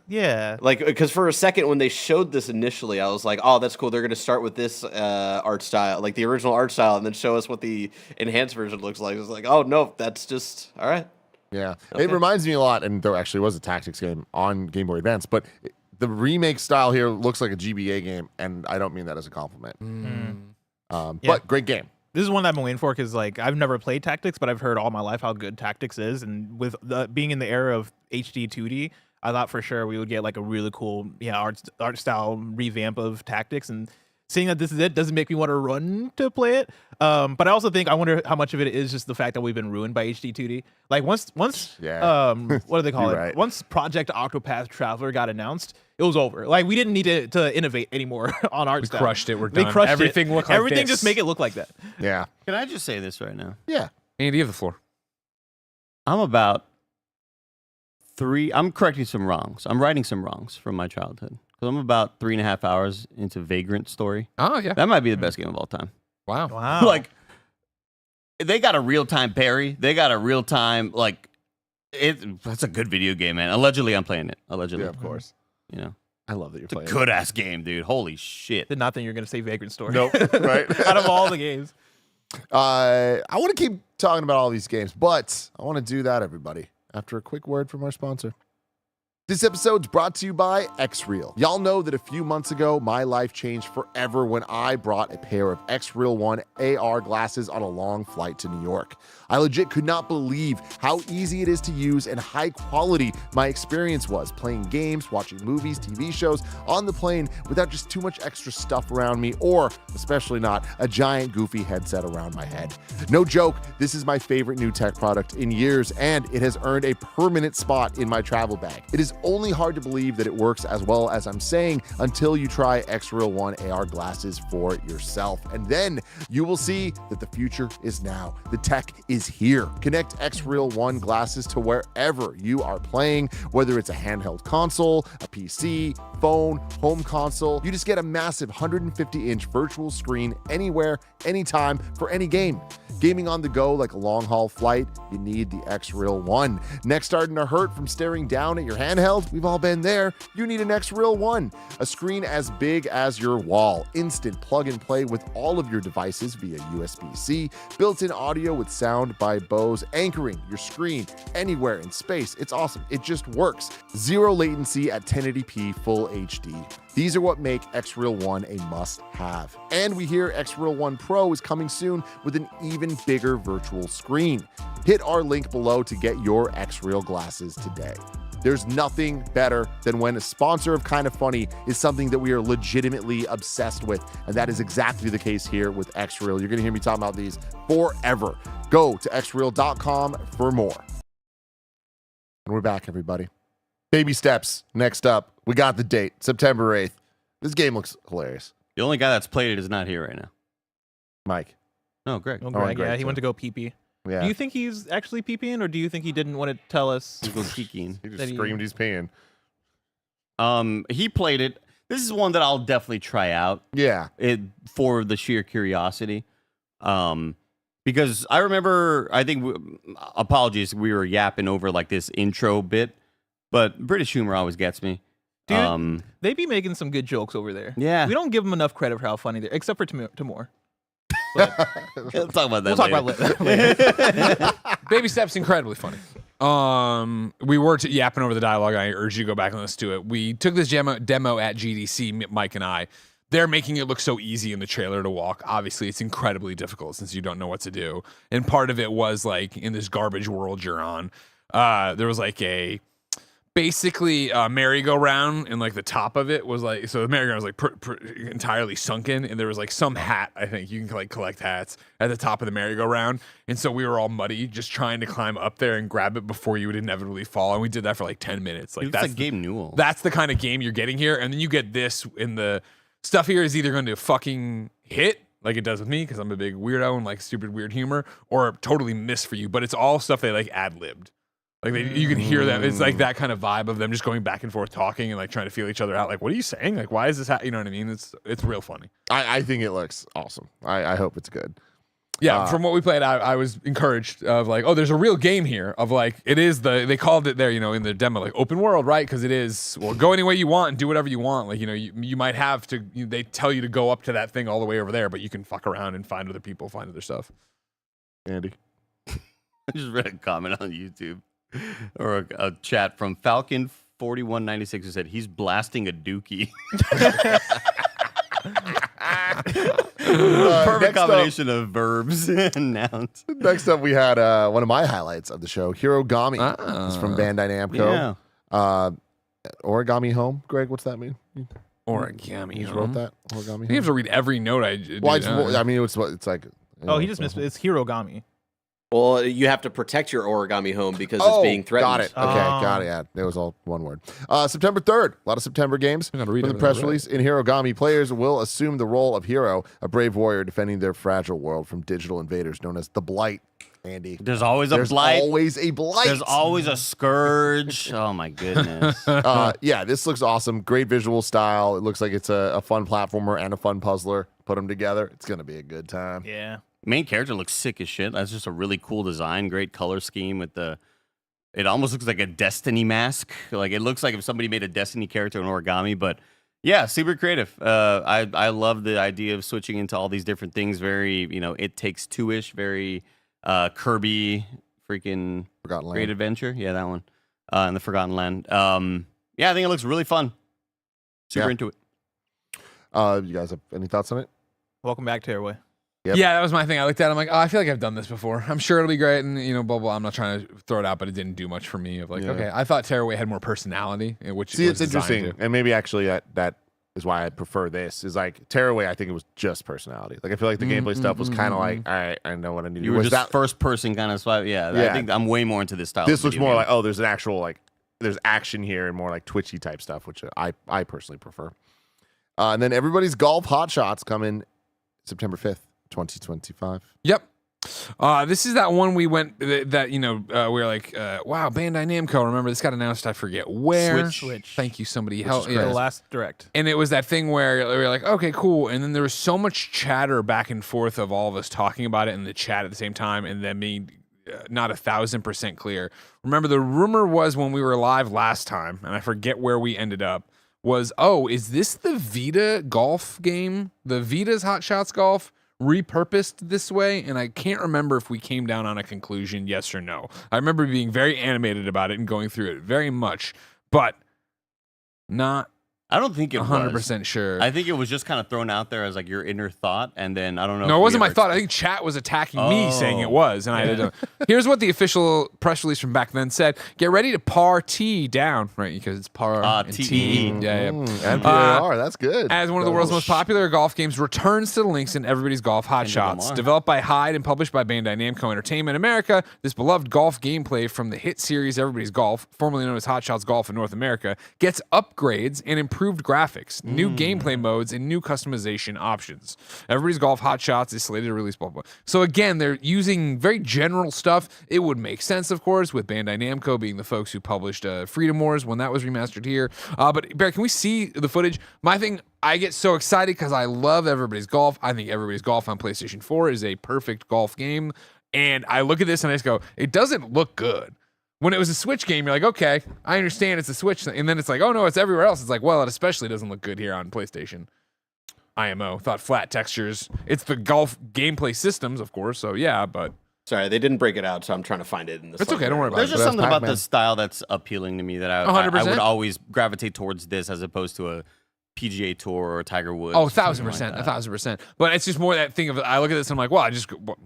Speaker 3: Yeah.
Speaker 5: Like, because for a second when they showed this initially, I was like, oh, that's cool. They're going to start with this art style, like the original art style, and then show us what the enhanced version looks like. It's like, oh, no, that's just, all right.
Speaker 1: Yeah, okay. It reminds me a lot, and there actually was a tactics game on Game Boy Advance, but the remake style here looks like a GBA game, and I don't mean that as a compliment. But great game.
Speaker 3: This is one that I've been waiting for because like I've never played Tactics, but I've heard all my life how good Tactics is, and with being in the era of HD 2D, I thought for sure we would get like a really cool art style revamp of Tactics, and seeing that this is it doesn't make me want to run to play it. But I also think I wonder how much of it is just the fact that we've been ruined by HD 2D. Like once what do they call it?
Speaker 1: Right.
Speaker 3: Once Project Octopath Traveler got announced, it was over. Like we didn't need to innovate anymore on art style.
Speaker 2: Crushed it. We're
Speaker 3: they
Speaker 2: done.
Speaker 3: Crushed
Speaker 2: Everything
Speaker 3: it.
Speaker 2: looked like
Speaker 3: Everything
Speaker 2: this.
Speaker 3: just make it look like that.
Speaker 1: Yeah.
Speaker 4: Can I just say this right now?
Speaker 1: Yeah.
Speaker 2: Andy, you have the floor.
Speaker 4: I'm correcting some wrongs. I'm righting some wrongs from my childhood. So I'm about 3.5 hours into Vagrant Story.
Speaker 2: Oh, yeah.
Speaker 4: That might be the best game of all time.
Speaker 2: Wow.
Speaker 4: Like, they got a real-time parry. They got a real-time, that's a good video game, man. Allegedly, I'm playing it. Allegedly.
Speaker 1: Yeah, of course.
Speaker 4: You know.
Speaker 1: I love that you're playing
Speaker 4: It's a good-ass game, dude. Holy shit.
Speaker 3: Did not think you were going to say Vagrant Story.
Speaker 1: Nope. Right?
Speaker 3: Out of all the games.
Speaker 1: I want to keep talking about all these games, but I want to do that, everybody, after a quick word from our sponsor. This episode's brought to you by X-Real. Y'all know that a few months ago, my life changed forever when I brought a pair of X-Real 1 AR glasses on a long flight to New York. I legit could not believe how easy it is to use and high quality my experience was playing games, watching movies, TV shows on the plane without just too much extra stuff around me, or especially not a giant goofy headset around my head. No joke, this is my favorite new tech product in years, and it has earned a permanent spot in my travel bag. It is only hard to believe that it works as well as I'm saying until you try X-Real 1 AR glasses for yourself. And then you will see that the future is now. The tech is here. Connect X-Real 1 glasses to wherever you are playing, whether it's a handheld console, a PC, phone, home console. You just get a massive 150-inch virtual screen anywhere, anytime, for any game. Gaming on the go like a long-haul flight, you need the X-Real 1. Neck starting to hurt from staring down at your handheld? We've all been there. You need an X-Real 1. A screen as big as your wall. Instant plug and play with all of your devices via USB-C. Built-in audio with sound by Bose, anchoring your screen anywhere in space. It's awesome. It just works. Zero latency at 1080p full HD. These are what make X-Real 1 a must-have. And we hear X-Real 1 Pro is coming soon with an even bigger virtual screen. Hit our link below to get your X-Real glasses today. There's nothing better than when a sponsor of Kinda Funny is something that we are legitimately obsessed with, and that is exactly the case here with X-Real. You're going to hear me talking about these forever. Go to xreal.com for more. And we're back, everybody. Baby steps. Next up, we got the date, September 8th. This game looks hilarious.
Speaker 4: The only guy that's played it is not here right now.
Speaker 1: Mike.
Speaker 4: No, Greg.
Speaker 3: Oh, Greg, yeah, he went to go pee-pee.
Speaker 1: Yeah.
Speaker 3: Do you think he's actually pee-peeing, or do you think he didn't want to tell us?
Speaker 4: He goes peeking.
Speaker 1: He just screamed he's peeing.
Speaker 4: He played it. This is one that I'll definitely try out.
Speaker 1: Yeah.
Speaker 4: For the sheer curiosity. Because I remember, apologies, we were yapping over like this intro bit, but British humor always gets me.
Speaker 3: Dude, they be making some good jokes over there.
Speaker 4: Yeah.
Speaker 3: We don't give them enough credit for how funny they're, except for Timur.
Speaker 4: We'll talk about that
Speaker 3: We'll talk about that later.
Speaker 2: Baby Steps, incredibly funny. We were yapping over the dialogue. I urge you to go back and listen to it. We took this demo at GDC, Mike and I. They're making it look so easy in the trailer to walk. Obviously, it's incredibly difficult since you don't know what to do. And part of it was like in this garbage world you're on. There was like basically a merry-go-round, and like the top of it was like, so the merry-go-round was like entirely sunken, and there was like some hat, I think you can like collect hats at the top of the merry-go-round, and so we were all muddy just trying to climb up there and grab it before you would inevitably fall, and we did that for like 10 minutes. Like
Speaker 4: that's like Gabe Newell.
Speaker 2: That's the kind of game you're getting here, and then you get this in the stuff here is either going to fucking hit like it does with me because I'm a big weirdo and like stupid weird humor, or totally miss for you, but it's all stuff they like ad-libbed. Like you can hear them. It's like that kind of vibe of them just going back and forth talking and like trying to feel each other out. Like, what are you saying? Like, why is this? You know what I mean? It's real funny.
Speaker 1: I think it looks awesome. I hope it's good.
Speaker 2: Yeah, from what we played, I was encouraged of like, oh, there's a real game here of like, it is they called it there, in the demo, like open world, right? Because it is, well, go any way you want and do whatever you want. Like, you might have to, they tell you to go up to that thing all the way over there, but you can fuck around and find other people, find other stuff.
Speaker 1: Andy.
Speaker 4: I just read a comment on YouTube or a chat from Falcon4196 who said he's blasting a dookie. Perfect combination of verbs and nouns.
Speaker 1: Next up, we had one of my highlights of the show, Hirogami. It's from Bandai Namco.
Speaker 4: Yeah.
Speaker 1: Origami Home. Greg, what's that mean?
Speaker 2: Origami.
Speaker 1: You wrote that? Origami
Speaker 2: You have to read every note I did.
Speaker 1: Well, it's like...
Speaker 3: He just missed it. It's Hirogami.
Speaker 5: Well, you have to protect your origami home because it's being threatened.
Speaker 1: Got it. Okay, got it. Yeah, it was all one word. September 3rd, a lot of September games.
Speaker 2: I'm gonna read
Speaker 1: From the press release, in Hirogami, players will assume the role of hero, a brave warrior defending their fragile world from digital invaders known as the Blight. Andy.
Speaker 4: There's always a blight.
Speaker 1: There's always a blight.
Speaker 4: There's always a scourge. Oh, my goodness.
Speaker 1: Yeah, this looks awesome. Great visual style. It looks like it's a fun platformer and a fun puzzler. Put them together. It's going to be a good time.
Speaker 3: Yeah.
Speaker 4: Main character looks sick as shit. That's just a really cool design. Great color scheme with it almost looks like a Destiny mask. Like it looks like if somebody made a Destiny character in Origami, but yeah, super creative. I love the idea of switching into all these different things. Very, It Takes Two-ish, very Kirby freaking
Speaker 1: Forgotten Land.
Speaker 4: Great Adventure. Yeah, that one. In the Forgotten Land. Yeah, I think it looks really fun. Super into it.
Speaker 1: You guys have any thoughts on it?
Speaker 3: Welcome back, Tearaway.
Speaker 1: Yep.
Speaker 2: Yeah, that was my thing. I looked at it, I'm like, oh, I feel like I've done this before. I'm sure it'll be great, and blah, blah. I'm not trying to throw it out, but it didn't do much for me. Of like, okay, I thought Tearaway had more personality, which
Speaker 1: See,
Speaker 2: it
Speaker 1: it's
Speaker 2: was designed
Speaker 1: interesting,
Speaker 2: to.
Speaker 1: and maybe actually that is why I prefer this. Is like Tearaway, I think it was just personality. Like I feel like the gameplay stuff was kind of like, all right, I know what I need to do.
Speaker 4: You were
Speaker 1: Was
Speaker 4: just first person kind of swipe. Yeah, I think I'm way more into this style.
Speaker 1: This
Speaker 4: of
Speaker 1: looks
Speaker 4: video
Speaker 1: more
Speaker 4: game.
Speaker 1: like, oh, there's an actual like, there's action here and more like twitchy type stuff, which I personally prefer. And then Everybody's Golf Hot Shots coming September 5th, 2025.
Speaker 2: Yep. This is that one we went that we were like, wow, Bandai Namco. Remember, this got announced. I forget where.
Speaker 3: Switch.
Speaker 2: Thank you, somebody
Speaker 3: Which
Speaker 2: help.
Speaker 3: is the last direct.
Speaker 2: And it was that thing where we were like, okay, cool. And then there was so much chatter back and forth of all of us talking about it in the chat at the same time, and then being not 1,000% clear. Remember, the rumor was when we were live last time, and I forget where we ended up. Was, is this the Vita golf game? The Vita's Hot Shots Golf repurposed this way? And I can't remember if we came down on a conclusion, yes or no. I remember being very animated about it and going through it very much, but not
Speaker 4: I don't think it
Speaker 2: 100% sure.
Speaker 4: I think it was just kind of thrown out there as like your inner thought, and then I don't know.
Speaker 2: No, it wasn't my thought. I think chat was attacking me saying it was, and I didn't. Here's what the official press release from back then said: "Get ready to par-T down, right? Because it's par and T. Yeah,
Speaker 1: and PAR, that's good.
Speaker 2: As one of the world's most popular golf games returns to the links in Everybody's Golf Hot Shots, developed by Hyde and published by Bandai Namco Entertainment America. This beloved golf gameplay from the hit series Everybody's Golf, formerly known as Hot Shots Golf in North America, gets upgrades and improved graphics, new gameplay modes, and new customization options. Everybody's Golf Hot Shots is slated to release blah, blah. So again, they're using very general stuff. It would make sense, of course, with Bandai Namco being the folks who published Freedom Wars when that was remastered here. But Barry, can we see the footage? My thing, I get so excited because I love Everybody's Golf. I think Everybody's Golf on PlayStation 4 is a perfect golf game. And I look at this and I just go, it doesn't look good. When it was a Switch game, you're like, okay, I understand it's a Switch thing. And then it's like, oh no, it's everywhere else. It's like, well, it especially doesn't look good here on PlayStation. IMO thought flat textures. It's the golf gameplay systems, of course. So yeah, but
Speaker 5: sorry, they didn't break it out, so I'm trying to find it in the.
Speaker 2: It's okay, don't worry about
Speaker 4: There's
Speaker 2: it.
Speaker 4: just something about the style that's appealing to me that I
Speaker 2: 100%.
Speaker 4: would always gravitate towards this as opposed to a PGA Tour or Tiger Woods.
Speaker 2: Oh, 1,000%, 1,000%. But it's just more that thing of I look at this and I'm like, well,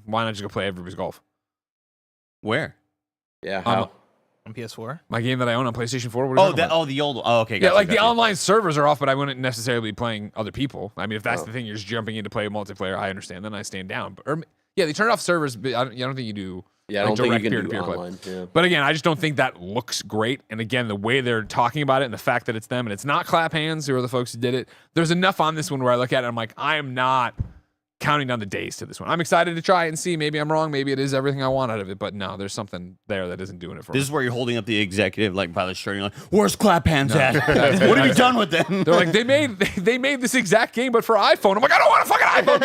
Speaker 2: why not just go play Everybody's Golf?
Speaker 4: Where?
Speaker 5: Yeah, how?
Speaker 3: On PS4?
Speaker 2: My game that I own on PlayStation 4.
Speaker 4: The old one. Oh, okay.
Speaker 2: Yeah, the online servers are off, but I wouldn't necessarily be playing other people. I mean, if that's the thing, you're just jumping in to play multiplayer, I understand. Then I stand down. They turn off servers, but I don't think you do.
Speaker 5: Yeah, I don't think you can do online. Yeah.
Speaker 2: But again, I just don't think that looks great. And again, the way they're talking about it and the fact that it's them and it's not Clap Hands who are the folks who did it, there's enough on this one where I look at it and I'm like, I am not counting down the days to this one. I'm excited to try it and see. Maybe I'm wrong. Maybe it is everything I want out of it. But no, there's something there that isn't doing it for me.
Speaker 4: This is where you're holding up the executive like by the shirt. And you're like, where's Clap Hands at? What have you done with them?
Speaker 2: They're like, they made this exact game, but for iPhone. I'm like, I don't want a fucking iPhone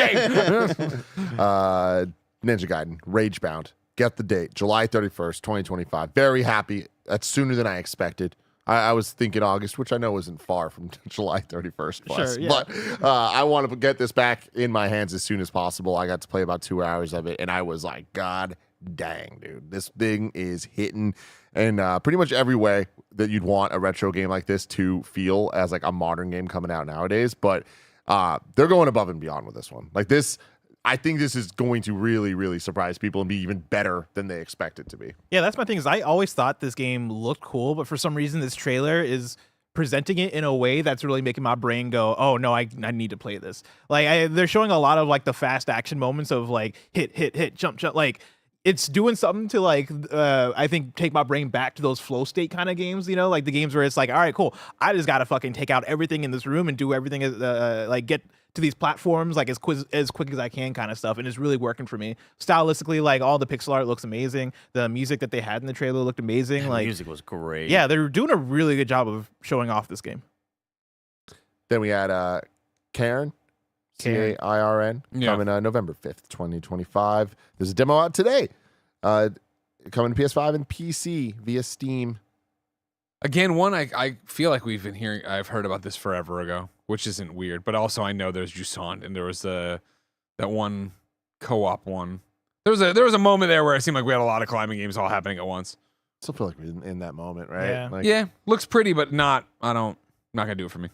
Speaker 2: game.
Speaker 1: Ninja Gaiden, Ragebound. Get the date, July 31st, 2025. Very happy. That's sooner than I expected. I was thinking August, which I know isn't far from July 31st plus.
Speaker 3: Sure, yeah.
Speaker 1: But I want to get this back in my hands as soon as possible. I got to play about 2 hours of it, and I was like, God dang, dude. This thing is hitting in pretty much every way that you'd want a retro game like this to feel as like a modern game coming out nowadays. But they're going above and beyond with this one. Like this, I think this is going to really, really surprise people and be even better than they expect it to be.
Speaker 3: Yeah, that's my thing. Is I always thought this game looked cool, but for some reason, this trailer is presenting it in a way that's really making my brain go, "Oh no, I need to play this." Like they're showing a lot of like the fast action moments of like hit, jump. Like it's doing something to like I think take my brain back to those flow state kind of games. You know, like the games where it's like, all right, cool. I just gotta fucking take out everything in this room and do everything like get to these platforms like as quick as I can kind of stuff, and it's really working for me. Stylistically, like all the pixel art looks amazing. The music that they had in the trailer looked amazing. Like
Speaker 4: music was great.
Speaker 3: Yeah, they're doing a really good job of showing off this game.
Speaker 1: Then we had Cairn, Cairn, coming November 5th, 2025. There's a demo out today. Coming to PS5 and PC via Steam.
Speaker 2: Again, one I feel like I've heard about this forever ago, which isn't weird, but also I know there's Jusant and there was that one co-op one. There was a moment there where it seemed like we had a lot of climbing games all happening at once.
Speaker 1: Still feel like we're in that moment, right?
Speaker 3: Yeah.
Speaker 1: Like,
Speaker 2: Yeah, looks pretty, but not gonna do it for me.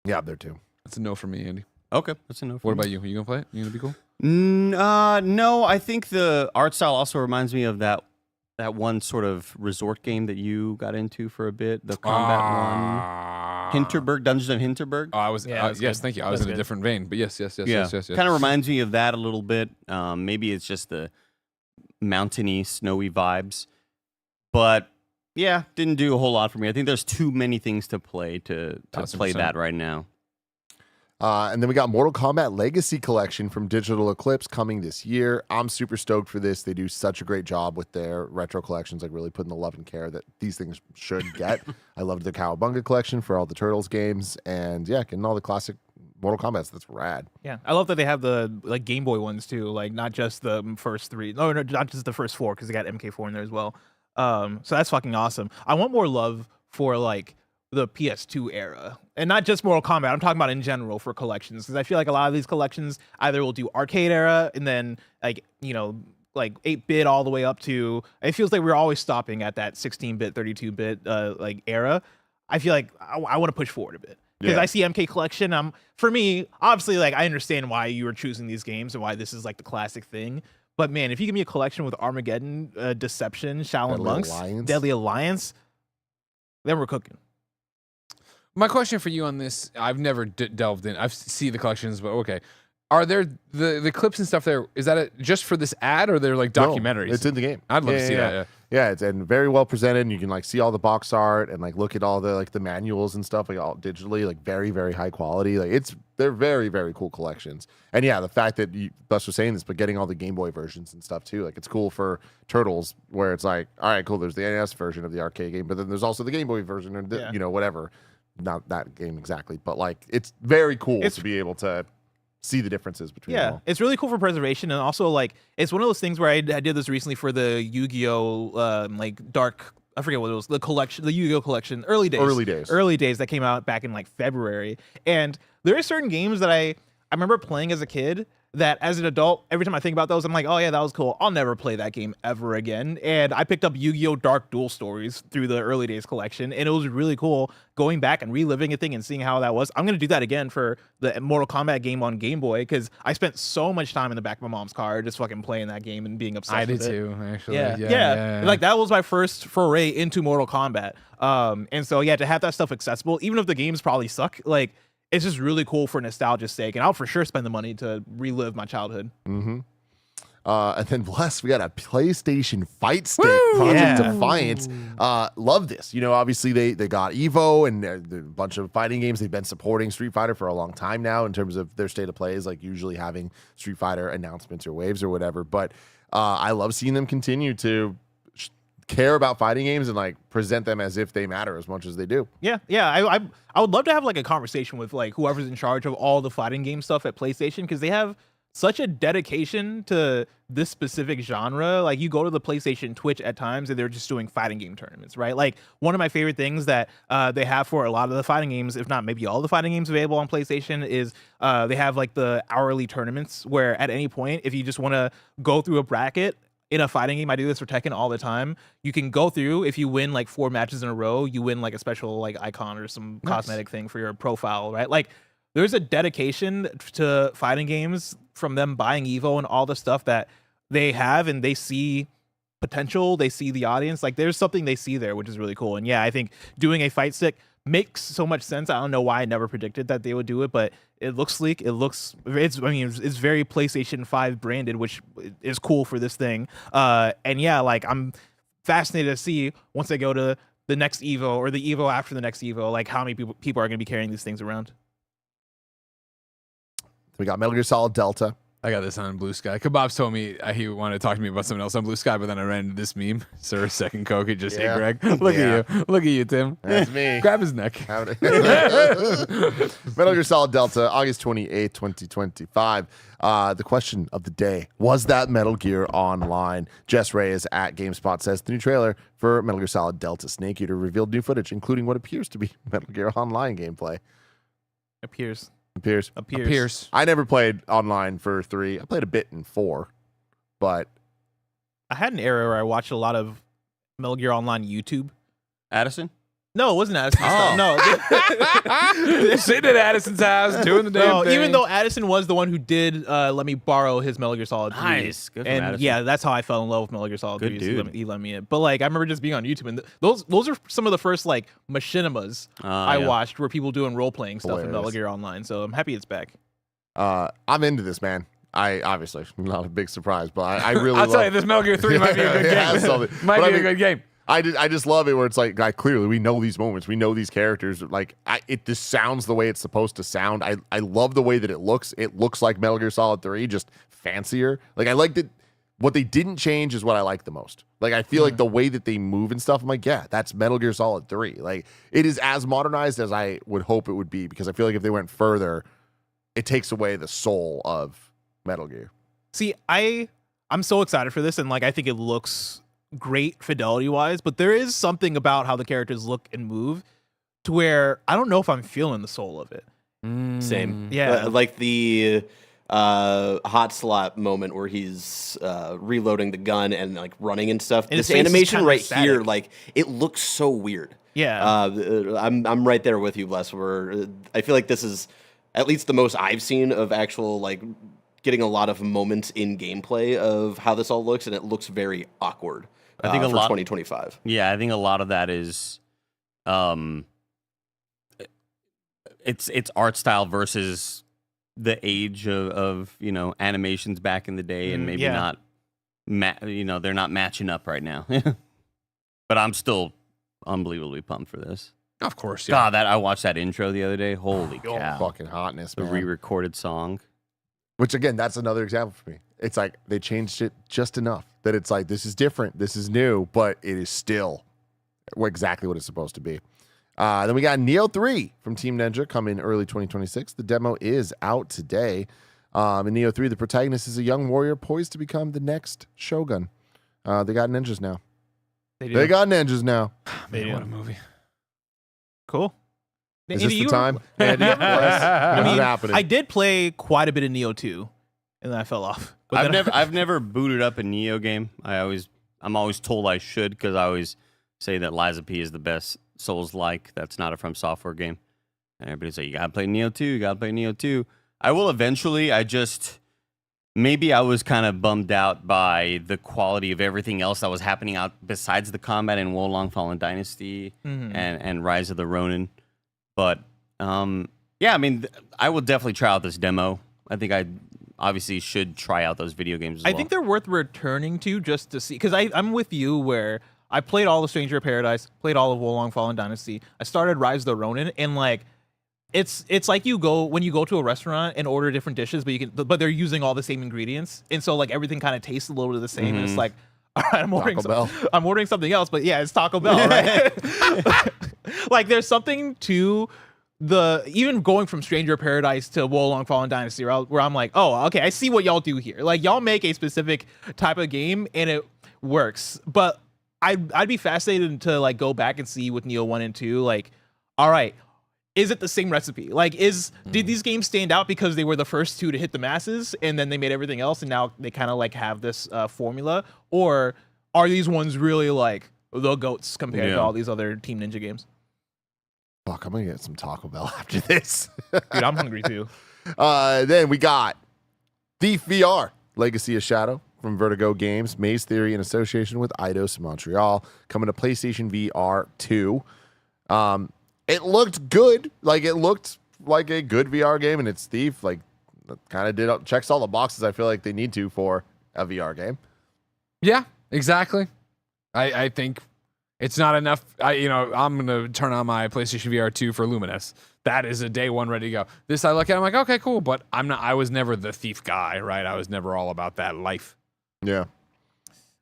Speaker 1: Yeah, I'm there too.
Speaker 2: That's a no for me, Andy.
Speaker 4: Okay, that's a no for
Speaker 2: What
Speaker 4: me.
Speaker 2: about you? Are you gonna play it? You gonna be cool?
Speaker 4: No, I think the art style also reminds me of that one sort of resort game that you got into for a bit, the combat one. Hinterberg, Dungeons of Hinterberg.
Speaker 2: Oh, I was yes, thank you. I was in a different vein, but yes.
Speaker 4: Kind of reminds me of that a little bit. Maybe it's just the mountainy, snowy vibes. But yeah, didn't do a whole lot for me. I think there's too many things to play to play
Speaker 2: 100%.
Speaker 4: that right now.
Speaker 1: And then we got Mortal Kombat Legacy Collection from Digital Eclipse coming this year. I'm super stoked for this. They do such a great job with their retro collections, like really putting the love and care that these things should get. I loved the Cowabunga collection for all the Turtles games, and yeah, getting all the classic Mortal Kombats. That's rad.
Speaker 3: Yeah, I love that they have the like Game Boy ones too, like not just the first three. No, not just the first four, because they got MK4 in there as well. So that's fucking awesome. I want more love for like the PS2 era, and not just Mortal Kombat. I'm talking about in general for collections, because I feel like a lot of these collections either will do arcade era and then like 8-bit all the way up to. It feels like we're always stopping at that 16-bit, 32-bit like era. I feel like I want to push forward a bit. Because I see MK Collection. For me, obviously, like I understand why you were choosing these games and why this is like the classic thing. But man, if you give me a collection with Armageddon, Deception, Shaolin Monks, Deadly Alliance, then we're cooking.
Speaker 2: My question for you on this, I've never delved in. I've seen the collections, but okay. Are there the clips and stuff there? Is that just for this ad, or they're like documentaries?
Speaker 1: No, it's in the game.
Speaker 2: I'd love to see that.
Speaker 1: Yeah, it's and very well presented. And you can like see all the box art and like look at all the like the manuals and stuff like all digitally, like very very high quality. Like they're very very cool collections. And yeah, the fact that Bus was saying this, but getting all the Game Boy versions and stuff too, like it's cool for Turtles, where it's like, all right, cool. There's the NES version of the arcade game, but then there's also the Game Boy version, and whatever. Not that game exactly, but like it's very cool to be able to see the differences between them all.
Speaker 3: It's really cool for preservation, and also like it's one of those things where I did this recently for the Yu-Gi-Oh like dark, I forget what it was, the collection, the Yu-Gi-Oh collection, early days that came out back in like February. And there are certain games that I remember playing as a kid that as an adult, every time I think about those, I'm like, oh yeah, that was cool. I'll never play that game ever again. And I picked up Yu-Gi-Oh! Dark Duel Stories through the early days collection, and it was really cool going back and reliving a thing and seeing how that was. I'm going to do that again for the Mortal Kombat game on Game Boy, because I spent so much time in the back of my mom's car just fucking playing that game and being obsessed with it.
Speaker 2: I did too, actually.
Speaker 3: Yeah. Like that was my first foray into Mortal Kombat. And so yeah, to have that stuff accessible, even if the games probably suck, like it's just really cool for nostalgia's sake, and I'll for sure spend the money to relive my childhood.
Speaker 1: Mm-hmm. And then bless, we got a PlayStation Fight Stick, Project Defiance. Love this. You know, obviously they got Evo and a bunch of fighting games. They've been supporting Street Fighter for a long time now in terms of their state of play is like usually having Street Fighter announcements or waves or whatever. But I love seeing them continue to care about fighting games and like present them as if they matter as much as they do.
Speaker 3: Yeah. I would love to have like a conversation with like whoever's in charge of all the fighting game stuff at PlayStation, because they have such a dedication to this specific genre. Like you go to the PlayStation Twitch at times and they're just doing fighting game tournaments, right? Like one of my favorite things that they have for a lot of the fighting games, if not maybe all the fighting games available on PlayStation, is they have like the hourly tournaments where at any point, if you just want to go through a bracket in a fighting game, I do this for Tekken all the time. You can go through, if you win like 4 matches in a row, you win like a special like icon or some cosmetic thing for your profile, right? Like there's a dedication to fighting games from them buying Evo and all the stuff that they have, and they see potential, they see the audience. Like there's something they see there, which is really cool. And yeah, I think doing a fight stick makes so much sense. I don't know why I never predicted that they would do it, but it looks sleek. It's very PlayStation 5 branded, which is cool for this thing. And yeah, like I'm fascinated to see once they go to the next Evo or the Evo after the next Evo, like how many people are going to be carrying these things around.
Speaker 1: We got Metal Gear Solid Delta.
Speaker 2: I got this on Blue Sky. Kebabs told me he wanted to talk to me about something else on Blue Sky, but then I ran into this meme. Sir, second Coke. It just, hey, Greg. Look at you. Look at you, Tim.
Speaker 1: That's me.
Speaker 2: Grab his neck.
Speaker 1: Metal Gear Solid Delta, August 28th, 2025. The question of the day, was that Metal Gear Online? Jess Reyes at GameSpot says the new trailer for Metal Gear Solid Delta Snake Eater revealed new footage, including what appears to be Metal Gear Online gameplay.
Speaker 3: Appears.
Speaker 1: I never played online for 3. I played a bit in 4, but
Speaker 3: I had an era where I watched a lot of Metal Gear Online YouTube.
Speaker 4: Addison?
Speaker 3: No, it wasn't Addison's stuff. No.
Speaker 2: Sitting at Addison's house doing the damn thing.
Speaker 3: Even though Addison was the one who did let me borrow his Metal Gear Solid 3.
Speaker 4: Nice. Good for
Speaker 3: and
Speaker 4: Addison.
Speaker 3: yeah, that's how I fell in love with Metal Gear Solid 3.
Speaker 4: Good
Speaker 3: So
Speaker 4: dude.
Speaker 3: he let me in. But like, I remember just being on YouTube, and those are some of the first like machinimas I
Speaker 4: yeah.
Speaker 3: watched, where people doing role playing stuff in Metal
Speaker 1: Hilarious.
Speaker 3: Gear Online. So I'm happy it's back.
Speaker 1: I'm into this, man. I obviously not a big surprise, but I really.
Speaker 2: I'll tell you, this Metal Gear 3 might be a good
Speaker 1: It has
Speaker 2: game.
Speaker 1: something.
Speaker 2: Might
Speaker 1: But
Speaker 2: be
Speaker 1: I
Speaker 2: a
Speaker 1: mean,
Speaker 2: good game.
Speaker 1: I just love it where it's like, clearly we know these moments, we know these characters. Like, it just sounds the way it's supposed to sound. I love the way that it looks. It looks like Metal Gear Solid 3, just fancier. Like, I like that. What they didn't change is what I like the most. Like, I feel like the way that they move and stuff, I'm like, yeah, that's Metal Gear Solid 3. Like, it is as modernized as I would hope it would be, because I feel like if they went further, it takes away the soul of Metal Gear.
Speaker 3: See, I'm so excited for this, and like I think it looks great fidelity wise, but there is something about how the characters look and move to where I don't know if I'm feeling the soul of it.
Speaker 5: Same.
Speaker 3: Yeah.
Speaker 5: Like the hot slot moment where he's reloading the gun and like running and stuff.
Speaker 3: And his
Speaker 5: this
Speaker 3: face is
Speaker 5: animation
Speaker 3: kinda
Speaker 5: right
Speaker 3: static.
Speaker 5: here, like it looks so weird.
Speaker 3: Yeah.
Speaker 5: I'm right there with you, Bless. Where I feel like this is at least the most I've seen of actual like getting a lot of moments in gameplay of how this all looks, and it looks very awkward.
Speaker 4: I think a
Speaker 5: for
Speaker 4: lot
Speaker 5: 2025.
Speaker 4: Yeah, I think a lot of that is it's art style versus the age of animations back in the day, and maybe
Speaker 3: yeah.
Speaker 4: not they're not matching up right now. But I'm still unbelievably pumped for this.
Speaker 2: Of course, yeah.
Speaker 4: God, that I watched that intro the other day. Holy
Speaker 1: Oh,
Speaker 4: cow.
Speaker 1: fucking hotness,
Speaker 4: The
Speaker 1: man.
Speaker 4: re-recorded song.
Speaker 1: Which again, that's another example for me. It's like they changed it just enough that it's like, this is different, this is new, but it is still exactly what it's supposed to be. Then we got Neo 3 from Team Ninja coming early 2026. The demo is out today. In Neo 3, the protagonist is a young warrior poised to become the next Shogun. They got ninjas now. They got ninjas now.
Speaker 2: Man, what a movie.
Speaker 3: Cool.
Speaker 1: Is
Speaker 3: Andy,
Speaker 1: this the
Speaker 3: you-
Speaker 1: time? Andy,
Speaker 3: I
Speaker 1: what's
Speaker 3: mean,
Speaker 1: happening?
Speaker 3: I did play quite a bit of Neo 2, and then I fell off. But then
Speaker 4: I've never booted up a Neo game. I'm always told I should, because I always say that Liza P is the best Souls-like. That's not a From Software game. And everybody's like, you gotta play Neo 2, you gotta play Neo 2. I will eventually. Maybe I was kind of bummed out by the quality of everything else that was happening out besides the combat in Wolong Fallen Dynasty and Rise of the Ronin. But yeah, I mean, I will definitely try out this demo. I think I obviously should try out those video games as
Speaker 3: I
Speaker 4: well.
Speaker 3: think they're worth returning to just to see, because I'm with you where I played all of Stranger of Paradise, played all of Wolong Fallen Dynasty. I started Rise of the Ronin, and like it's like when you go to a restaurant and order different dishes, but they're using all the same ingredients, and so like everything kind of tastes a little bit of the same. And it's like, all right, I'm ordering something else, but yeah, it's Taco Bell, right? Like there's something to even going from Stranger of Paradise to Wolong Fallen Dynasty, where I'm like, oh, okay, I see what y'all do here. Like y'all make a specific type of game and it works. But I'd be fascinated to like go back and see with Neo 1 and 2, like, all right, is it the same recipe? Like, did these games stand out because they were the first two to hit the masses and then they made everything else and now they kind of like have this formula? Or are these ones really like the GOATs compared to all these other Team Ninja games?
Speaker 1: Fuck, I'm gonna get some Taco Bell after this.
Speaker 3: Dude, I'm hungry too.
Speaker 1: Then we got Thief VR, Legacy of Shadow from Vertigo Games, Maze Theory in association with Eidos Montreal, coming to PlayStation VR 2. It looked good. Like, it looked like a good VR game, and it's Thief. Like, kind of checks all the boxes I feel like they need to for a VR game.
Speaker 2: Yeah, exactly. I think it's not enough. I'm going to turn on my PlayStation VR 2 for Lumines. That is a day one ready to go. This I look at, I'm like, okay, cool. But I was never the Thief guy, right? I was never all about that life.
Speaker 1: Yeah.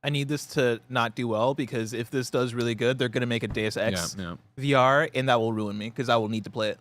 Speaker 3: I need this to not do well, because if this does really good, they're going to make a Deus Ex
Speaker 2: Yeah.
Speaker 3: VR, and that will ruin me because I will need to play it.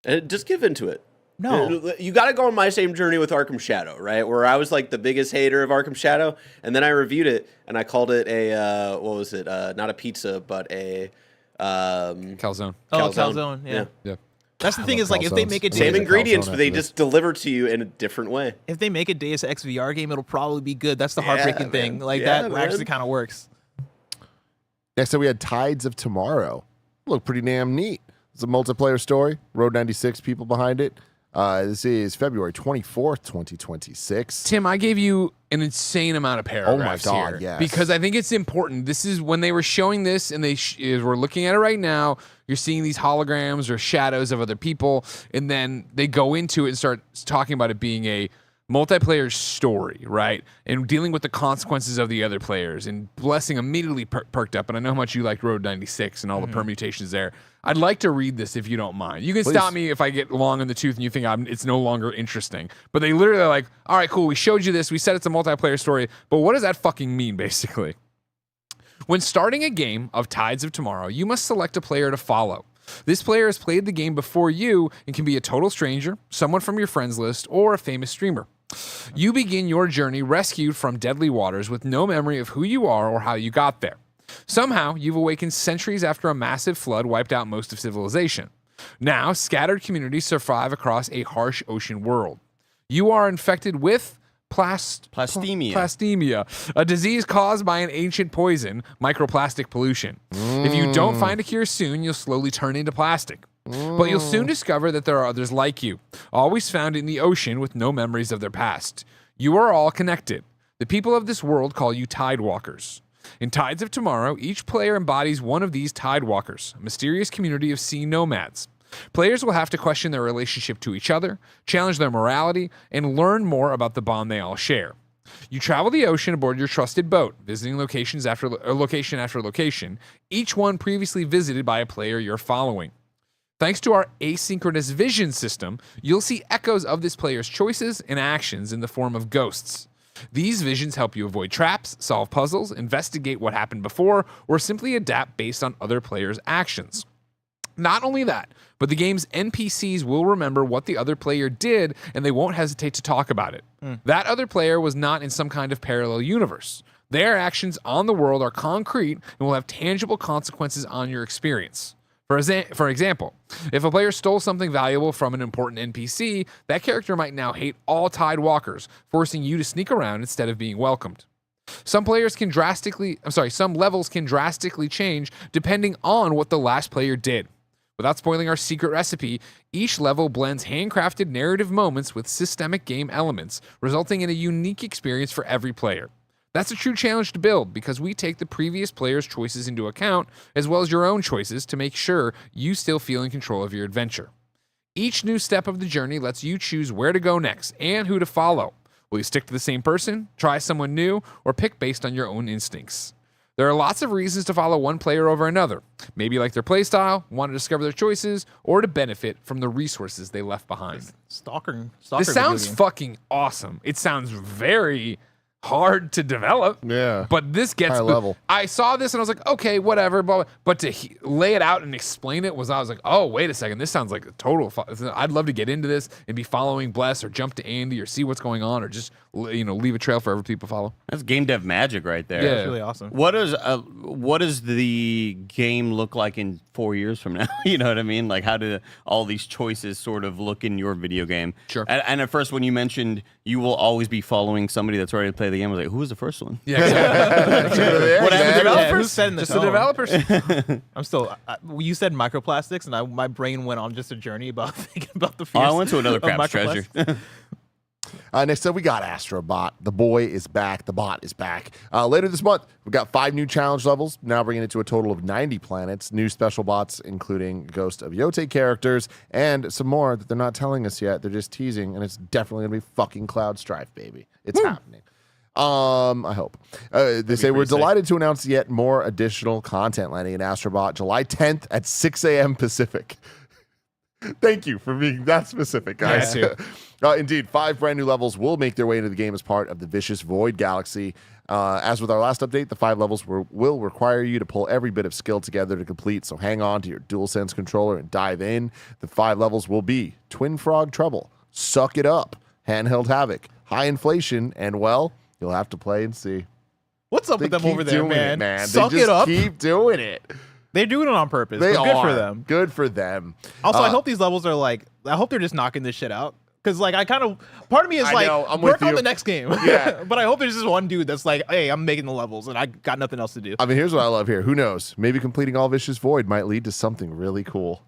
Speaker 5: And just give into it.
Speaker 3: No.
Speaker 5: You got to go on my same journey with Arkham Shadow, right? Where I was like the biggest hater of Arkham Shadow, and then I reviewed it and I called it a what was it? Not a pizza, but a
Speaker 2: calzone.
Speaker 3: Oh, calzone. Yeah. That's the thing is, like, if they make a
Speaker 5: same
Speaker 3: Deus-
Speaker 5: ingredients, but they just deliver to you in a different way.
Speaker 3: if they make a Deus Ex VR game, it'll probably be good. That's the heartbreaking thing. Like
Speaker 5: Yeah,
Speaker 3: that
Speaker 5: man.
Speaker 3: actually kind of works.
Speaker 1: Next up, we had Tides of Tomorrow. Look pretty damn neat. It's a multiplayer story. Road 96 people behind it. This is February 24th, 2026.
Speaker 2: Tim, I gave you an insane amount of paragraphs
Speaker 1: God,
Speaker 2: here
Speaker 1: yes.
Speaker 2: because I think it's important. This is when they were showing this, and we're looking at it right now. You're seeing these holograms or shadows of other people, and then they go into it and start talking about it being a multiplayer story, right? And dealing with the consequences of the other players. And Blessing immediately perked up. And I know how much you like Road 96 and all the permutations there. I'd like to read this if you don't mind. You can stop me if I get long in the tooth and you think it's no longer interesting. But they literally are like, all right, cool, we showed you this. We said it's a multiplayer story. But what does that fucking mean, basically? When starting a game of Tides of Tomorrow, you must select a player to follow. This player has played the game before you and can be a total stranger, someone from your friends list, or a famous streamer. You begin your journey rescued from deadly waters with no memory of who you are or how you got there. Somehow, you've awakened centuries after a massive flood wiped out most of civilization. Now, scattered communities survive across a harsh ocean world. You are infected with plastemia, a disease caused by an ancient poison, microplastic pollution. If you don't find a cure soon, you'll slowly turn into plastic. But you'll soon discover that there are others like you, always found in the ocean with no memories of their past. You are all connected. The people of this world call you Tidewalkers. In Tides of Tomorrow, each player embodies one of these Tidewalkers, a mysterious community of sea nomads. Players will have to question their relationship to each other, challenge their morality, and learn more about the bond they all share. You travel the ocean aboard your trusted boat, visiting location after location, each one previously visited by a player you're following. Thanks to our asynchronous vision system, you'll see echoes of this player's choices and actions in the form of ghosts. These visions help you avoid traps, solve puzzles, investigate what happened before, or simply adapt based on other players' actions. Not only that, but the game's NPCs will remember what the other player did, and they won't hesitate to talk about it. That other player was not in some kind of parallel universe. Their actions on the world are concrete and will have tangible consequences on your experience. For example, if a player stole something valuable from an important NPC, that character might now hate all Tidewalkers, forcing you to sneak around instead of being welcomed. Some levels can drastically change depending on what the last player did. Without spoiling our secret recipe, each level blends handcrafted narrative moments with systemic game elements, resulting in a unique experience for every player. That's a true challenge to build because we take the previous player's choices into account as well as your own choices to make sure you still feel in control of your adventure. Each new step of the journey lets you choose where to go next and who to follow. Will you stick to the same person, try someone new, or pick based on your own instincts? There are lots of reasons to follow one player over another. Maybe you like their playstyle, want to discover their choices, or to benefit from the resources they left behind.
Speaker 3: Stalker.
Speaker 2: This sounds fucking awesome. It sounds very hard to develop.
Speaker 1: Yeah.
Speaker 2: But this gets
Speaker 1: high level.
Speaker 2: I saw this and I was like, okay, whatever. But to lay it out and explain it I was like, oh, wait a second. This sounds like a total. I'd love to get into this and be following Bless or jump to Andy or see what's going on or just leave a trail for other people to follow.
Speaker 4: That's game dev magic right there.
Speaker 2: Yeah,
Speaker 3: That's really awesome.
Speaker 4: What does the game look like in 4 years from now? You know what I mean? Like, how do all these choices sort of look in your video game?
Speaker 2: Sure.
Speaker 4: And at first, when you mentioned you will always be following somebody that's already played the game, I was like, who was the first one?
Speaker 2: Yeah. Exactly.
Speaker 4: What happened to developers?
Speaker 3: Who said in the
Speaker 2: Just the developers.
Speaker 3: I'm still. You said microplastics, and my brain went on just a journey about thinking about the.
Speaker 4: Oh, I went to another
Speaker 3: of
Speaker 4: crap's treasure.
Speaker 1: Next up, we got Astrobot. The boy is back. The bot is back. Later this month, we've got 5 new challenge levels, now bringing it to a total of 90 planets. New special bots, including Ghost of Yote characters, and some more that they're not telling us yet. They're just teasing, and it's definitely going to be fucking Cloud Strife, baby. It's happening. I hope. They say we're delighted to announce yet more additional content landing in Astrobot July 10th at 6 a.m. Pacific. Thank you for being that specific, guys. Indeed, 5 brand new levels will make their way into the game as part of the Vicious Void Galaxy. As with our last update, the 5 levels will require you to pull every bit of skill together to complete, so hang on to your DualSense controller and dive in. The 5 levels will be Twin Frog Trouble, Suck It Up, Handheld Havoc, High Inflation, and, well, you'll have to play and see.
Speaker 3: What's up with them over there, man?
Speaker 1: Suck it up. Keep doing it.
Speaker 3: They're doing it on purpose.
Speaker 1: They
Speaker 3: but
Speaker 1: are.
Speaker 3: Good for them.
Speaker 1: Good for them.
Speaker 3: Also, I hope these levels are I hope they're just knocking this shit out. Because like I kind of part of me is
Speaker 1: I
Speaker 3: like
Speaker 1: know, I'm
Speaker 3: work
Speaker 1: with
Speaker 3: on
Speaker 1: you.
Speaker 3: the next game.
Speaker 1: Yeah.
Speaker 3: But I hope there's just one dude that's like, hey, I'm making the levels and I got nothing else to do.
Speaker 1: I mean, here's what I love here. Who knows? Maybe completing all Vicious Void might lead to something really cool.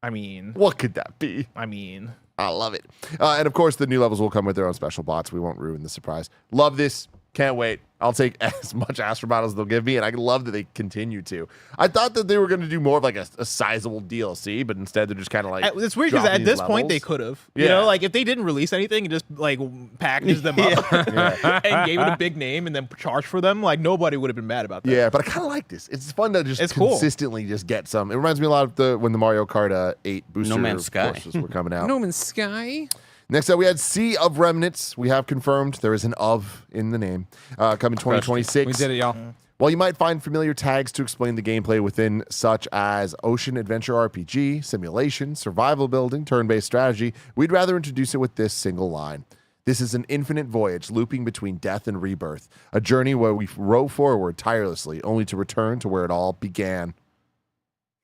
Speaker 3: I mean,
Speaker 1: what could that be?
Speaker 3: I mean,
Speaker 1: I love it. And of course, the new levels will come with their own special bots. We won't ruin the surprise. Love this. Can't wait. I'll take as much Astrobot as they'll give me, and I love that they continue to. I thought that they were going to do more of like a sizable DLC, but instead they're just kind of like.
Speaker 3: It's weird because at this point they could have. You know, like if they didn't release anything and just like packaged them up and gave it a big name and then charged for them, like nobody would have been mad about that.
Speaker 1: Yeah, but I kind of like this. It's fun to just consistently just get some. It reminds me a lot of when the Mario Kart 8 booster
Speaker 4: No Man's Sky.
Speaker 1: courses were coming out.
Speaker 2: No Man's Sky.
Speaker 1: Next up, we had Sea of Remnants. We have confirmed there is an of in the name. Coming 2026.
Speaker 2: We did it, y'all.
Speaker 1: While you might find familiar tags to explain the gameplay within, such as ocean adventure RPG, simulation, survival building, turn-based strategy, we'd rather introduce it with this single line. This is an infinite voyage looping between death and rebirth, a journey where we row forward tirelessly, only to return to where it all began.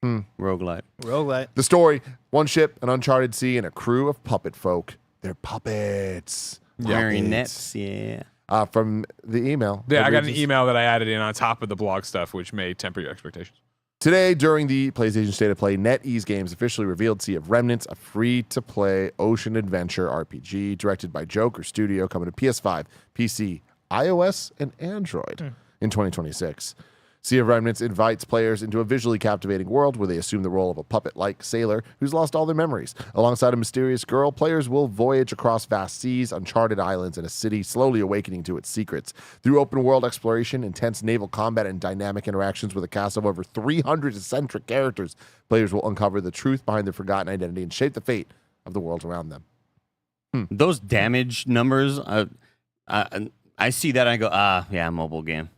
Speaker 4: Roguelite.
Speaker 1: The story, one ship, an uncharted sea, and a crew of puppet folk. They're puppets.
Speaker 4: Marionettes, yeah.
Speaker 1: From the email.
Speaker 2: Yeah, I got an email that I added in on top of the blog stuff, which may temper your expectations.
Speaker 1: Today, during the PlayStation State of Play, NetEase Games officially revealed Sea of Remnants, a free-to-play ocean adventure RPG directed by Joker Studio, coming to PS5, PC, iOS, and Android in 2026. Sea of Remnants invites players into a visually captivating world where they assume the role of a puppet-like sailor who's lost all their memories. Alongside a mysterious girl, players will voyage across vast seas, uncharted islands, and a city slowly awakening to its secrets. Through open-world exploration, intense naval combat, and dynamic interactions with a cast of over 300 eccentric characters, players will uncover the truth behind their forgotten identity and shape the fate of the world around them.
Speaker 4: Those damage numbers, I see that and I go, yeah, mobile game.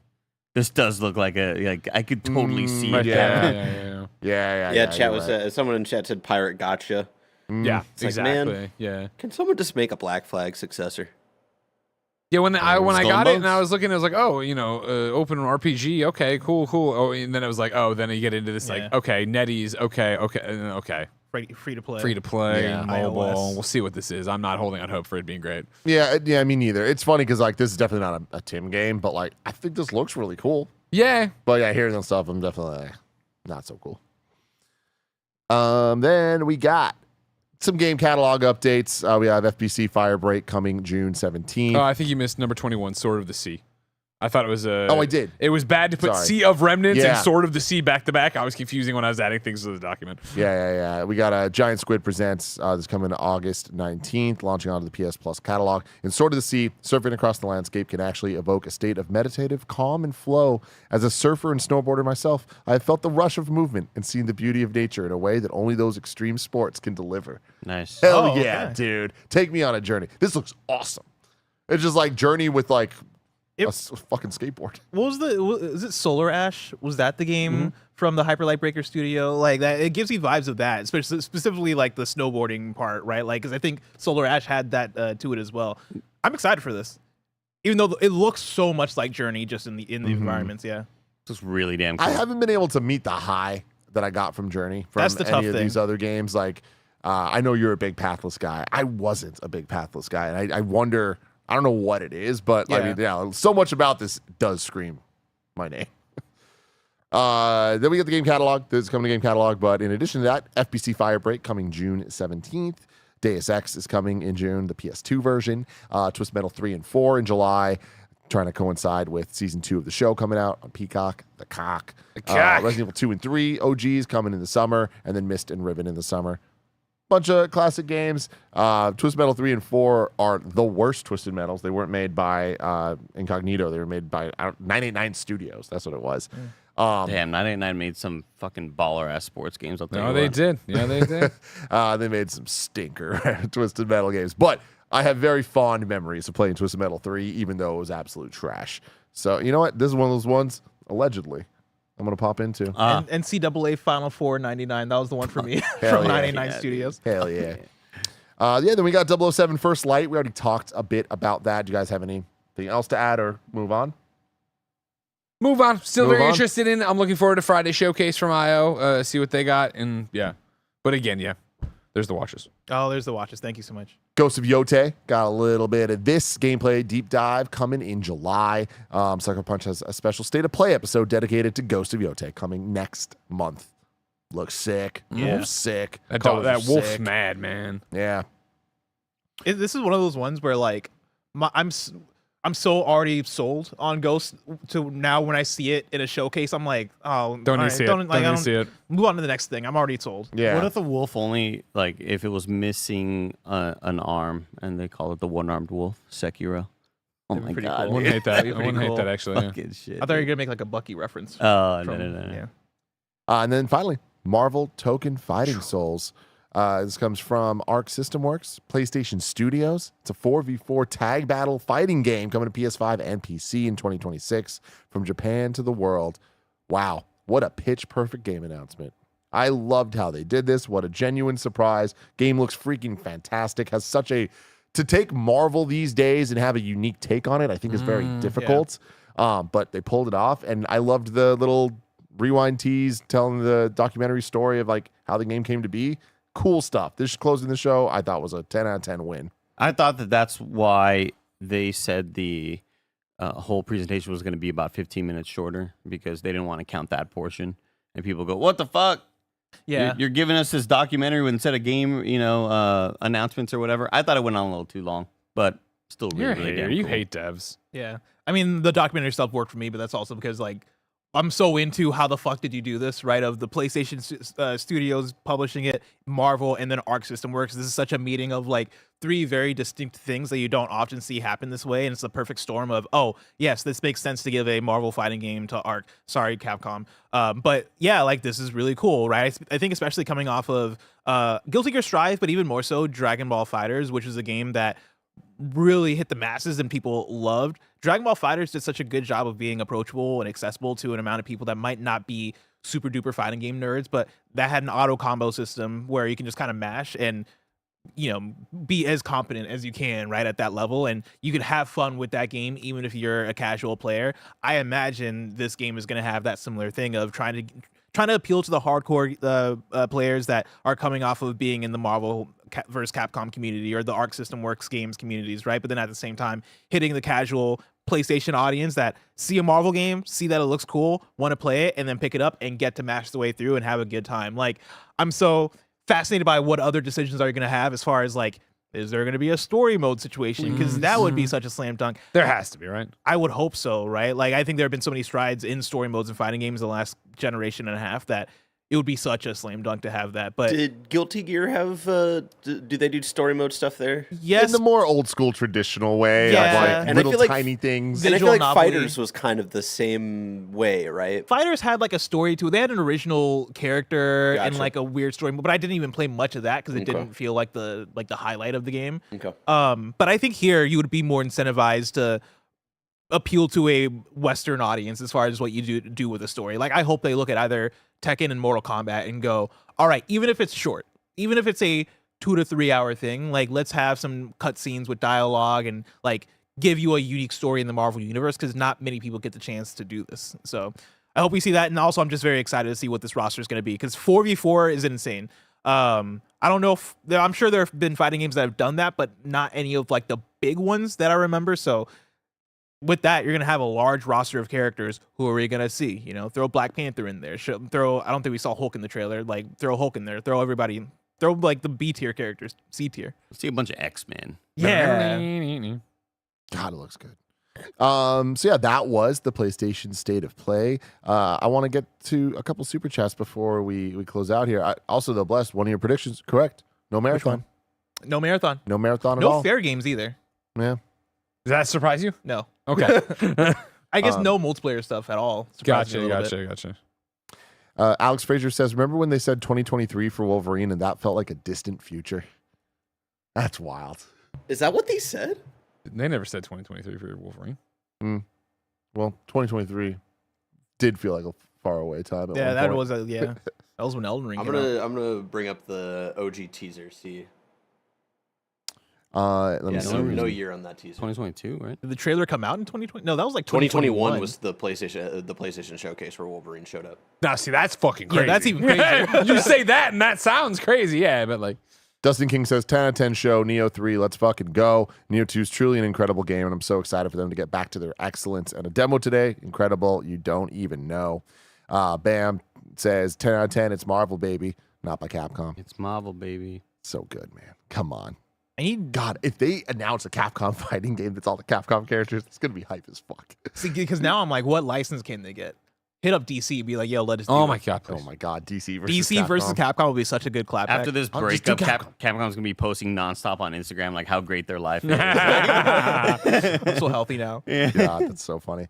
Speaker 4: This does look like I could totally see it.
Speaker 1: Yeah.
Speaker 5: Chat was someone in chat said pirate gotcha.
Speaker 2: Yeah,
Speaker 5: It's
Speaker 2: exactly.
Speaker 5: Like, man,
Speaker 2: yeah.
Speaker 5: Can someone just make a Black Flag successor?
Speaker 2: Yeah, when I
Speaker 5: Skull
Speaker 2: got it
Speaker 5: and
Speaker 2: and I was looking, I was like, oh, open RPG, okay, cool. Oh, and then it was like, oh, then you get into this like, okay, NetEase, okay.
Speaker 3: Free to play.
Speaker 2: Free to play,
Speaker 1: Yeah.
Speaker 2: mobile.
Speaker 3: iOS.
Speaker 2: We'll see what this is. I'm not holding out hope for it being great.
Speaker 1: Yeah, me neither. It's funny because like this is definitely not a Tim game, but like I think this looks really cool.
Speaker 2: Yeah.
Speaker 1: But yeah, hearing that stuff, I'm definitely not so cool. Then we got some game catalog updates. We have FBC Firebreak coming June 17th.
Speaker 2: Oh, I think you missed number 21, Sword of the Sea. I thought it was
Speaker 1: I did.
Speaker 2: It was bad to put
Speaker 1: Sorry.
Speaker 2: Sea of Remnants
Speaker 1: Yeah.
Speaker 2: and Sword of the Sea back to back. I was confusing when I was adding things to the document.
Speaker 1: Yeah. We got Giant Squid Presents. This coming August 19th, launching onto the PS Plus catalog. In Sword of the Sea, surfing across the landscape can actually evoke a state of meditative calm and flow. As a surfer and snowboarder myself, I have felt the rush of movement and seen the beauty of nature in a way that only those extreme sports can deliver.
Speaker 4: Nice.
Speaker 1: Hell yeah, dude. Take me on a journey. This looks awesome. It's just like Journey with like a fucking skateboard.
Speaker 3: What was is it Solar Ash? Was that the game from the Hyper Light Breaker studio? Like that, it gives me vibes of that, specifically like the snowboarding part, right? Like, because I think Solar Ash had that to it as well. I'm excited for this, even though it looks so much like Journey, just in the environments. Yeah,
Speaker 4: Just really damn cool.
Speaker 1: I haven't been able to meet the high that I got from Journey from
Speaker 3: That's the
Speaker 1: any
Speaker 3: tough
Speaker 1: of
Speaker 3: thing.
Speaker 1: these other games. Like, I know you're a big Pathless guy. I wasn't a big Pathless guy, and I wonder. I don't know what it is, but I mean, so much about this does scream my name. Then we get the game catalog. This is coming to game catalog, but in addition to that, FBC Firebreak coming June 17th. Deus Ex is coming in June, the PS2 version. Twisted Metal 3 and 4 in July, trying to coincide with season 2 of the show coming out on Peacock. The cock. Resident Evil 2 and 3 OGs coming in the summer, and then Myst and Riven in the summer. Bunch of classic games. Twisted Metal 3 and 4 are the worst Twisted Metals. They weren't made by Incognito. They were made by 989 Studios. That's what it was.
Speaker 4: Damn, 989 made some fucking baller-ass sports games.
Speaker 2: No, they did. Yeah, they did.
Speaker 1: They made some stinker Twisted Metal games. But I have very fond memories of playing Twisted Metal 3, even though it was absolute trash. So, you know what? This is one of those ones, allegedly, I'm going to pop into.
Speaker 3: and NCAA Final Four 99. That was the one for me from 989 Studios.
Speaker 1: Hell yeah. Then we got 007 First Light. We already talked a bit about that. Do you guys have anything else to add or move on?
Speaker 2: Move on. Still
Speaker 1: Move
Speaker 2: very
Speaker 1: on.
Speaker 2: interested in. I'm looking forward to Friday Showcase from IO. See what they got, and yeah. But again, yeah. There's the watches.
Speaker 3: Oh, there's the watches. Thank you so much.
Speaker 1: Ghost of Yote got a little bit of this gameplay deep dive coming in July. Sucker Punch has a special State of Play episode dedicated to Ghost of Yote coming next month. Looks sick.
Speaker 3: Yeah.
Speaker 1: Wolf's sick.
Speaker 2: That
Speaker 1: Colors are
Speaker 2: wolf's
Speaker 1: sick.
Speaker 2: mad, man.
Speaker 1: Yeah.
Speaker 3: This is one of those ones where like I'm so already sold on Ghost to now when I see it in a showcase, I'm like, oh,
Speaker 2: Don't need to see it. Don't need to see it.
Speaker 3: Move on to the next thing. I'm already sold.
Speaker 1: Yeah.
Speaker 4: What if the wolf only, like, if it was missing an arm and they call it the one-armed wolf? Sekiro. Oh my
Speaker 3: pretty
Speaker 4: god.
Speaker 3: cool.
Speaker 2: I wouldn't hate that. I
Speaker 3: Pretty
Speaker 2: wouldn't hate
Speaker 3: cool.
Speaker 2: that, actually. Yeah.
Speaker 4: Fucking shit.
Speaker 3: I thought you were gonna make like a Bucky reference.
Speaker 4: Oh,
Speaker 3: from-
Speaker 4: no.
Speaker 3: Yeah.
Speaker 1: And then finally, Marvel Token Fighting Souls. This comes from Arc System Works, PlayStation Studios. It's a 4v4 tag battle fighting game coming to PS5 and PC in 2026 from Japan to the world. Wow, what a pitch perfect game announcement. I loved how they did this. What a genuine surprise. Game looks freaking fantastic. Has such a... To take Marvel these days and have a unique take on it, I think is very difficult. But they pulled it off. And I loved the little rewind tease telling the documentary story of like how the game came to be. Cool stuff. This closing the show, I thought was a 10 out of 10 win.
Speaker 4: I thought that's why they said the whole presentation was going to be about 15 minutes shorter, because they didn't want to count that portion. And people go, what the fuck?
Speaker 3: Yeah.
Speaker 4: You're giving us this documentary instead of game, announcements or whatever. I thought it went on a little too long, but still really,
Speaker 2: You're a
Speaker 4: really
Speaker 2: hater.
Speaker 4: damn
Speaker 2: You
Speaker 4: cool.
Speaker 2: hate devs.
Speaker 3: Yeah. I mean, the documentary stuff worked for me, but that's also because like I'm so into how the fuck did you do this, right? Of the PlayStation Studios publishing it, Marvel, and then Arc System Works. This is such a meeting of like three very distinct things that you don't often see happen this way, and it's the perfect storm of, oh yes, this makes sense to give a Marvel fighting game to Arc. Sorry, Capcom. But yeah, like this is really cool, right? I think especially coming off of Guilty Gear Strive, but even more so Dragon Ball FighterZ, which is a game that really hit the masses and people loved. Dragon Ball FighterZ did such a good job of being approachable and accessible to an amount of people that might not be super duper fighting game nerds, but that had an auto combo system where you can just kind of mash and be as competent as you can right at that level, and you can have fun with that game even if you're a casual player. I imagine this game is going to have that similar thing of trying to appeal to the hardcore players that are coming off of being in the Marvel versus Capcom community or the Arc System Works games communities, right? But then at the same time, hitting the casual PlayStation audience that see a Marvel game, see that it looks cool, want to play it, and then pick it up and get to mash the way through and have a good time. Like, I'm so fascinated by what other decisions are you going to have as far as like, is there going to be a story mode situation? Because that would be such a slam dunk.
Speaker 2: There has to be, right?
Speaker 3: I would hope so, right? Like, I think there have been so many strides in story modes in fighting games in the last generation and a half that it would be such a slam dunk to have that. But
Speaker 5: did Guilty Gear have? Do they do story mode stuff there?
Speaker 3: Yes,
Speaker 1: in the more old school traditional way,
Speaker 3: Yeah.
Speaker 1: of like
Speaker 5: And I
Speaker 1: little
Speaker 5: feel like
Speaker 1: tiny things.
Speaker 5: And I feel like
Speaker 3: novelty.
Speaker 5: Fighters was kind of the same way, right?
Speaker 3: Fighters had like a story to it. They had an original character and
Speaker 5: Gotcha.
Speaker 3: like a weird story, but I didn't even play much of that because it
Speaker 5: Okay.
Speaker 3: didn't feel like the highlight of the game.
Speaker 5: Okay.
Speaker 3: But I think here you would be more incentivized to appeal to a Western audience as far as what you do with a story. Like, I hope they look at either Tekken and Mortal Kombat and go, all right, even if it's short, even if it's a 2 to 3 hour thing, like let's have some cutscenes with dialogue and like give you a unique story in the Marvel universe, because not many people get the chance to do this. So I hope we see that. And also, I'm just very excited to see what this roster is going to be, because 4v4 is insane. I don't know if I'm sure there have been fighting games that have done that, but not any of like the big ones that I remember. So with that, you're going to have a large roster of characters. Who are we going to see? Throw Black Panther in there. I don't think we saw Hulk in the trailer. Like, throw Hulk in there. Throw everybody. Throw like the B tier characters, C tier.
Speaker 4: See a bunch of X-Men.
Speaker 3: Yeah.
Speaker 1: God, it looks good. So yeah, that was the PlayStation State of Play. I want to get to a couple super chats before we close out here. Also, though, Blessed, one of your predictions, correct? No marathon.
Speaker 3: No marathon.
Speaker 1: No marathon at
Speaker 3: No
Speaker 1: all.
Speaker 3: fair games either.
Speaker 1: Yeah.
Speaker 2: Does that surprise you?
Speaker 3: No.
Speaker 2: Okay.
Speaker 3: I guess no multiplayer stuff at all. Surprised me a little bit.
Speaker 2: Gotcha.
Speaker 1: Alex Frazier says, remember when they said 2023 for Wolverine and that felt like a distant future? That's wild.
Speaker 5: Is that what they said?
Speaker 2: They never said 2023 for Wolverine.
Speaker 1: Well, 2023 did feel like a faraway time. At
Speaker 3: Yeah,
Speaker 1: one
Speaker 3: that
Speaker 1: point.
Speaker 3: was that was when Elden Ring
Speaker 5: I'm
Speaker 3: came out.
Speaker 5: gonna bring up the OG teaser. See.
Speaker 1: Let me see.
Speaker 5: No year on that teaser.
Speaker 4: 2022, right?
Speaker 3: Did the trailer come out in 2020? No, that was like
Speaker 5: 2021 was the PlayStation showcase where Wolverine showed up.
Speaker 2: Now, see, that's fucking
Speaker 3: Yeah,
Speaker 2: crazy.
Speaker 3: that's even crazier.
Speaker 2: You say that, and that sounds crazy, yeah, but like,
Speaker 1: Dustin King says 10 out of 10 show. Neo 3, let's fucking go. Neo 2 is truly an incredible game, and I'm so excited for them to get back to their excellence. And a demo today, incredible. You don't even know. Bam says 10 out of 10. It's Marvel, baby. Not by Capcom.
Speaker 4: It's Marvel, baby.
Speaker 1: So good, man. Come on. God, if they announce a Capcom fighting game that's all the Capcom characters, it's going to be hype as fuck.
Speaker 3: See, because now I'm like, what license can they get? Hit up DC, be like, yo, let us do
Speaker 2: Oh
Speaker 3: it.
Speaker 2: my god!
Speaker 1: Oh my god, DC
Speaker 3: versus Capcom will be such a good clapback.
Speaker 4: After this breakup, Capcom's going to be posting nonstop on Instagram like how great their life is.
Speaker 3: I'm so healthy now.
Speaker 1: Yeah, that's so funny.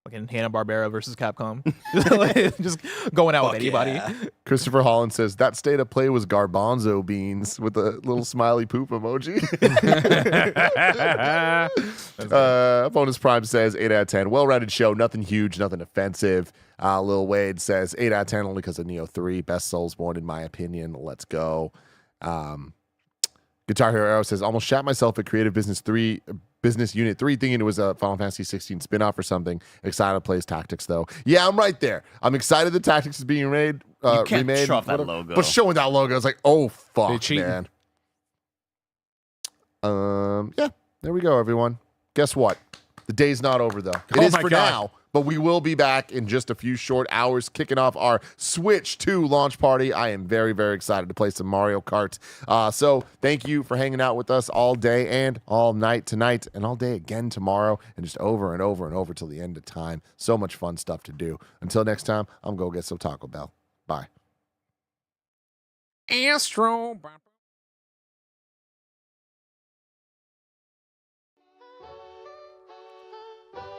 Speaker 3: Fucking Hanna-Barbera versus Capcom. Just going out with anybody.
Speaker 1: Yeah. Christopher Holland says that state of play was garbanzo beans with a little smiley poop emoji. Bonus Prime says 8 out of 10. Well-rounded show. Nothing huge, nothing offensive. Lil Wade says 8 out of 10 only because of Neo 3. Best Soulsborne in my opinion. Let's go. Guitar Hero Arrow says almost shat myself at Creative Business Unit 3 thinking it was a Final Fantasy 16 spin-off or something. Excited to play Tactics though. Yeah, I'm right there. I'm excited that Tactics is being remade.
Speaker 4: You can't
Speaker 1: remade,
Speaker 4: show off that logo.
Speaker 1: But showing that logo, it's like, oh
Speaker 2: They
Speaker 1: fuck,
Speaker 2: cheating.
Speaker 1: man. Yeah, there we go, everyone. Guess what? The day's not over though. It is
Speaker 2: my
Speaker 1: for
Speaker 2: God.
Speaker 1: now. But we will be back in just a few short hours, kicking off our Switch 2 launch party. I am very, very excited to play some Mario Kart. So thank you for hanging out with us all day and all night tonight and all day again tomorrow and just over and over and over till the end of time. So much fun stuff to do. Until next time, I'm going to go get some Taco Bell. Bye.
Speaker 2: Astro.